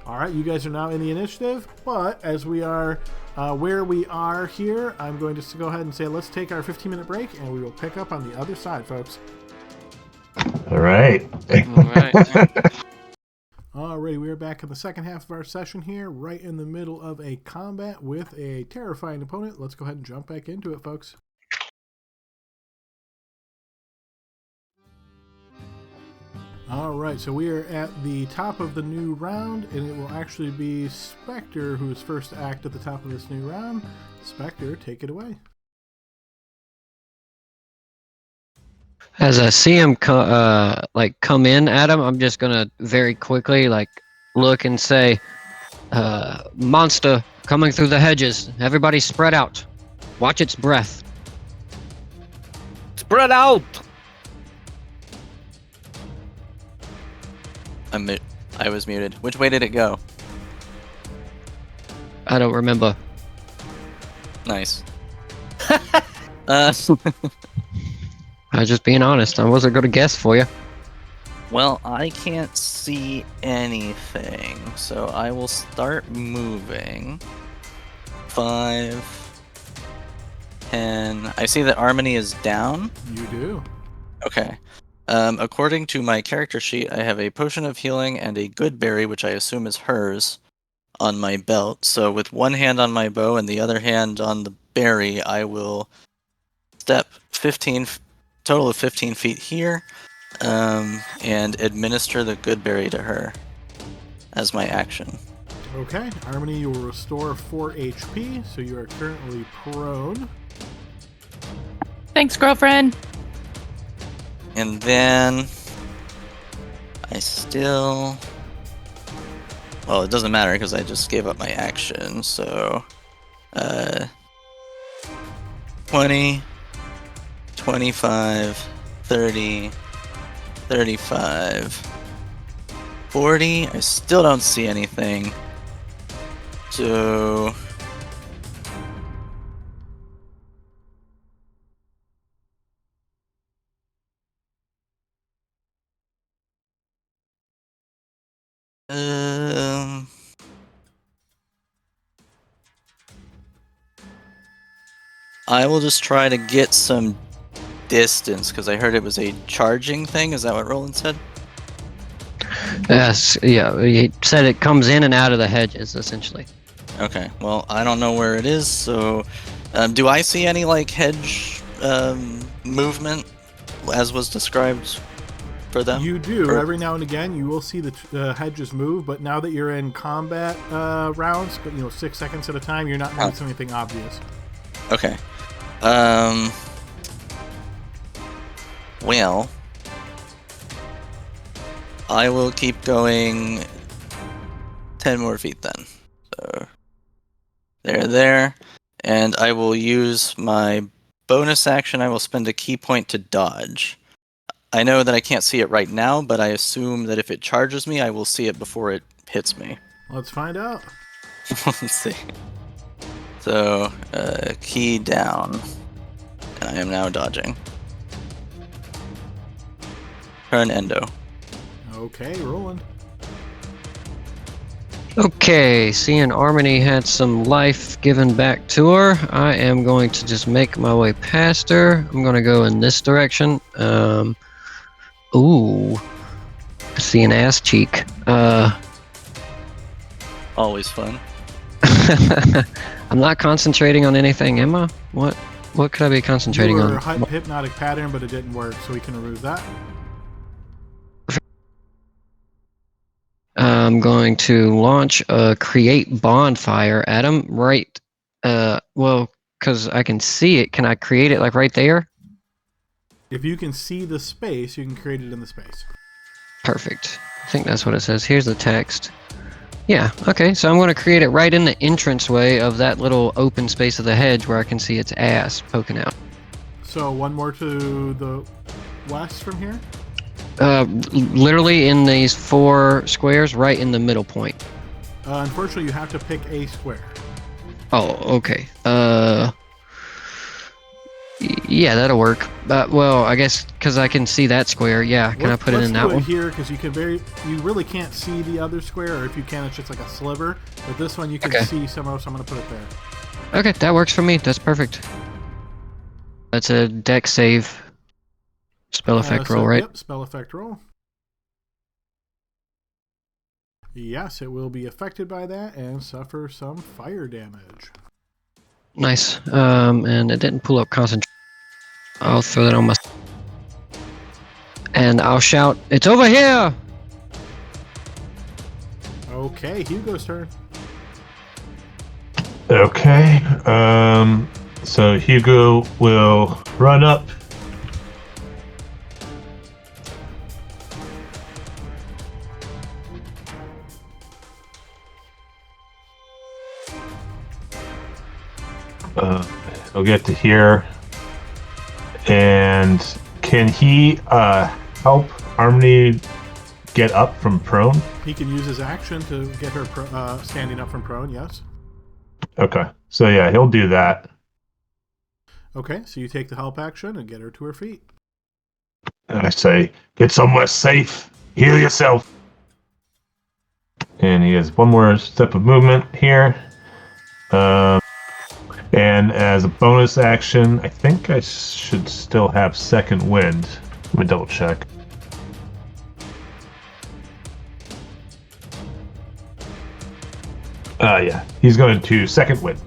All right, you guys are now in the initiative, but as we are where we are here, I'm going to go ahead and say let's take our 15-minute break, and we will pick up on the other side, folks. All right. Alrighty, we are back in the second half of our session here, right in the middle of a combat with a terrifying opponent. Let's go ahead and jump back into it, folks. Alright, so we are at the top of the new round, and it will actually be Spectre who is first to act at the top of this new round. Spectre, take it away. As I see him come in at him, I'm just gonna very quickly look and say, monster coming through the hedges. Everybody spread out. Watch its breath. Spread out. I was muted. Which way did it go? I don't remember. Nice. I was just being honest. I wasn't gonna guess for you. Well, I can't see anything, so I will start moving. 5, 10. I see that Harmony is down. You do. Okay. According to my character sheet, I have a potion of healing and a good berry, which I assume is hers, on my belt. So with one hand on my bow and the other hand on the berry, I will step 15, total of 15 feet here, and administer the good berry to her as my action. Okay, Harmony, you will restore 4 HP, so you are currently prone. Thanks, girlfriend. And then I still... Well, it doesn't matter because I just gave up my action, so... 20, 25, 30, 35, 40. I still don't see anything. So... I will just try to get some distance because I heard it was a charging thing. Is that what Roland said? Yes, yeah. He said it comes in and out of the hedges, essentially. Okay, well, I don't know where it is, so... do I see any, hedge movement as was described for them? You do. Every now and again, you will see the hedges move, but now that you're in combat rounds, 6 seconds at a time, you're not noticing anything obvious. Okay. Well, I will keep going 10 more feet then. So, there. And I will use my bonus action. I will spend a key point to dodge. I know that I can't see it right now, but I assume that if it charges me, I will see it before it hits me. Let's find out. Let's see. So, key down. And I am now dodging. Turn endo. Okay, Roland. Okay, seeing Harmony had some life given back to her, I am going to just make my way past her. I'm going to go in this direction. Ooh. I see an ass cheek. Always fun. I'm not concentrating on anything, am I? What could I be concentrating You were on? hypnotic pattern, but it didn't work, so we can remove that. I'm going to launch a create bonfire at him right, well, because I can see it. Can I create it right there? If you can see the space, you can create it in the space. Perfect. I think that's what it says. Here's the text. Yeah, okay, so I'm going to create it right in the entranceway of that little open space of the hedge where I can see its ass poking out. So one more to the west from here? Literally in these 4 squares, right in the middle point. Unfortunately, you have to pick a square. Oh, okay. Yeah, that'll work. Well, I guess because I can see that square. Yeah, can I put it in that one? Let's do it here because you really can't see the other square, or if you can, it's just like a sliver. But this one you can see somehow, so I'm going to put it there. Okay, that works for me. That's perfect. That's a deck save. Spell effect roll, right? Yep, spell effect roll. Yes, it will be affected by that and suffer some fire damage. Nice. And it didn't pull up concentration. I'll throw that on my... And I'll shout, "It's over here!" Okay, Hugo's turn. Okay. So Hugo will run up. He'll get to here. And can he help Harmony get up from prone? He can use his action to get her standing up from prone, yes. Okay. So yeah, he'll do that. Okay, so you take the help action and get her to her feet. And I say, get somewhere safe. Heal yourself. And he has one more step of movement here. And as a bonus action, I think I should still have second wind. Let me double check. Yeah, he's going to second wind.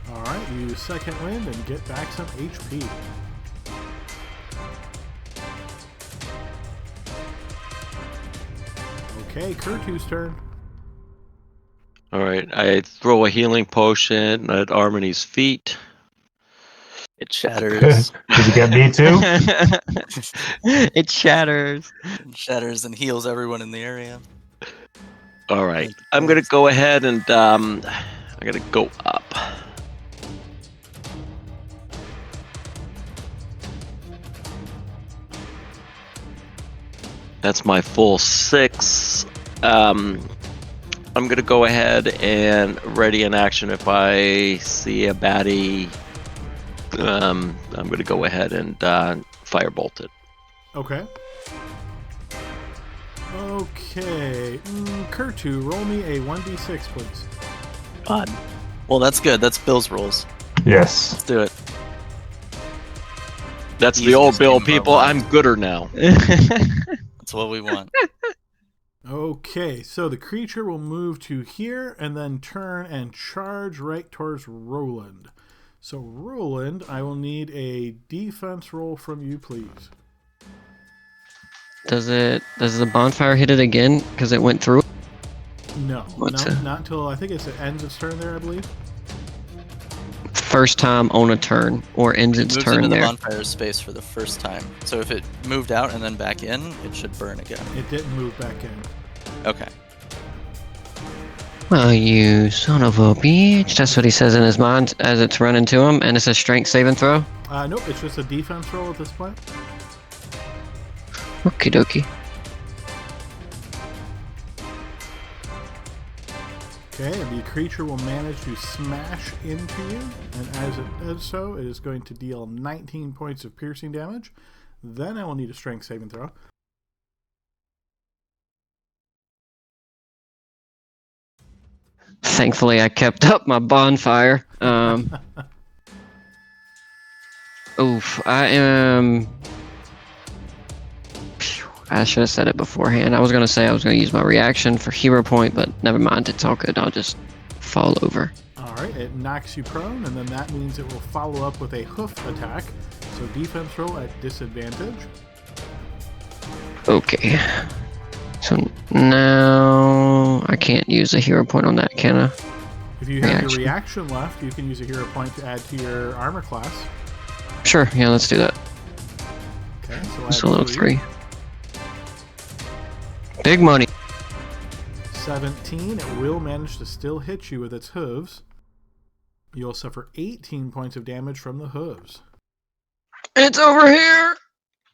Alright, use second wind and get back some HP. Okay, Kurtu's turn. Alright, I throw a healing potion at Harmony's feet. It shatters. Did you get me too? It shatters. It shatters and heals everyone in the area. Alright, I'm gonna go ahead and I'm gonna go up. That's my full 6. I'm gonna go ahead and ready an action if I see a baddie. I'm gonna go ahead and firebolt it. Okay. Okay. Kurtu, roll me a 1d6, please. God. Well, that's good. That's Bill's rules. Yes. Let's do it. That's the Easiest old Bill, game people. ever. I'm gooder now. That's what we want. Okay, so the creature will move to here and then turn and charge right towards Roland. So Roland, I will need a defense roll from you, please. Does the bonfire hit it again because it went through? No, not until I think it ends its turn there, I believe. First time on a turn, or ends its Moves turn into there. the bonfire space for the first time. So if it moved out and then back in, it should burn again. It didn't move back in. Okay. Well, you son of a bitch. That's what he says in his mind as it's running to him, and it's a strength saving throw. Nope, it's just a defense roll at this point. Okie dokie. Okay, and the creature will manage to smash into you, and as it does so, it is going to deal 19 points of piercing damage. Then I will need a strength saving throw. Thankfully, I kept up my bonfire. Oof, I am... Phew, I should have said it beforehand. I was going to say I was going to use my reaction for hero point, but never mind. It's all good. I'll just fall over. Alright, it knocks you prone, and then that means it will follow up with a hoof attack. So defense roll at disadvantage. Okay. So now I can't use a hero point on that, can I? If you have your reaction left, you can use a hero point to add to your armor class. Sure, yeah, let's do that. Okay, so It's a little Actually, 3. Big money. 17. It will manage to still hit you with its hooves. You'll suffer 18 points of damage from the hooves. It's over here.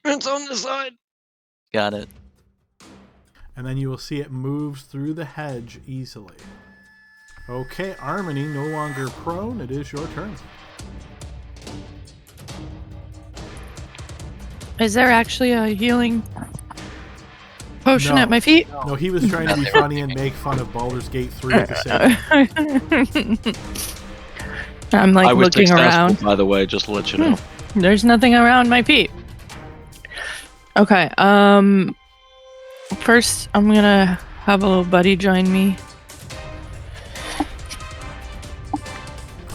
It's on the side. Got it. And then you will see it moves through the hedge easily. Okay, Armony, no longer prone. It is your turn. Is there actually a healing potion No. at my feet? No, he was trying to be funny and make fun of Baldur's Gate 3 at the same time. I'm like I was looking successful, around. by the way, just to let you know. There's nothing around my feet. Okay, first I'm gonna have a little buddy join me.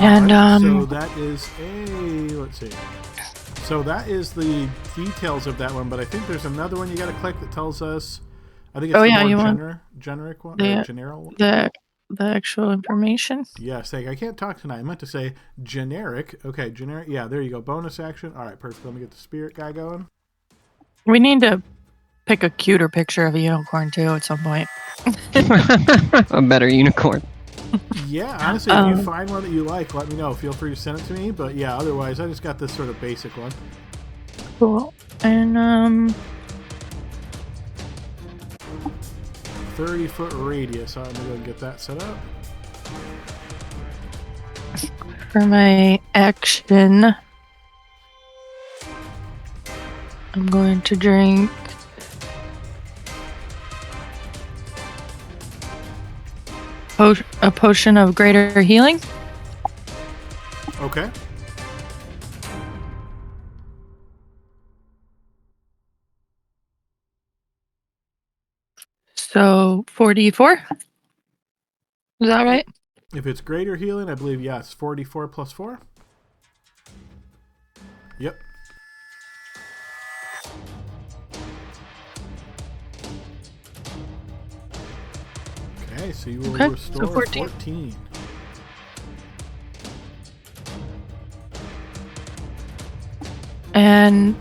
And Alright, so that is let's see. So that is the details of that one, but I think there's another one you got to click that tells us. I think it's the yeah, more you want generic one, the- or general one. the actual information. Yes, I can't talk tonight. I meant to say generic. Okay, generic. Yeah, there you go. Bonus action. All right, perfect. Let me get the spirit guy going. We need to pick a cuter picture of a unicorn too at some point. A better unicorn. Yeah, honestly, if you find one that you like, let me know. Feel free to send it to me. But yeah, otherwise, I just got this sort of basic one. Cool. And 30-foot radius. I'm gonna go and get that set up. for my action, I'm going to drink a potion of greater healing. Okay. So 44. Is that right? If it's greater healing, I believe yes. 44 plus 4. Yep. Okay, so you will Okay, so restore 14. 14. And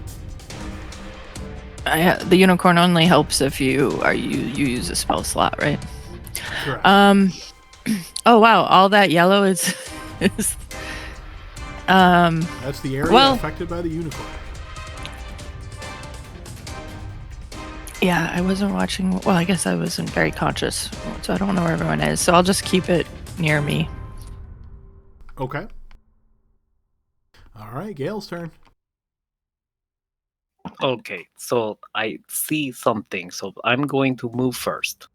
the unicorn only helps if you use a spell slot, right? Correct. Oh wow, all that yellow is is That's the area well- affected by the unicorn. yeah, I wasn't watching. Well, I guess I wasn't very conscious, so I don't know where everyone is. So I'll just keep it near me. Okay. All right, Gale's turn. Okay, so I see something, so I'm going to move first.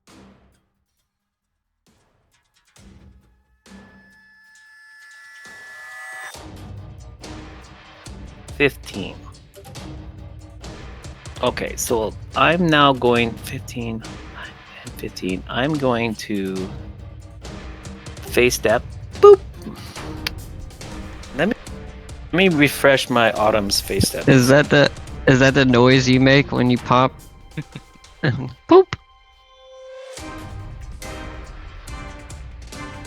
$15. Okay, so I'm now going 15 and 15. I'm going to face step. Boop. Let me refresh my Autumn's face step. Is that the noise you make when you pop? Boop.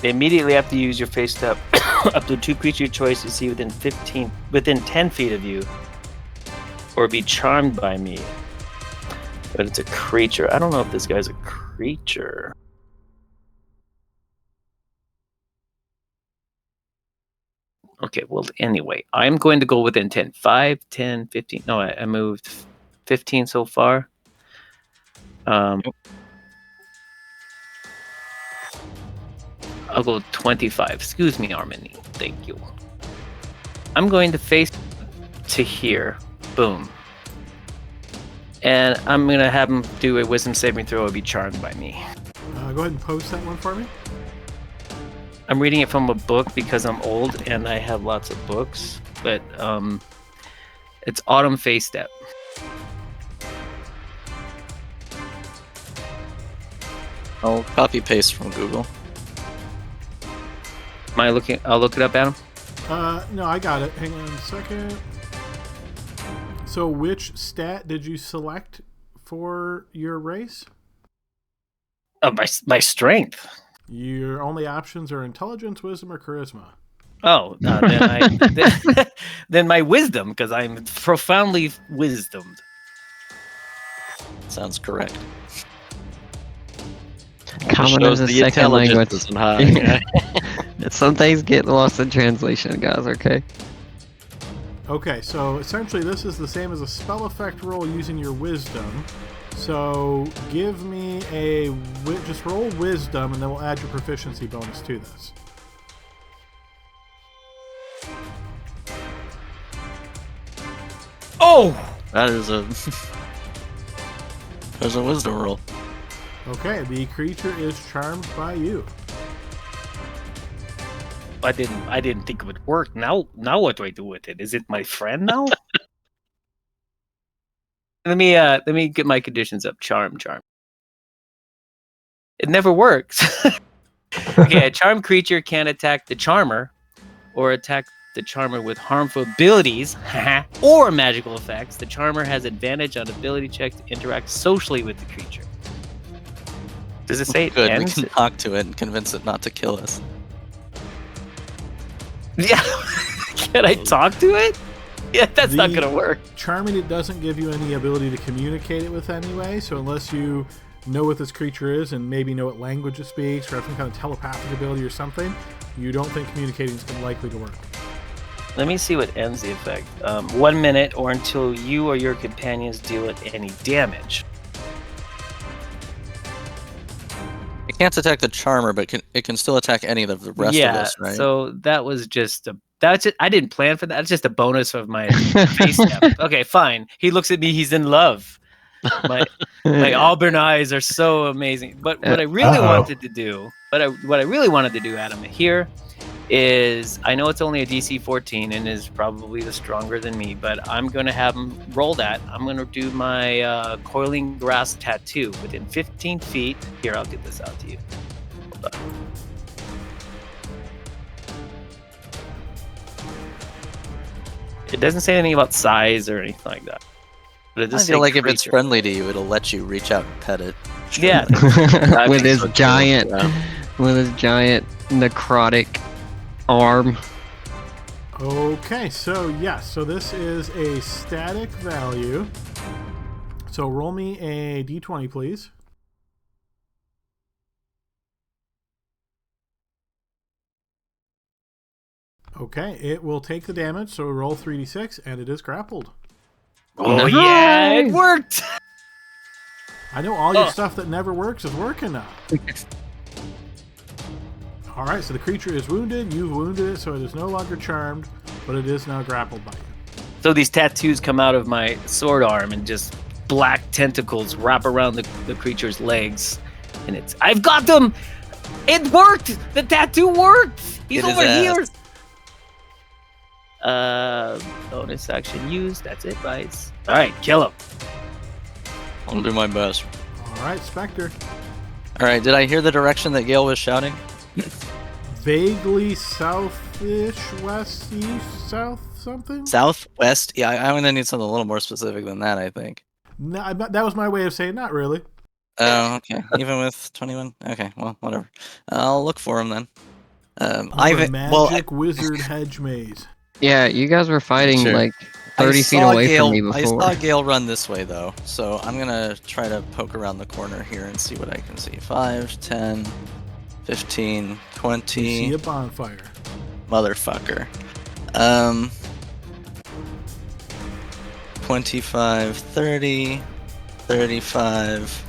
Immediately after you use your face step, up to 2 creature choice you see within 10 feet of you, or be charmed by me. But it's a creature. I don't know if this guy's a creature. Okay, well, anyway, I'm going to go within 10. 5, 10, 15. No, I moved 15 so far. I'll go 25. Excuse me, Armini. Thank you. I'm going to face to here. Boom. And I'm going to have him do a wisdom saving throw or be charmed by me. Go ahead and post that one for me. I'm reading it from a book because I'm old and I have lots of books. But it's Autumn Face Step. I'll copy paste from Google. Am I looking? I'll look it up, Adam. No, I got it. Hang on a second. So which stat did you select for your race? My strength. Your only options are intelligence, wisdom, or charisma. Oh, then my wisdom, because I'm profoundly wisdomed. Sounds correct. Common Shows as a the second intelligence language. isn't high. Some things get lost in translation, guys. Okay. Okay, so essentially this is the same as a spell effect roll using your wisdom. So give me just roll wisdom, and then we'll add your proficiency bonus to this. Oh! That is a there's a wisdom roll. Okay, the creature is charmed by you. I didn't think it would work. Now what do I do with it? Is it my friend now? Let me get my conditions up. Charm. It never works. Okay, a charmed creature can attack the charmer or attack the charmer with harmful abilities or magical effects. The charmer has advantage on ability checks to interact socially with the creature. Does it say it Good, ends? we can talk to it and convince it not to kill us. Yeah. Can I talk to it? Yeah, that's not gonna work. Charming it doesn't give you any ability to communicate it with anyway, so unless you know what this creature is and maybe know what language it speaks or have some kind of telepathic ability or something, you don't think communicating is likely to work. Let me see what ends the effect. 1 minute or until you or your companions deal it any damage. It can't attack the charmer, but it can still attack any of the rest of us, right? So that was just I didn't plan for that. That's just a bonus of my face step. Okay, fine. He looks at me. He's in love. My auburn eyes are so amazing. But what I really wanted to do, Adam, here is I know it's only a DC 14 and is probably the stronger than me, but I'm going to have him roll that. I'm going to do my coiling grass tattoo within 15 feet. Here, I'll get this out to you. Hold on. It doesn't say anything about size or anything like that. But it I does feel say like if it's creature. friendly to you, it'll let you reach out and pet it. Yeah. with his giant necrotic arm. Okay, so yes, so this is a static value. So roll me a d20, please. Okay, it will take the damage, so roll 3d6, and it is grappled. Oh, yeah, it worked! I know all your stuff that never works is working now. Alright, so the creature is wounded, you've wounded it, so it is no longer charmed, but it is now grappled by you. So these tattoos come out of my sword arm and just black tentacles wrap around the creature's legs. And I've got them! It worked! The tattoo worked! He's over here! Bonus action used. That's it, guys. Alright, kill him. I'll do my best. Alright, Spectre. Alright, did I hear the direction that Gale was shouting? Vaguely southish, west, east, south, something? Southwest? Yeah, I'm gonna need something a little more specific than that, I think. No, that was my way of saying not really. Oh, okay. Even with 21? Okay, well, whatever. I'll look for him then. Magic wizard hedge maze. Yeah, you guys were fighting Sure. like 30 feet away from me I before. saw Gale run this way, though, so I'm gonna try to poke around the corner here and see what I can see. 5, 10, 15, 20... You see a bonfire. Motherfucker. 25, 30, 35,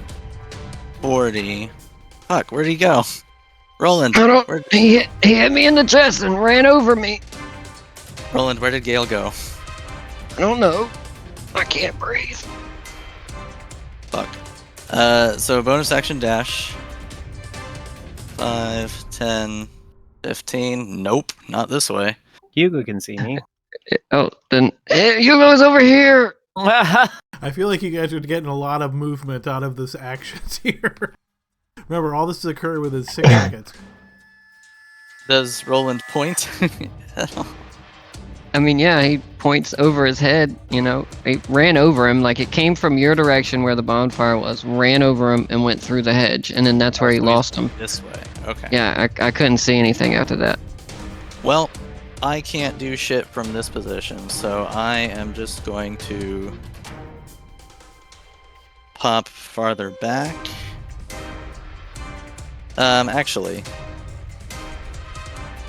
40... Fuck, where'd he go? Roland, He hit me in the chest and ran over me. Roland, where did Gale go? I don't know. I can't breathe. Fuck. So bonus action dash. 5, 10, 15. Nope, not this way. Hugo can see me. Oh, then Hugo's over here. I feel like you guys are getting a lot of movement out of this actions here. Remember, all this is occurring within 6 seconds. Does Roland point? I mean, yeah, he points over his head, you know. He ran over him, like it came from your direction where the bonfire was, ran over him and went through the hedge, and then that's where he lost him. This way, okay. Yeah, I couldn't see anything after that. Well, I can't do shit from this position, so I am just going to pop farther back. Actually,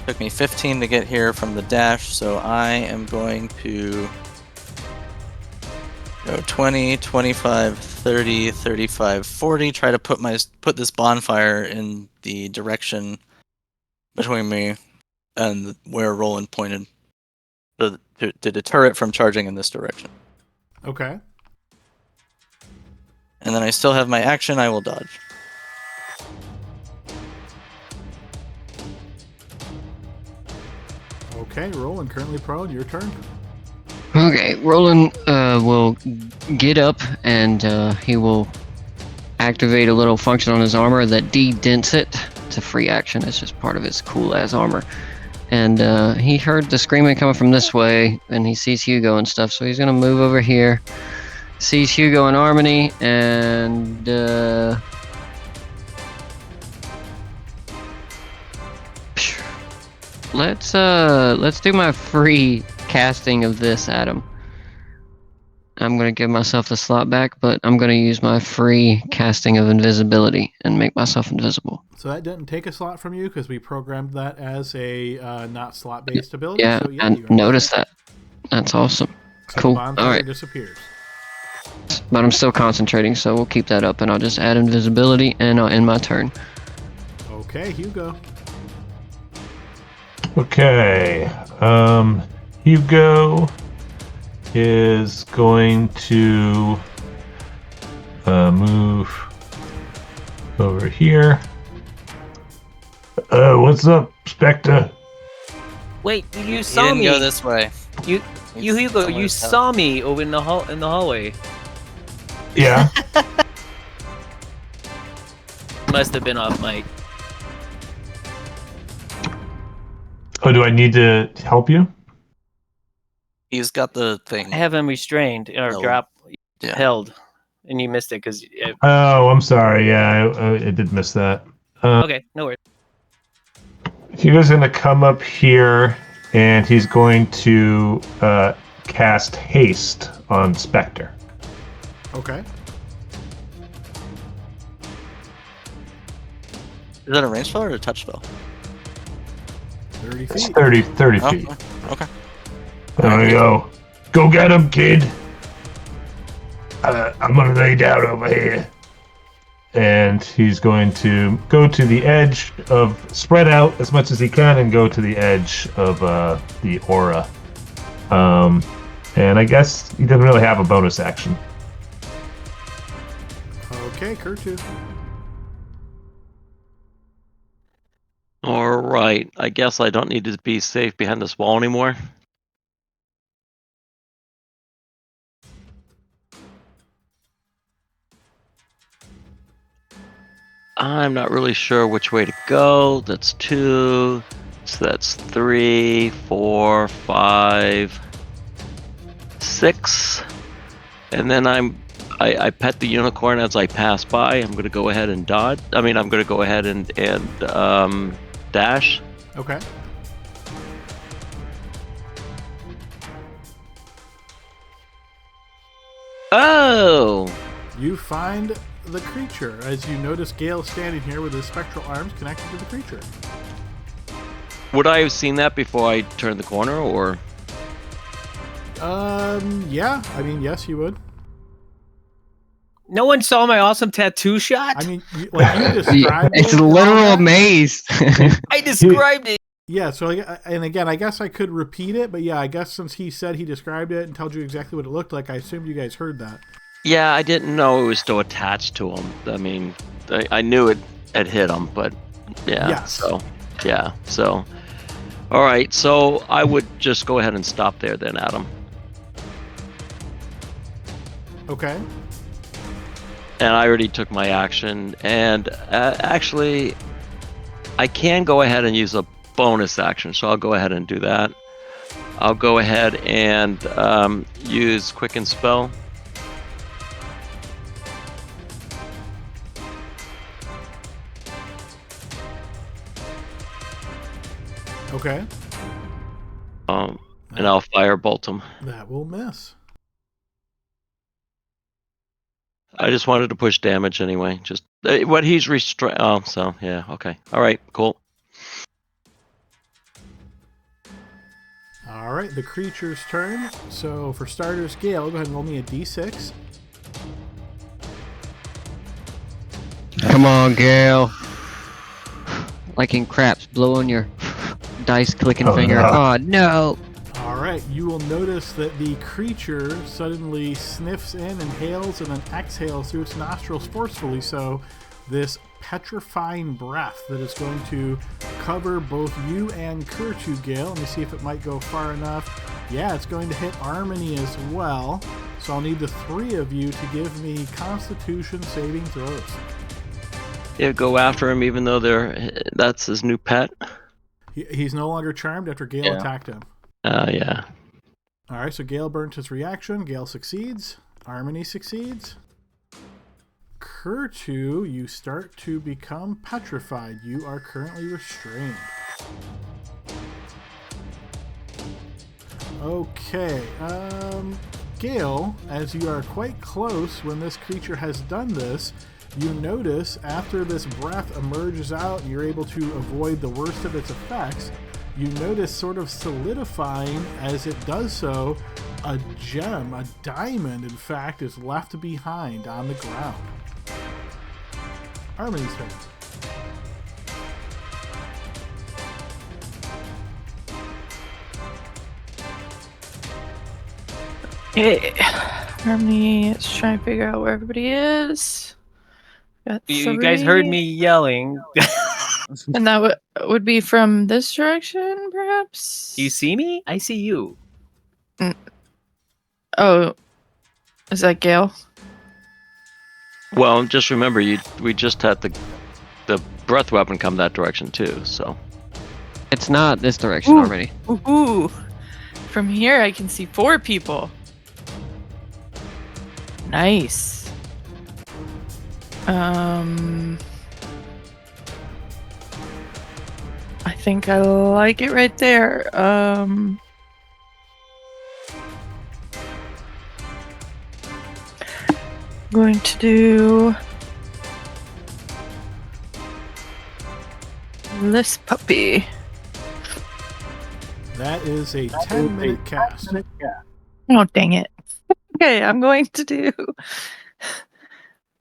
took me 15 to get here from the dash, so I am going to go 20, 25, 30, 35, 40. Try to put this bonfire in the direction between me and where Roland pointed to deter it from charging in this direction. Okay. And then I still have my action. I will dodge. Okay, Roland, currently prone. Your turn. Okay, Roland will get up and he will activate a little function on his armor that de-dents it. It's a free action. It's just part of his cool-ass armor. And he heard the screaming coming from this way, and he sees Hugo and stuff, so he's going to move over here. Sees Hugo and Harmony, and... Let's do my free casting of this, Adam. I'm gonna give myself the slot back, but I'm gonna use my free casting of invisibility and make myself invisible. So that didn't take a slot from you because we programmed that as a not slot-based ability. Yeah, so, yeah, I noticed that. That's awesome. So Cool. The bonfire All right. disappears. But I'm still concentrating, so we'll keep that up, and I'll just add invisibility, and I'll end my turn. Okay, Hugo. Okay. Hugo is going to move over here. What's up, Spectre? Wait, you You saw didn't me. go this way. You Hugo, you saw me over in the hallway. Yeah. Must have been off mic. Oh, do I need to help you? He's got the thing. I have him restrained or Held. held, and you missed it because. Oh, I'm sorry. Yeah, I did miss that. Okay, no worries. Hugo's going to come up here, and he's going to cast Haste on Spectre. Okay. Is that a range spell or a touch spell? 30 It's feet. 30 Oh, feet. okay. There we go. Go get him, kid. I'm going to lay down over here. And he's going to go to the edge of, spread out as much as he can and go to the edge of the aura. And I guess he doesn't really have a bonus action. Okay, Kurtu. All right. I guess I don't need to be safe behind this wall anymore. I'm not really sure which way to go. That's 2. So that's 3, 4, 5, 6. And then I pet the unicorn as I pass by. I'm going to go ahead and dodge. I'm going to go ahead and dash. Okay. Oh! You find the creature as you notice Gale standing here with his spectral arms connected to the creature. Would I have seen that before I turned the corner, or? Yeah. I mean, yes, you would. No one saw my awesome tattoo shot. I mean, you described It's it a and all literal that. maze. I described it. Yeah, so, and again, I guess I could repeat it, but yeah, I guess since he said he described it and told you exactly what it looked like, I assumed you guys heard that. Yeah, I didn't know it was still attached to him. I mean, I knew it had hit him, but yeah. Yes. So. All right, so I would just go ahead and stop there then, Adam. Okay. And I already took my action, and actually, I can go ahead and use a bonus action, so I'll go ahead and do that. I'll go ahead and use Quicken Spell. Okay. And I'll Firebolt him. That will miss. I just wanted to push damage anyway. Just what he's restrained. Oh, so yeah, okay. All right, cool. All right, the creature's turn. So for starters, Gale, go ahead and roll me a d6. Come on, Gale. Like in craps, blow on your dice clicking Oh, finger. no. Oh, no. All right, you will notice that the creature suddenly sniffs in, inhales, and then exhales through its nostrils forcefully. So this petrifying breath that is going to cover both you and Kurtu, Gale. Let me see if it might go far enough. Yeah, it's going to hit Harmony as well. So I'll need the three of you to give me Constitution saving throws. Yeah, go after him, even though that's his new pet. He's no longer charmed after Gale attacked him. Yeah. All right, so Gale burnt his reaction. Gale succeeds. Harmony succeeds. Kurtu, you start to become petrified. You are currently restrained. Okay, Gale, as you are quite close when this creature has done this, you notice after this breath emerges out and you're able to avoid the worst of its effects, you notice sort of solidifying as it does so, a gem, a diamond, in fact, is left behind on the ground. Harmony's turn. Okay. Harmony is trying to figure out where everybody is. Got You guys heard three. me yelling. And that would be from this direction, perhaps? Do you see me? I see you. Oh, is that Gale? Well, just remember, we just had the breath weapon come that direction too. So It's not this direction Ooh. already. Ooh. From here, I can see 4 people. Nice. I think I like it right there. Going to do this puppy. That is a 10-minute cast. Oh, dang it. Okay, I'm going to do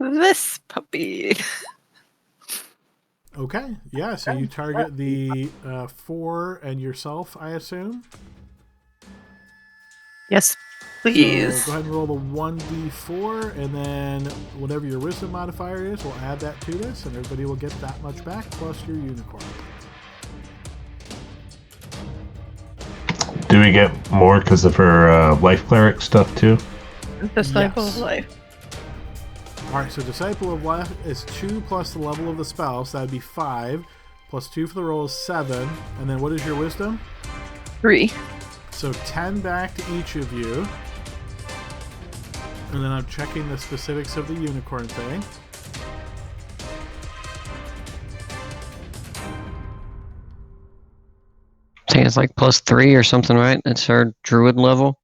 this puppy. Okay, yeah, so you target the 4 and yourself, I assume? Yes, please. So go ahead and roll the 1d4, and then whatever your wisdom modifier is, we'll add that to this, and everybody will get that much back, plus your unicorn. Do we get more because of her life cleric stuff too? Disciple Yes. of Life. Alright, so Disciple of Life is 2 plus the level of the spell, so that would be 5, plus 2 for the roll is 7, and then what is your wisdom? 3. So 10 back to each of you. And then I'm checking the specifics of the unicorn thing. I think it's like +3 or something, right? That's her druid level.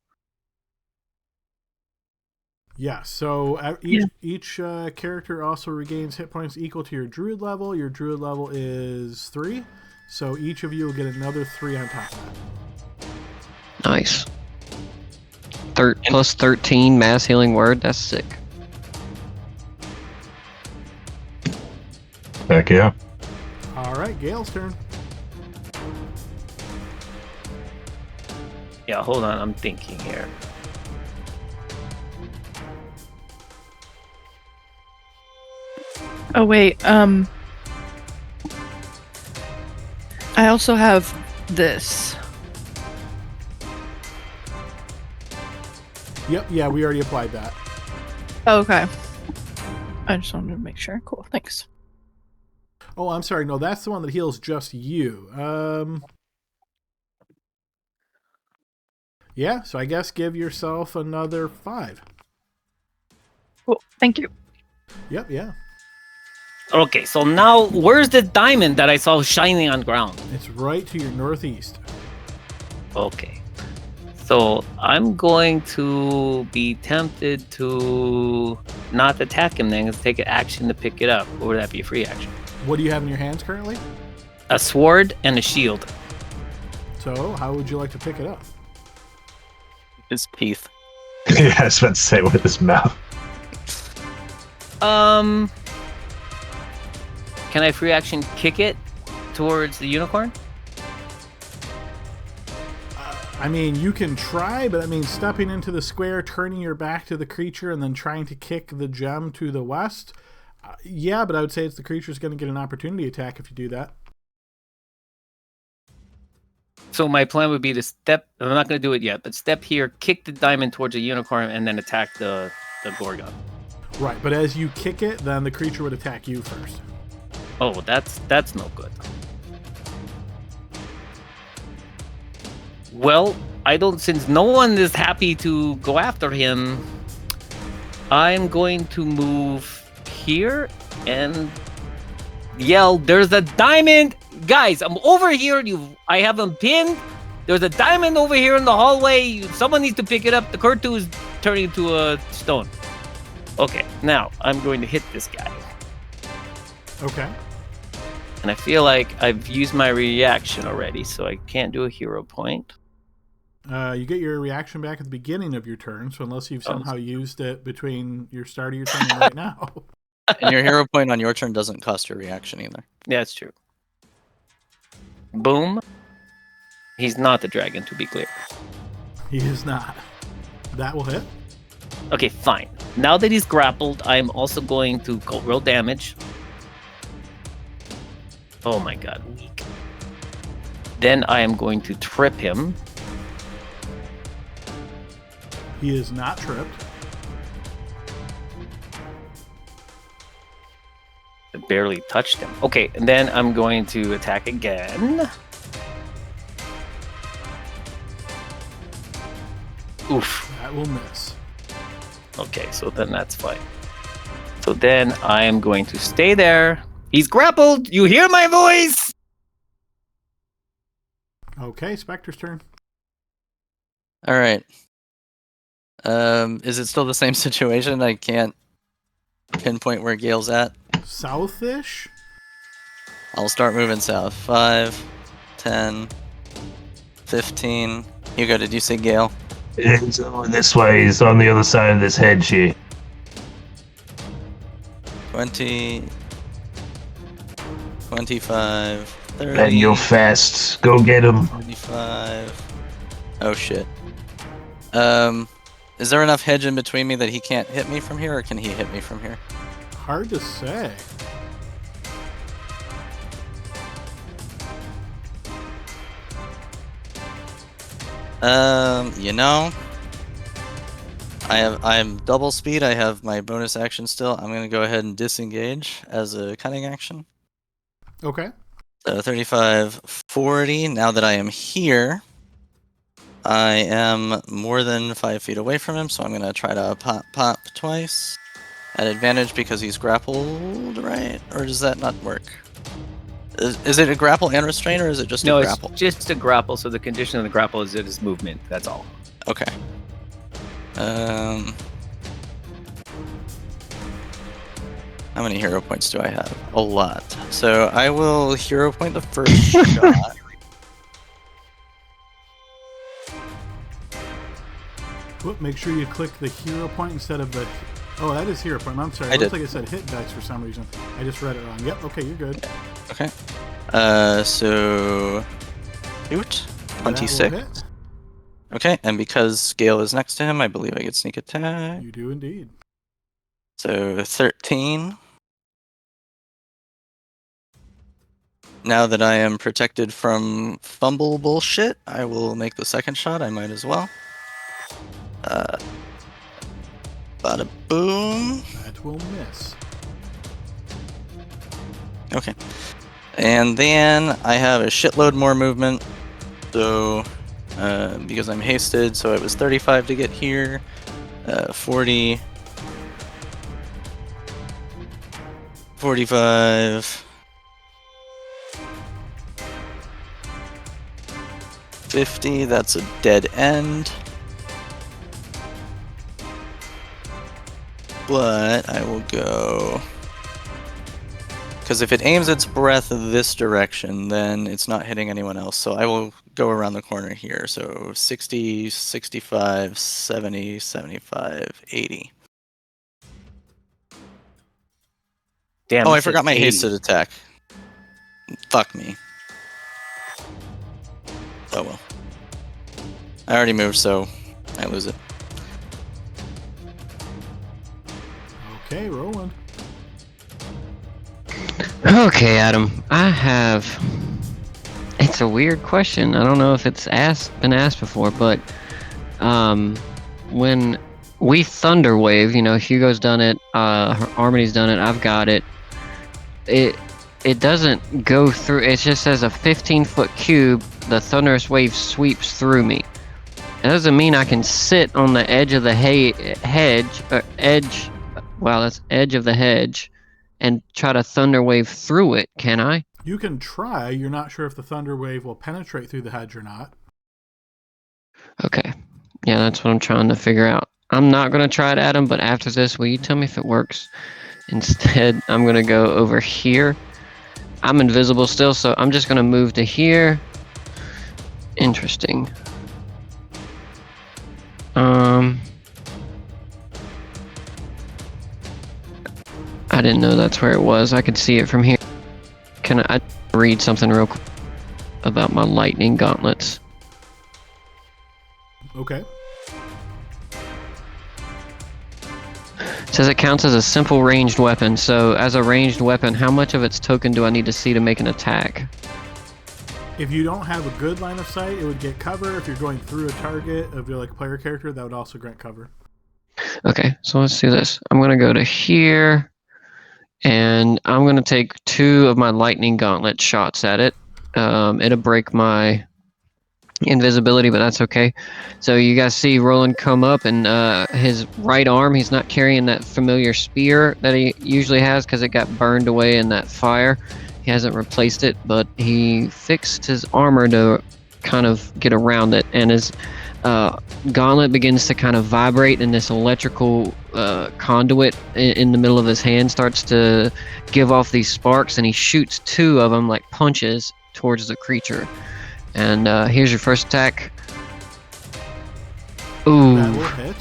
Yeah, so each character also regains hit points equal to your druid level. Your druid level is 3, so each of you will get another 3 on top of that. Nice. Plus 13 mass healing word. That's sick. Heck yeah. Alright, Gale's turn. Yeah, hold on. I'm thinking here. Oh, wait. I also have this. Yep, yeah, we already applied that. Oh, okay. I just wanted to make sure. Cool, thanks. Oh, I'm sorry. No, that's the one that heals just you. Yeah, so I guess give yourself another 5. Cool, thank you. Yep, yeah. Okay, so now where's the diamond that I saw shining on ground? It's right to your northeast. Okay. So I'm going to be tempted to not attack him then, and take an action to pick it up. Or would that be a free action? What do you have in your hands currently? A sword and a shield. So, how would you like to pick it up? His teeth. Yeah, I was about to say with his mouth. Can I free action kick it towards the unicorn? I mean, you can try, but I mean, stepping into the square, turning your back to the creature, and then trying to kick the gem to the west. Yeah, but I would say it's the creature's going to get an opportunity attack if you do that. So my plan would be to step. I'm not going to do it yet, but step here, kick the diamond towards the unicorn, and then attack the Gorgon. Right, but as you kick it, then the creature would attack you first. Oh, that's no good. Well, since no one is happy to go after him, I'm going to move here and yell, "There's a diamond! Guys, I'm over here. I have him pinned. There's a diamond over here in the hallway. Someone needs to pick it up. The Kurtu is turning into a stone." Okay, now I'm going to hit this guy. Okay. And I feel like I've used my reaction already, so I can't do a hero point. You get your reaction back at the beginning of your turn, so unless you've somehow used it between your start of your turn and right now. And your hero point on your turn doesn't cost your reaction either. Yeah, it's true. Boom. He's not the dragon, to be clear. He is not. That will hit. Okay, fine. Now that he's grappled, I'm also going to go roll damage. Oh my god, weak. Then I am going to trip him. He is not tripped. I barely touched him. Okay, and then I'm going to attack again. Oof. That will miss. Okay, so then that's fine. So then I am going to stay there. He's grappled! You hear my voice? Okay, Spectre's turn. All right. Is it still the same situation? I can't pinpoint where Gale's at. Southish? I'll start moving south. 5, 10, 15. Hugo, did you say Gale? It's over this way. He's on the other side of this hedge here. 20, 25, 30. And you're fast. Go get him. 25. Oh shit. Is there enough hedge in between me that he can't hit me from here, or can he hit me from here? Hard to say. You know, I'm double speed. I have my bonus action still. I'm gonna go ahead and disengage as a cunning action. Okay. So 35, 40. Now that I am here, I am more than 5 feet away from him, so I'm gonna try to pop twice at advantage because he's grappled, right? Or does that not work? Is it a grapple and restrain, or is it just a grapple? No, it's just a grapple, so the condition of the grapple is it is movement, that's all. Okay. How many hero points do I have? A lot. So I will hero point the first shot. Whoop, make sure you click the hero point instead of the... Oh, that is hero point. I'm sorry. It looks like it said hit dice for some reason. I just read it wrong. Yep, okay, you're good. Okay. So... Shoot. 26. Okay, and because Gale is next to him, I believe I get sneak attack. You do indeed. So 13. Now that I am protected from fumble bullshit, I will make the second shot. I might as well. Bada boom. That will miss. Okay. And then I have a shitload more movement. So, because I'm hasted, so it was 35 to get here. 40. 45. 50, that's a dead end. But I will go... Because if it aims its breath this direction, then it's not hitting anyone else. So I will go around the corner here. So 60, 65, 70, 75, 80. Damn. Oh, it I said forgot my 80. hasted attack. Fuck me. Oh well. I already moved, so I lose it. Okay, Roland. Okay, Adam. It's a weird question. I don't know if it's been asked before, but when we thunder wave, Hugo's done it, Harmony's done it, I've got it. It doesn't go through. It just says a 15-foot cube. The thunderous wave sweeps through me. It doesn't mean I can sit on the edge of the hedge, or edge. Well, that's edge of the hedge, and try to thunder wave through it, can I? You can try. You're not sure if the thunder wave will penetrate through the hedge or not. Okay. Yeah, that's what I'm trying to figure out. I'm not going to try it, Adam, but after this, will you tell me if it works? Instead, I'm going to go over here. I'm invisible still, so I'm just going to move to here. Interesting. I didn't know that's where it was. I could see it from here. Can I read something real quick about my lightning gauntlets? Okay. It says it counts as a simple ranged weapon. So as a ranged weapon, how much of its token do I need to see to make an attack? If you don't have a good line of sight, it would get cover. If you're going through a target of your player character, that would also grant cover. Okay, so let's do this. I'm going to go to here, and I'm going to take 2 of my lightning gauntlet shots at it. It'll break my invisibility, but that's okay. So you guys see Roland come up, and his right arm, he's not carrying that familiar spear that he usually has because it got burned away in that fire. He hasn't replaced it, but he fixed his armor to kind of get around it, and his gauntlet begins to kind of vibrate, and this electrical conduit in the middle of his hand starts to give off these sparks, and he shoots 2 of them like punches towards the creature. And here's your first attack. Ooh. That will hit.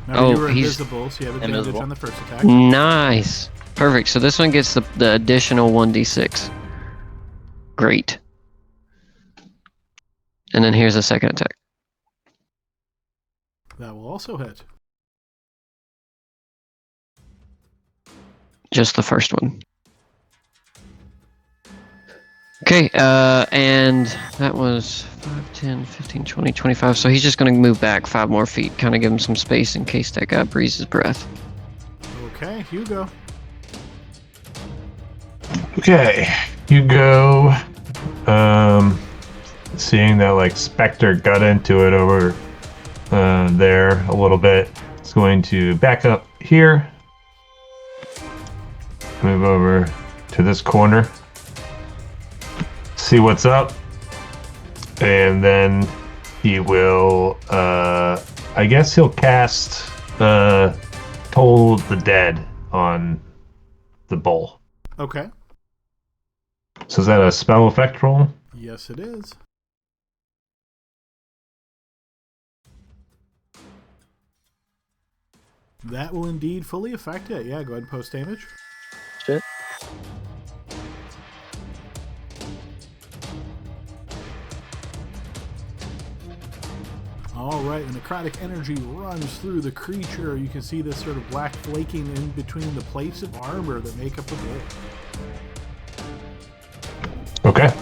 Remember, you were invisible, so you have advantage on the first attack. Nice. Perfect. So this one gets the additional 1d6. Great. And then here's the second attack. That will also hit. Just the first one. Okay, and that was 5, 10, 15, 20, 25. So he's just going to move back 5 more feet, kind of give him some space in case that guy breathes his breath. Okay, Hugo. Okay, Hugo. Seeing that Spectre got into it over there a little bit, it's going to back up here, move over to this corner, see what's up, and then he will, I guess he'll cast Toll the Dead on the bull. Okay. So is that a spell effect roll? Yes, it is. That will indeed fully affect it. Yeah, go ahead and post damage. Shit. Alright, the necrotic energy runs through the creature. You can see this sort of black flaking in between the plates of armor that make up the bull. Okay.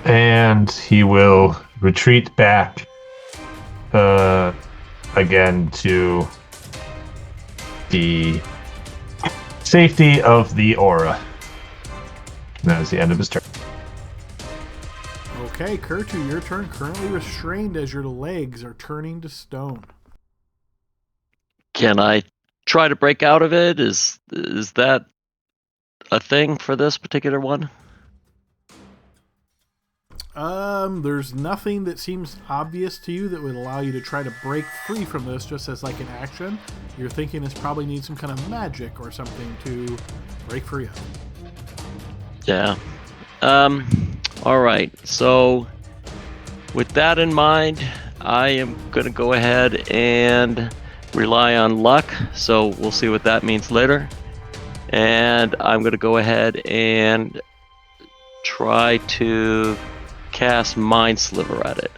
And he will retreat back again to the safety of the aura. And that is the end of his turn. Okay, Kurtu, your turn. Currently restrained as your legs are turning to stone. Can I try to break out of it? Is that a thing for this particular one? There's nothing that seems obvious to you that would allow you to try to break free from this just as like an action. You're thinking this probably needs some kind of magic or something to break free of. Yeah. All right. So, with that in mind, I am going to go ahead and rely on luck. So, we'll see what that means later. And I'm going to go ahead and try to cast Mind Sliver at it.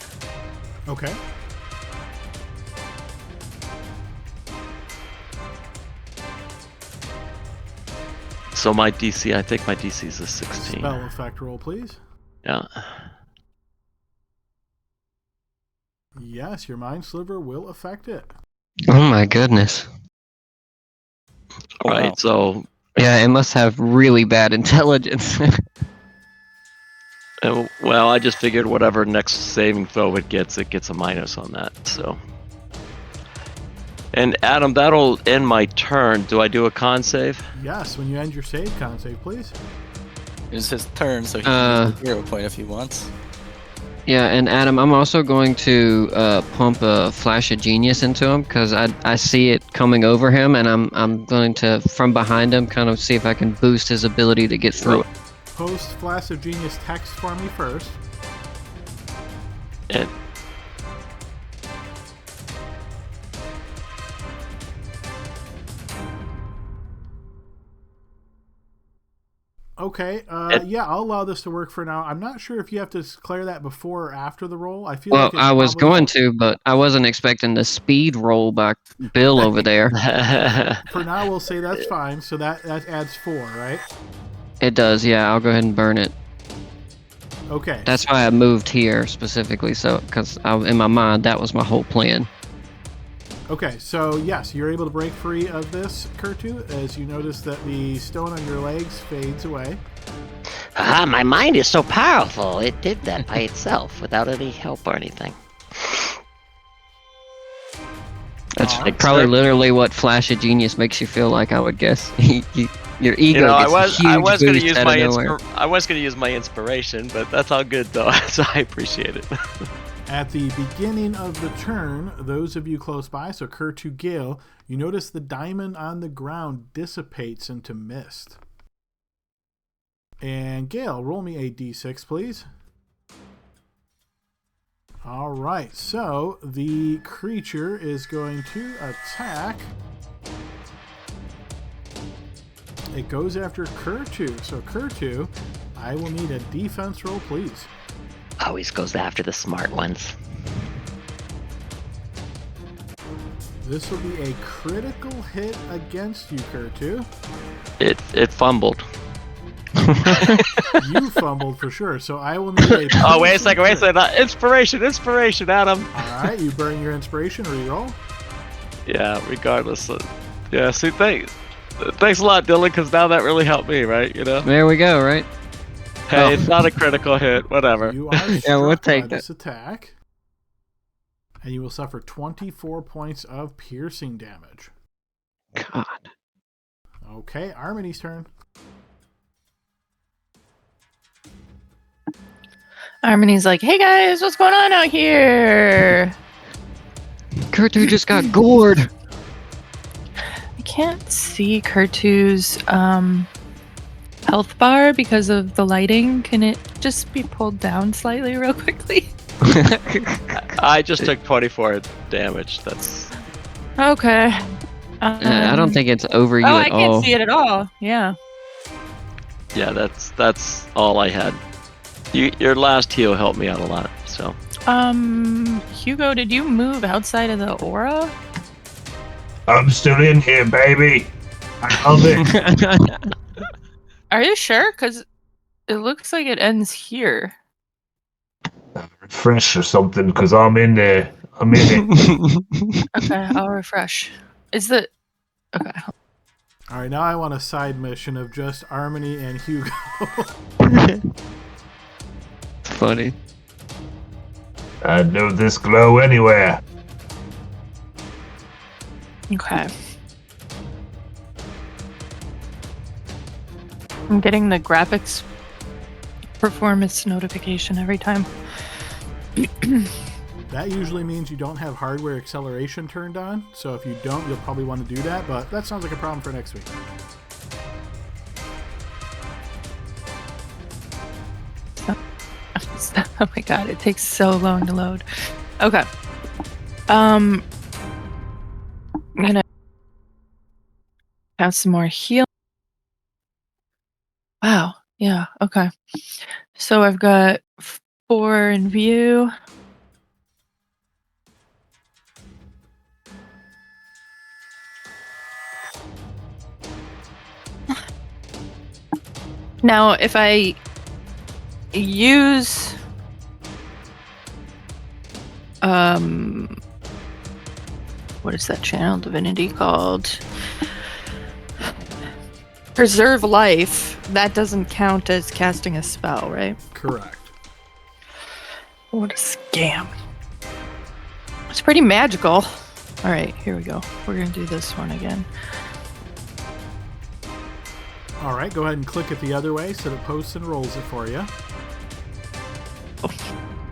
Okay. So my DC, I think my DC is a 16. Spell effect roll, please. Yeah. Yes, your Mind Sliver will affect it. Oh my goodness. All right. Wow. So, Yeah, it must have really bad intelligence. well, I just figured whatever next saving throw it gets a minus on that. So. And Adam, that'll end my turn. Do I do a con save? Yes, when you end your save, con save, please. It's his turn, so he can use a hero point if he wants. Yeah, and Adam, I'm also going to pump a Flash of Genius into him because I see it coming over him, and I'm going to, from behind him, kind of see if I can boost his ability to get through it. Post Flash of Genius text for me first. And Okay, yeah, I'll allow this to work for now. I'm not sure if you have to declare that before or after the roll. I feel Well, like it's I was probably- going to, but I wasn't expecting the speed roll by Bill over there. For now, we'll say that's fine. So that adds 4, right? It does, yeah. I'll go ahead and burn it. Okay. That's why I moved here specifically, so because in my mind that was my whole plan. Okay, so yes, you're able to break free of this, Kurtu, as you notice that the stone on your legs fades away. Ah, my mind is so powerful. It did that by itself without any help or anything. That's Alright. probably literally what Flash of Genius makes you feel like, I would guess. Your ego I gets a huge was going to boost use out my of nowhere. I was going to use my inspiration, but that's all good though. So I appreciate it. At the beginning of the turn, those of you close by, so Kurtu, Gale, you notice the diamond on the ground dissipates into mist. And Gale, roll me a d6, please. All right, so the creature is going to attack. It goes after Kurtu. So Kurtu, I will need a defense roll, please. Always goes after the smart ones. This will be a critical hit against you, Kurtu. It fumbled. You fumbled for sure, so I will need a... Oh, wait a second. Inspiration, Adam. Alright, you burn your inspiration, reroll. Yeah, regardless. Yeah, see, thanks a lot, Dylan, because now that really helped me, right? You know? There we go, right? Hey, it's not a critical hit, whatever. You are struck Yeah, we'll by take this attack, and you will suffer 24 points of piercing damage. God. Okay, Arminy's turn. Harmony's like, hey guys, what's going on out here? Kurtu just got gored. I can't see Kurtu's health bar because of the lighting. Can it just be pulled down slightly real quickly? I just took 24 damage. That's Okay. I don't think it's over you Oh, at I can't all. see it at all. Yeah. yeah. That's all I had. Your last heal helped me out a lot. So Hugo, did you move outside of the aura? I'm still in here, baby. I love it. Are you sure? Because it looks like it ends here. Refresh or something, because I'm in there. I'm in it. Okay, I'll refresh. Is the... Okay. Alright, now I want a side mission of just Arminy and Hugo. Funny. I know this glow anywhere. Okay. I'm getting the graphics performance notification every time. That usually means you don't have hardware acceleration turned on. So if you don't, you'll probably want to do that. But that sounds like a problem for next week. Oh my god, it takes so long to load. Okay. I'm gonna have some more heal. Wow. Yeah. Okay. So I've got 4 in view. Now, if I use what is that channel divinity called? Preserve life. That doesn't count as casting a spell, right? Correct. What a scam. It's pretty magical. All right, here we go. We're gonna do this one again. All right, go ahead and click it the other way so that it posts and rolls it for you. Oh,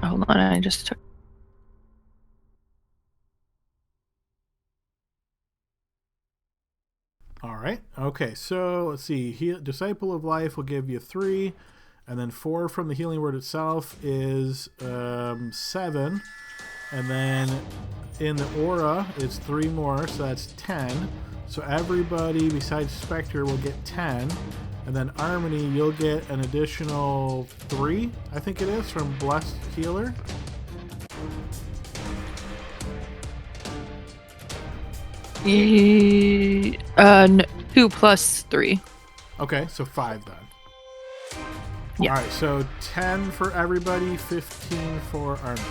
hold on, I just took. All right. Okay, so let's see. Disciple of Life will give you 3, and then 4 from the healing word itself is 7, and then in the aura it's 3 more, so that's 10. So everybody besides Spectre will get 10, and then Harmony, you'll get an additional 3, I think it is, from Blessed Healer. No, 2 plus 3. Okay, so 5 then. Yeah. All right, so 10 for everybody, 15 for Harmony.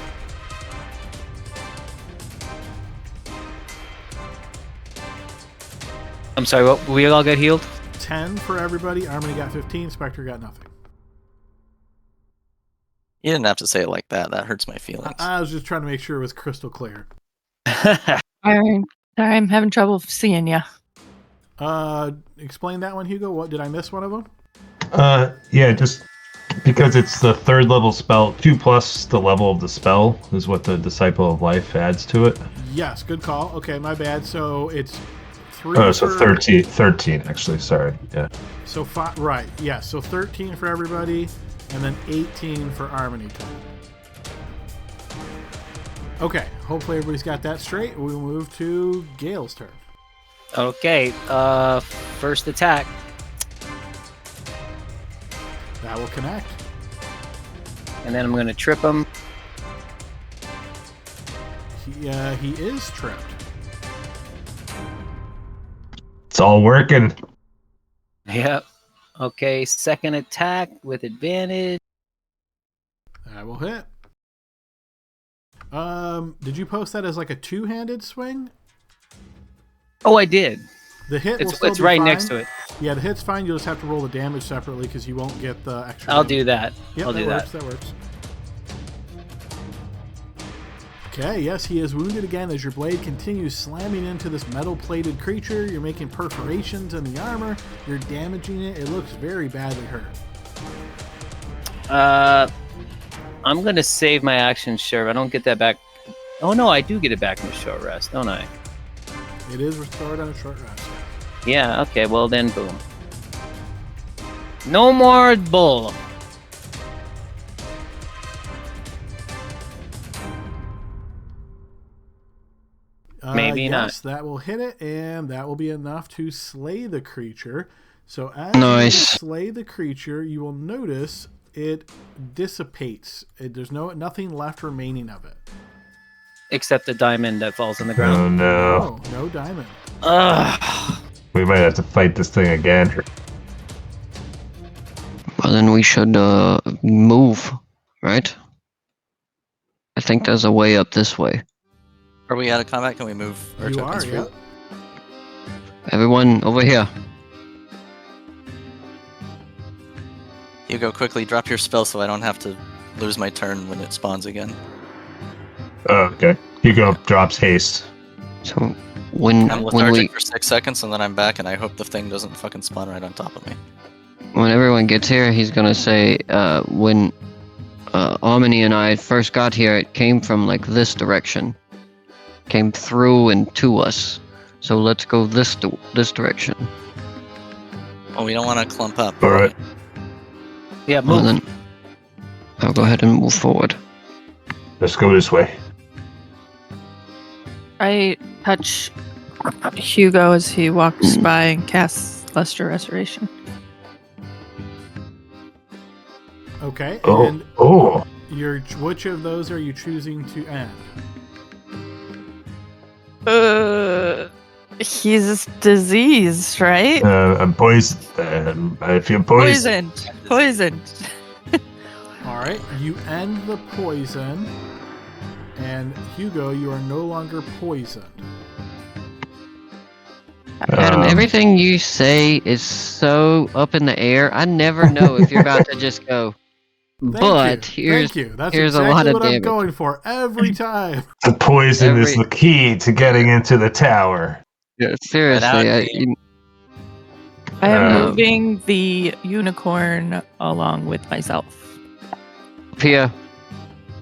I'm sorry, what? We all got healed? 10 for everybody. Harmony got 15. Spectre got nothing. You didn't have to say it like that. That hurts my feelings. I was just trying to make sure it was crystal clear. I'm having trouble seeing you. Explain that one, Hugo. What did I miss? One of them? Yeah, just because it's the 3rd level spell, 2 plus the level of the spell is what the Disciple of Life adds to it. Yes, good call. Okay, my bad. So it's 3. Oh, so 13 actually. Sorry. Yeah. So 5. Right. Yeah. So 13 for everybody, and then 18 for Harmony. Okay. Hopefully everybody's got that straight. We'll move to Gale's turn. Okay, first attack. That will connect. And then I'm going to trip him. He is tripped. It's all working. Yep. Okay, second attack with advantage. That will hit. Did you post that as like a 2-handed swing? Oh, I did. The hit will still It's be right fine. next to it. Yeah, the hit's fine. You'll just have to roll the damage separately because you won't get the extra. I'll damage. do that. Yep, I'll do that. That works. Okay, yes, he is wounded again as your blade continues slamming into this metal-plated creature. You're making perforations in the armor. You're damaging it. It looks very badly hurt. I'm going to save my action, sure. I don't get that back. Oh, no, I do get it back in a short rest, don't I? It is restored on a short rest. Yeah, okay, well then, boom. No more bull. Maybe yes, not. That will hit it, and that will be enough to slay the creature. So as Nice. you slay the creature, you will notice it dissipates. There's nothing left remaining of it. Except the diamond that falls on the ground. Oh no. Oh, no diamond. Ugh. We might have to fight this thing again. Well, then we should move, right? I think there's a way up this way. Are we out of combat? Can we move our You tokens are, free? yeah. Everyone over here. Hugo, quickly drop your spell so I don't have to lose my turn when it spawns again. Oh, okay. Hugo drops haste. So when I'm when lethargic we for 6 seconds and then I'm back, and I hope the thing doesn't fucking spawn right on top of me. when everyone gets here, he's gonna say, when Omni and I first got here, it came from like this direction, came through and to us. So let's go this direction. Well, we don't want to clump up. All right. Yeah, Well, move. then I'll go ahead and move forward. Let's go this way. I touch Hugo as he walks by and casts Luster Restoration. Okay. Oh, And oh. which of those are you choosing to end? He's diseased, right? I'm poisoned. I feel poisoned. Poisoned. All right. You end the poison, and Hugo, you are no longer poisoned. Adam, everything you say is so up in the air. I never know if you're about to just go. Thank you. That's here's exactly a lot of what I'm damage. going for every time. The poison is Every- the key to getting into the tower. Yeah, seriously, I am Um, moving the unicorn along with myself. Pia,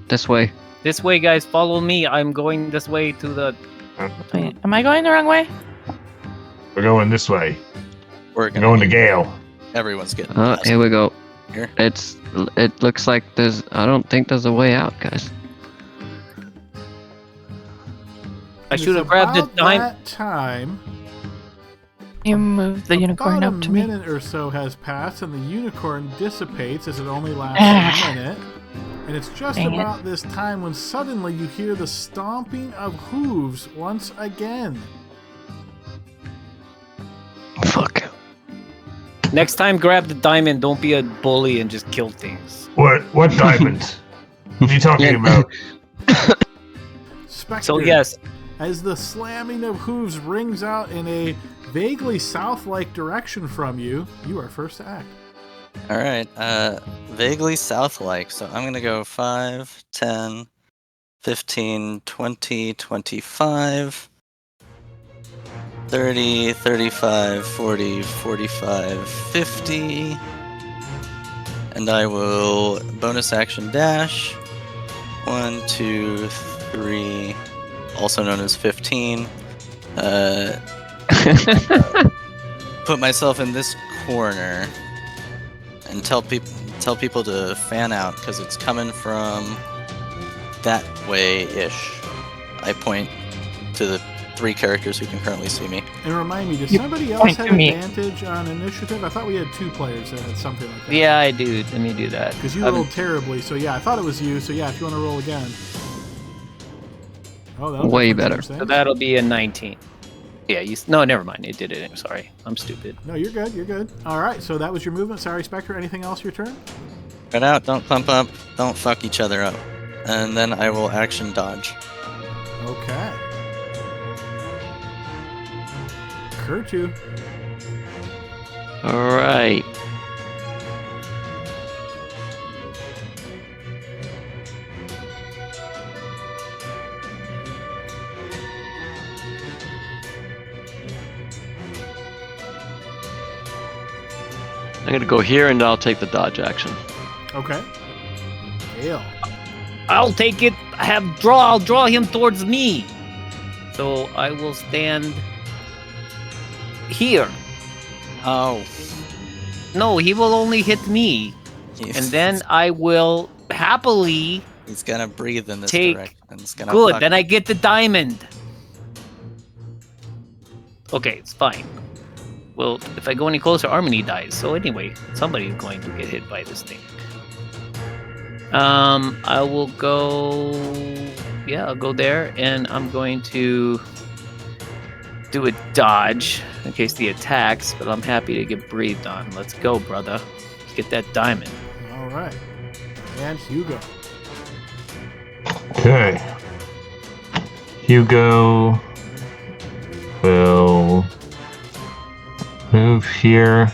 this way. This way, guys. Follow me. I'm going this way to the. Wait, am I going the wrong way? We're going this way. We're We're going to Gale. Everyone's getting. Oh, past. here we go. Here. It looks like I don't think there's a way out, guys. I should have grabbed the About dime. that time. You move the unicorn About up to a me. minute or so has passed, and the unicorn dissipates as it only lasts a minute. And it's just Dang it. about this time when suddenly you hear the stomping of hooves once again. Fuck. Next time, grab the diamond. Don't be a bully and just kill things. What diamond? What are you talking Yeah. about? Spectre, So yes, as the slamming of hooves rings out in a vaguely south-like direction from you, you are first to act. All right. Vaguely south-like. So I'm gonna go 5, 10, 15, 20, 25, 30, 35, 40, 45, 50. And I will bonus action dash. 1, 2, 3. Also known as 15. Put myself in this corner and tell people to fan out because it's coming from that way-ish. I point to the 3 characters who can currently see me. And remind me, does You somebody else point have to me. advantage on initiative? I thought we had 2 players that had something like that. yeah, I do. Let me do that. Because you Um, rolled terribly, so yeah, I thought it was you. So yeah, if you want to roll again. Oh, that'll Way definitely better. change So things. that'll be a 19. Yeah, no, never mind. It did it. I'm sorry. I'm stupid. No, you're good. You're good. All right, so that was your movement. Sorry, Spectre. Anything else your turn? Spread out, don't clump up, don't fuck each other up. And then I will action dodge. Okay. Kurtu. All right. I'm gonna go here and I'll take the dodge action. Okay. Gale. I'll take it. I'll draw him towards me. So I will stand here. Oh. No, he will only hit me. And then I will happily. he's gonna breathe in this Take- direction. It's gonna Good, fuck- then I get the diamond. Okay, it's fine. Well, if I go any closer, Harmony dies. So anyway, somebody's going to get hit by this thing. I will go. Yeah, I'll go there, and I'm going to do a dodge in case the attacks. But I'm happy to get breathed on. Let's go, brother. Let's get that diamond. All right. And Hugo. Okay. Hugo will move here.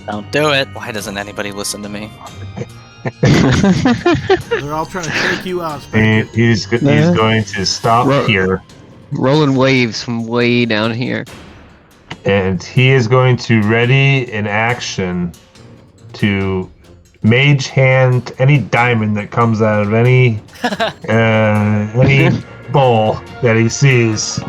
Don't do it. Why doesn't anybody listen to me? They're all trying to take you out, Spectre. And he's going to stop Ro- here. Rolling waves from way down here. And he is going to ready in action to mage hand any diamond that comes out of any bowl that he sees.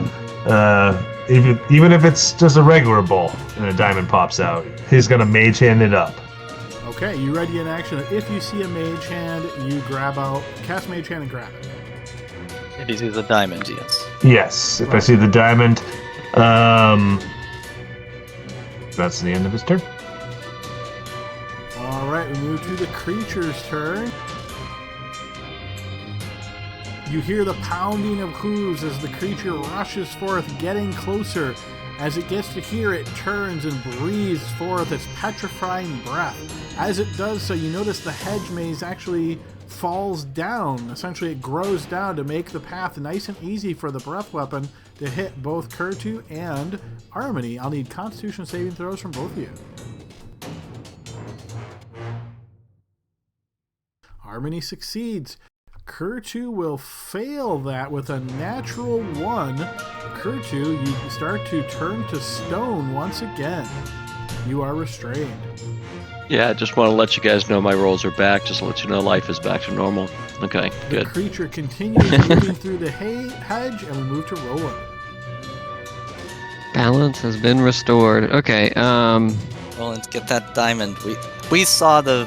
Even if it's just a regular bowl and a diamond pops out, he's going to mage hand it up. Okay, you ready in action. If you see a mage hand, you cast mage hand and grab it. If he sees a diamond, yes. Yes, if I see the diamond, that's the end of his turn. All right, we move to the creature's turn. You hear the pounding of hooves as the creature rushes forth, getting closer. As it gets to here, it turns and breathes forth its petrifying breath. As it does so, you notice the hedge maze actually falls down. Essentially, it grows down to make the path nice and easy for the breath weapon to hit both Kurtu and Harmony. I'll need Constitution saving throws from both of you. Harmony succeeds. Kurtu will fail that with a natural 1. Kurtu, you start to turn to stone once again. You are restrained. Yeah, I just want to let you guys know my rolls are back. Just to let you know life is back to normal. Okay, good. The creature continues moving through the hedge, and we move to Roland. Balance has been restored. Okay. Well, let's get that diamond. We saw the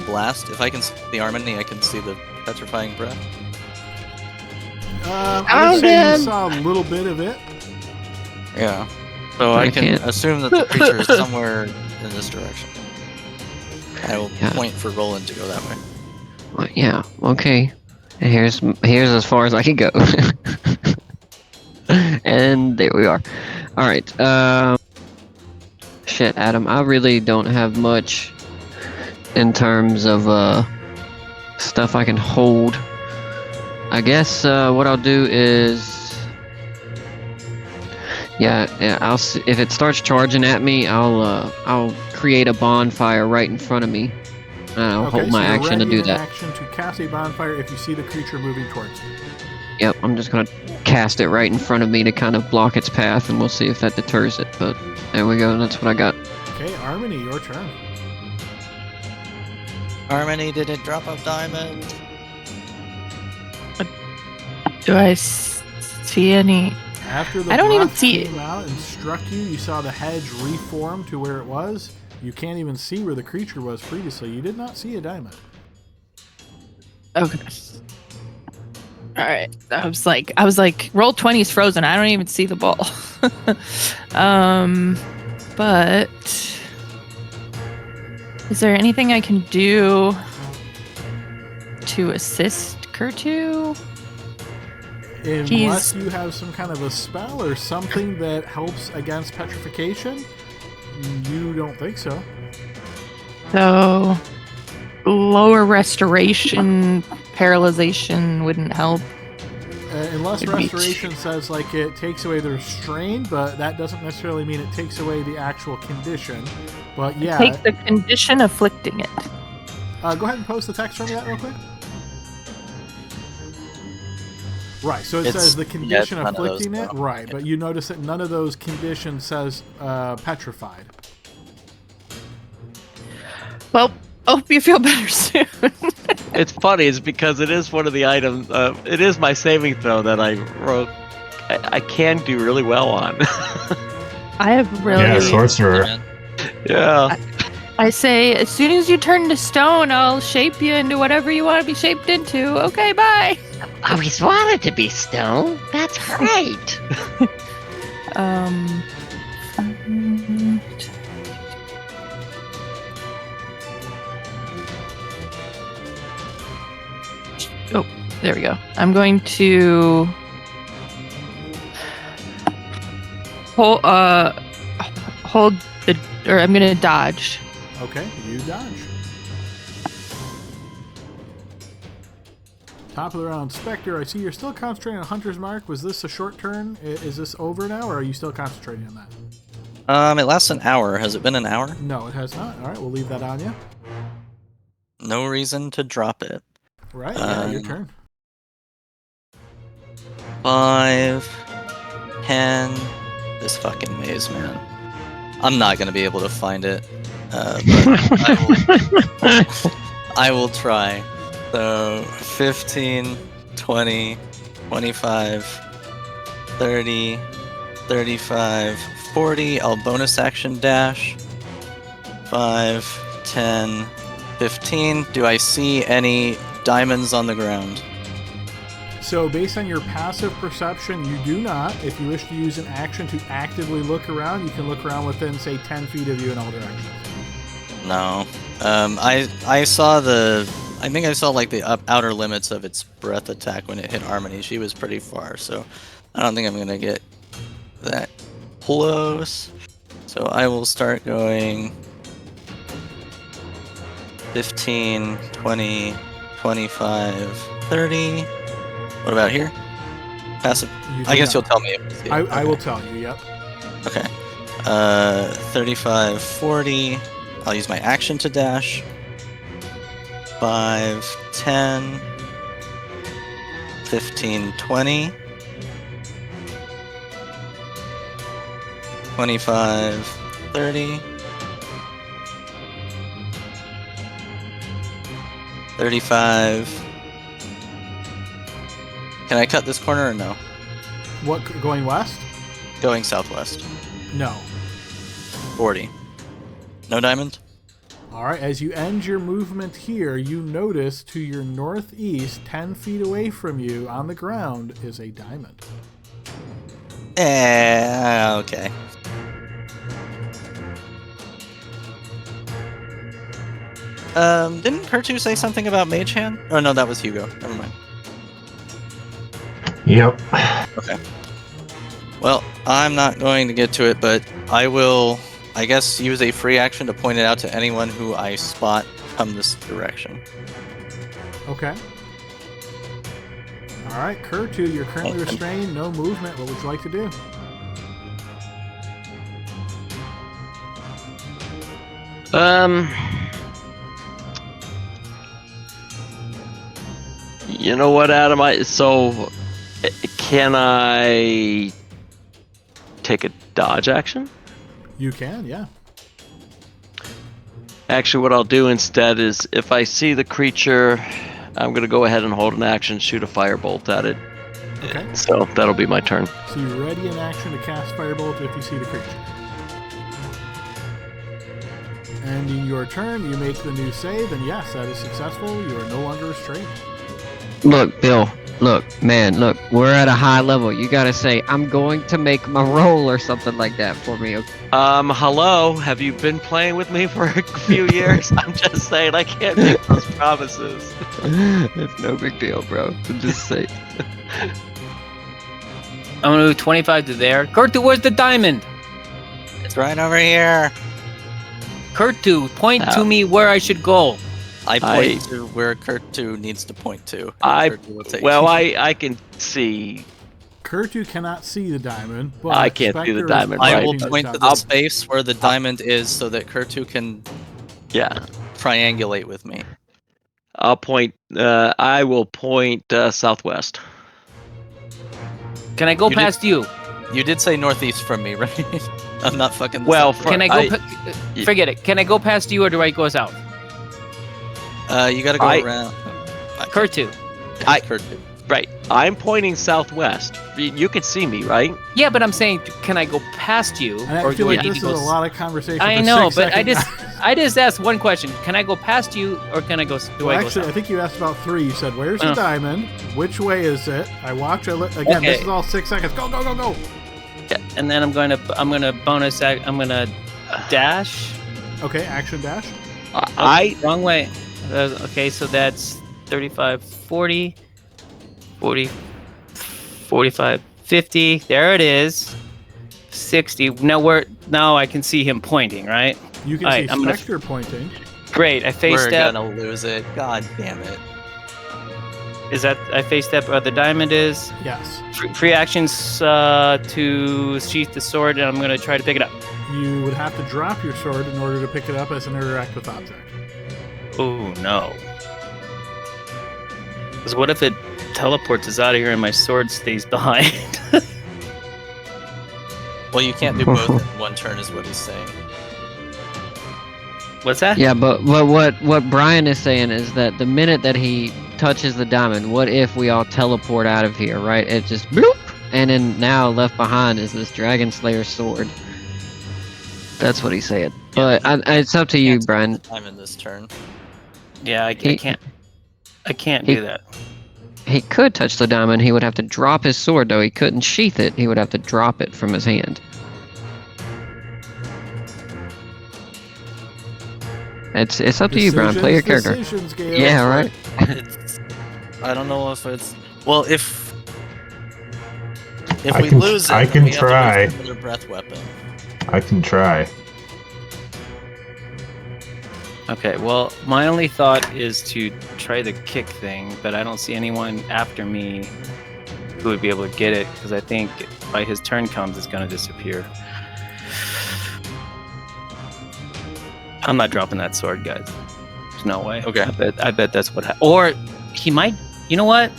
blast. If I can see the Harmony, I can see the petrifying breath. I would say you saw a little bit of it. Yeah. So I can assume that the creature is somewhere in this direction. I will point for Roland to go that way. Well, yeah. Okay. Here's as far as I can go. And there we are. All right. Shit, Adam. I really don't have much in terms of stuff I can hold. I guess what I'll do is, I'll see, if it starts charging at me, I'll create a bonfire right in front of me. And I'll hold my action to do that. Action to cast a bonfire if you see the creature moving towards you. Yep, I'm just gonna cast it right in front of me to kind of block its path, and we'll see if that deters it. But there we go. That's what I got. Okay, Harmony, your turn. Harmony, did it drop a diamond? Do I see any? After the I don't even breath see came out and struck you, you saw the hedge reform to where it was. You can't even see where the creature was previously. You did not see a diamond. Okay. All right. I was like, roll 20's frozen. I don't even see the ball. But is there anything I can do to assist Kurtu? Unless you have some kind of a spell or something that helps against petrification, you don't think so. So, lower restoration, paralyzation wouldn't help. Unless restoration says like it takes away the restrain, but that doesn't necessarily mean it takes away the actual condition. But yeah, Take the condition afflicting it. go ahead and post the text for me that real quick. Right, so it says the condition afflicting it, right, but you notice that none of those conditions says petrified. Well, hope you feel better soon. It's funny, it's because it is one of the items, it is my saving throw that I wrote, I can do really well on. I have really... Yeah, sorcerer. Yeah. I say, as soon as you turn to stone, I'll shape you into whatever you want to be shaped into. Okay, bye. I always wanted to be stone. That's great. Oh, there we go. I'm going to hold the, or I'm going to dodge. Okay, you dodge. Top of the round, Spectre. I see you're still concentrating on Hunter's Mark. Was this a short turn? Is this over now, or are you still concentrating on that? It lasts an hour. Has it been an hour? No, it has not. All right, we'll leave that on you. No reason to drop it. Right, yeah, your turn. 5, 10, This fucking maze, man. I'm not gonna be able to find it. But I will try. So 15, 20, 25, 30, 35, 40. I'll bonus action dash. 5, 10, 15. Do I see any diamonds on the ground? So based on your passive perception, you do not. If you wish to use an action to actively look around, you can look around within, say, 10 feet of you in all directions. No. I saw I think I saw like the outer limits of its breath attack when it hit Harmony. She was pretty far, so I don't think I'm gonna get that close. So I will start going 15, 20, 25, 30. What about here? Passive. I guess you'll tell me. If I will tell you, yep. Okay. 35, 40. I'll use my action to dash. 5, 10, 15, 20. 25, 30. 35. Can I cut this corner or no? What, going west? Going southwest. No. 40. No diamond? Alright, as you end your movement here, you notice to your northeast, 10 feet away from you, on the ground, is a diamond. Okay. Didn't Kurtu say something about Mage Hand? Oh no, that was Hugo. Never mind. Yep. Okay. Well, I'm not going to get to it, but I will, I guess, use a free action to point it out to anyone who I spot come this direction. Okay. Alright, Kurtu, you're currently restrained, no movement. What would you like to do? You know what, Adam? Can I take a dodge action? You can, yeah. Actually, what I'll do instead is, if I see the creature, I'm going to go ahead and hold an action, shoot a firebolt at it. Okay. So that'll be my turn. So you ready in action to cast Firebolt if you see the creature. Ending your turn, you make the new save, and yes, that is successful. You are no longer restrained. Look, Bill. Look, man. Look, we're at a high level. You gotta say, "I'm going to make my roll" or something like that for me. Okay? Hello? Have you been playing with me for a few years? I'm just saying, I can't make those promises. It's no big deal, bro. Just say. I'm gonna move 25 to there. Kurtu, where's the diamond? It's right over here. Kurtu, point to me where I should go. I point to where Kurtu needs to point to. I Kurtu can see. Kurtu cannot see the diamond, but I can't see the Spectre is diamond, I right? will point to the space where the diamond is so that Kurtu can triangulate with me. I'll point. I will point southwest. Can I go past you? You did say northeast from me, right? I'm not fucking. Can I go? Forget it. Can I go past you, or do I go south? You gotta go around. Kurtu. Kurtu. Right. I'm pointing southwest. You can see me, right? Yeah, but I'm saying, can I go past you, And I or feel do I like need this to is go? a lot of conversation. I for know, 6 but seconds. I just asked one question. Can I go past you, or can I go? Do I go Actually, south? I think you asked about 3. You said, "Where's the diamond? Which way is it?" I watch. Again, Okay. This is all 6 seconds. Go, go, go, go. Yeah, and then I'm gonna bonus. I'm gonna dash. Okay, action dash. Wrong way. Okay, so that's 35, 40, 40, 45, 50. There it is. 60. Now I can see him pointing, right? You can see Spectre pointing. Great. I face We're step. gonna lose it. God damn it. Is that I face step where the diamond is? Yes. Free actions to sheath the sword, and I'm gonna try to pick it up. You would have to drop your sword in order to pick it up as an interact with object. Oh no. Because what if it teleports us out of here and my sword stays behind? Well, you can't do both in one turn, is what he's saying. What's that? Yeah, but what Brian is saying is that the minute that he touches the diamond, what if we all teleport out of here, right? It just bloop, and then now left behind is this Dragon Slayer sword. That's what he's saying. Yeah, But it's up to you, Brian. I'm in this turn. Yeah, I can't. I can't do that. He could touch the diamond. He would have to drop his sword, though. He couldn't sheath it. He would have to drop it from his hand. It's up to you, Brian. Play your character. Gale. Yeah, right. I don't know if it's if I we can- lose it, I then can we have try. to use another breath weapon. I can try. Okay, well, my only thought is to try the kick thing, but I don't see anyone after me who would be able to get it, because I think by his turn comes, it's going to disappear. I'm not dropping that sword, guys. There's no way. Okay. I bet that's what happened. Or he might... You know what?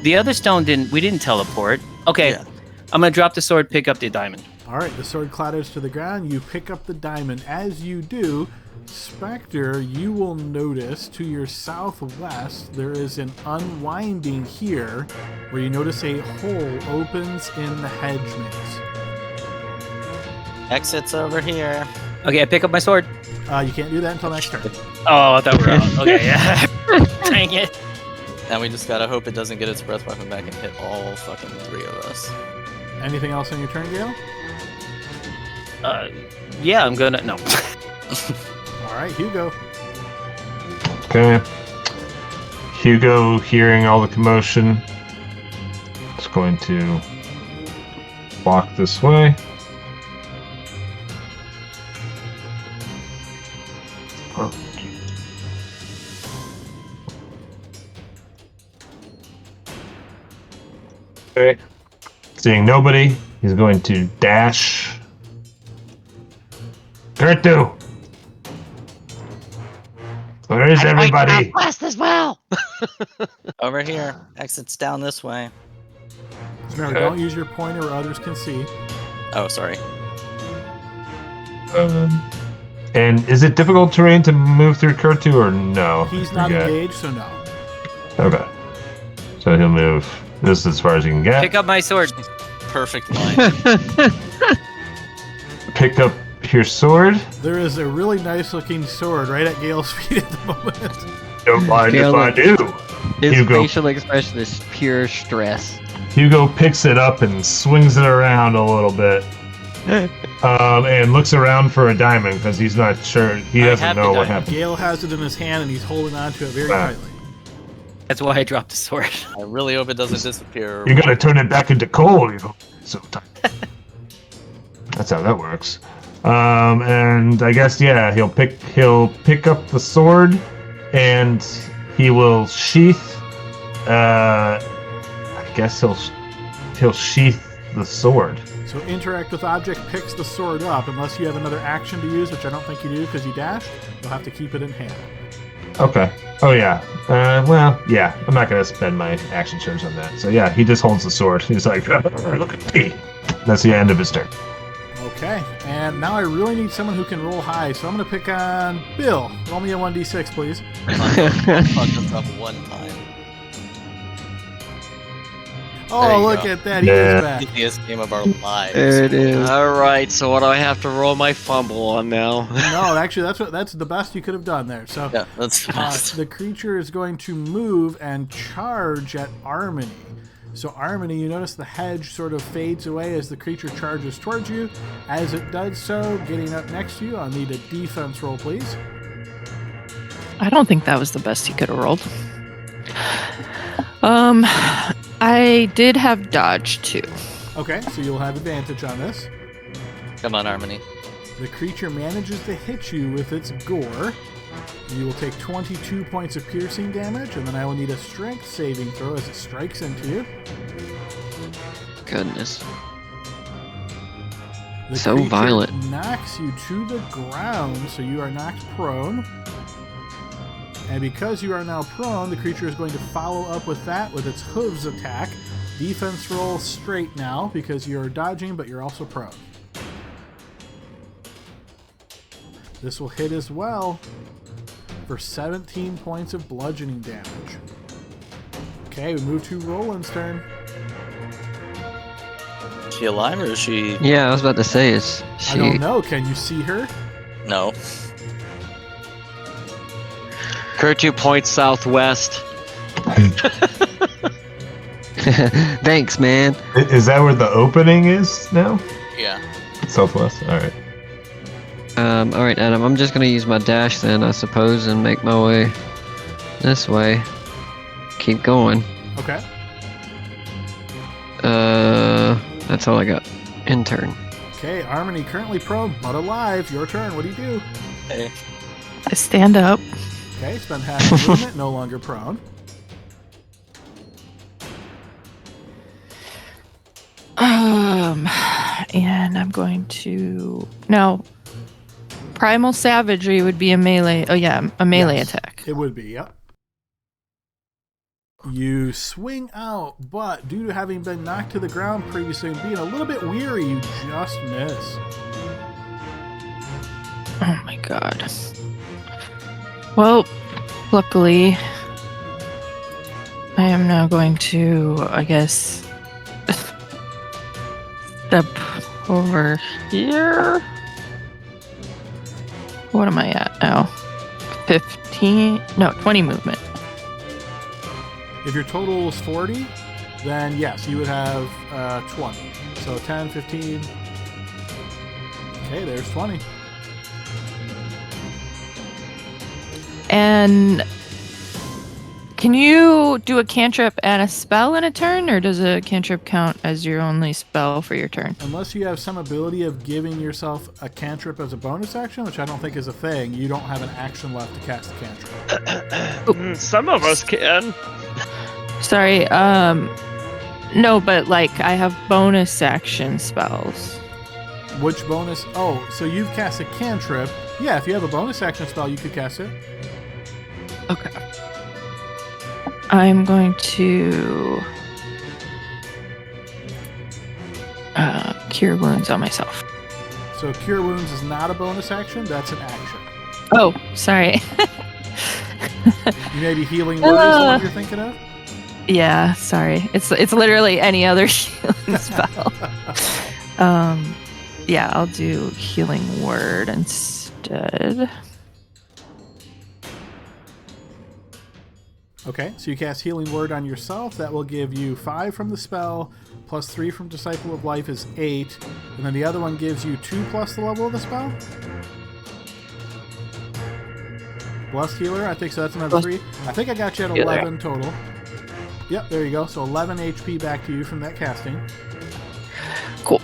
The other stone we didn't teleport. Okay, Yeah. I'm going to drop the sword, pick up the diamond. All right, the sword clatters to the ground. You pick up the diamond. As you do, Spectre, you will notice to your southwest there is an unwinding here where you notice a hole opens in the hedge maze. Exit's over here. Okay, I pick up my sword. You can't do that until next turn. Oh, I thought we were out. Okay, yeah. Dang it. And we just gotta hope it doesn't get its breath weapon back and hit all fucking three of us. Anything else on your turn, Gale? Yeah, I'm gonna... No. All right, Hugo. Okay. Hugo, hearing all the commotion, is going to walk this way. Okay. Seeing nobody, he's going to dash. Gertu! Where is everybody? Blast as well. Over here. Exit's down this way. Just remember, don't use your pointer where others can see. Oh, sorry. And is it difficult terrain to move through Gertu or no? He's not Okay. engaged, so no. Okay. So he'll move this as far as he can get. Pick up my sword. Perfect line. Pick up your sword. There is a really nice looking sword right at Gale's feet at the moment. Don't mind if Gale, I do. His Hugo. facial expression is pure stress. Hugo picks it up and swings it around a little bit. And looks around for a diamond because he's not sure. He I doesn't have the know what diamond. happened. Gale has it in his hand and he's holding on to it very Ah. tightly. That's why I dropped the sword. I really hope it doesn't disappear. You gotta turn it back into coal, you know. So tight. That's how that works. And I guess he'll pick up the sword, and he will sheath. I guess he'll sheath the sword. So interact with object picks the sword up. Unless you have another action to use, which I don't think you do because you dashed, you'll have to keep it in hand. Okay. Oh yeah. Well, yeah. I'm not gonna spend my action surge on that. So yeah, he just holds the sword. He's like, look at me. That's the end of his turn. Okay, and now I really need someone who can roll high, so I'm going to pick on Bill. Roll me a 1d6, please. Fuck us up one time. Oh, There you look go. at that. He Yeah. is back. Easiest game of our lives. There it is. All right, so what do I have to roll my fumble on now? No, actually, that's the best you could have done there. So Yeah, that's fast. the creature is going to move and charge at Armony. So Armony, you notice the hedge sort of fades away as the creature charges towards you. As it does so, getting up next to you, I'll need a defense roll, please. I don't think that was the best he could have rolled. I did have dodge too. Okay, so you'll have advantage on this. Come on, Harmony. The creature manages to hit you with its gore. You will take 22 points of piercing damage, and then I will need a strength saving throw as it strikes into you. Goodness. The So creature violent. knocks you to the ground, so you are knocked prone. And because you are now prone, the creature is going to follow up with that with its hooves attack. Defense roll straight now because you're dodging, but you're also prone. This will hit as well for 17 points of bludgeoning damage. Okay, we move to Roland's turn. Is she alive or is she? Yeah, I was about to say, is I she? don't know. Can you see her? No. Kurtu points southwest. Thanks, man. Is that where the opening is now? Yeah. Southwest. All right. All right, Adam. I'm just gonna use my dash then, I suppose, and make my way this way. Keep going. Okay. That's all I got. In turn. Okay, Harmony currently prone, but alive. Your turn. What do you do? Hey. I stand up. Okay, spend half your movement, no longer prone. And I'm going to no. Primal Savagery would be a melee. Oh yeah, a melee Yes, attack. It would be, yep. You swing out, but due to having been knocked to the ground previously and being a little bit weary, you just miss. Oh my god. Well, luckily, I am now going to, I guess, step over here. What am I at now? 15? No, 20 movement. If your total is 40, then yes, you would have 20. So 10, 15. Okay, there's 20. And can you do a cantrip and a spell in a turn, or does a cantrip count as your only spell for your turn? Unless you have some ability of giving yourself a cantrip as a bonus action, which I don't think is a thing, you don't have an action left to cast a cantrip. Some of us can. Sorry, no, but like I have bonus action spells. Which bonus? Oh, so you've cast a cantrip. Yeah, if you have a bonus action spell, you could cast it. Okay. I'm going to cure wounds on myself. So Cure Wounds is not a bonus action, that's an action. Oh, sorry. You may be Healing Word is the one you're thinking of? Yeah, sorry. It's literally any other healing spell. Yeah, I'll do Healing Word instead. Okay, so you cast Healing Word on yourself. That will give you 5 from the spell, plus 3 from Disciple of Life is 8. And then the other one gives you 2 plus the level of the spell. Blessed Healer, I think so. That's another 3. I think I got you at 11 total. Yep, there you go. So 11 HP back to you from that casting. Cool.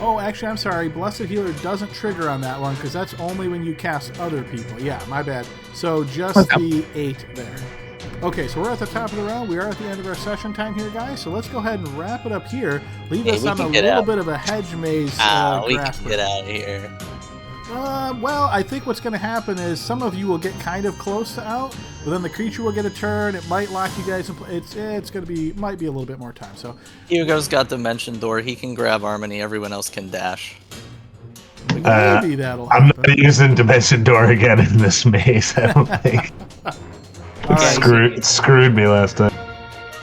Oh, actually, I'm sorry. Blessed Healer doesn't trigger on that one because that's only when you cast other people. Yeah, my bad. So just the 8 there. Okay, so we're at the top of the round. We are at the end of our session time here, guys. So let's go ahead and wrap it up here. Leave us on a little bit of a hedge maze. We can get out of here. Well, I think what's going to happen is some of you will get kind of close to out, but then the creature will get a turn. It might lock you guys in place. It's going to be, might be a little bit more time. So Hugo's got Dimension Door. He can grab Harmony. Everyone else can dash. maybe that'll I'm happen. not using Dimension Door again in this maze, I don't think. All right, It screwed me last time.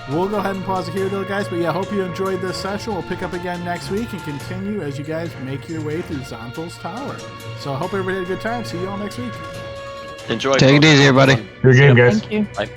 we'll go ahead and pause it here, though, guys. But yeah, hope you enjoyed this session. We'll pick up again next week and continue as you guys make your way through Xonthal's Tower. So I hope everybody had a good time. See you all next week. Enjoy. Take it folks. easy, everybody. Good game, guys. Thank you. Bye.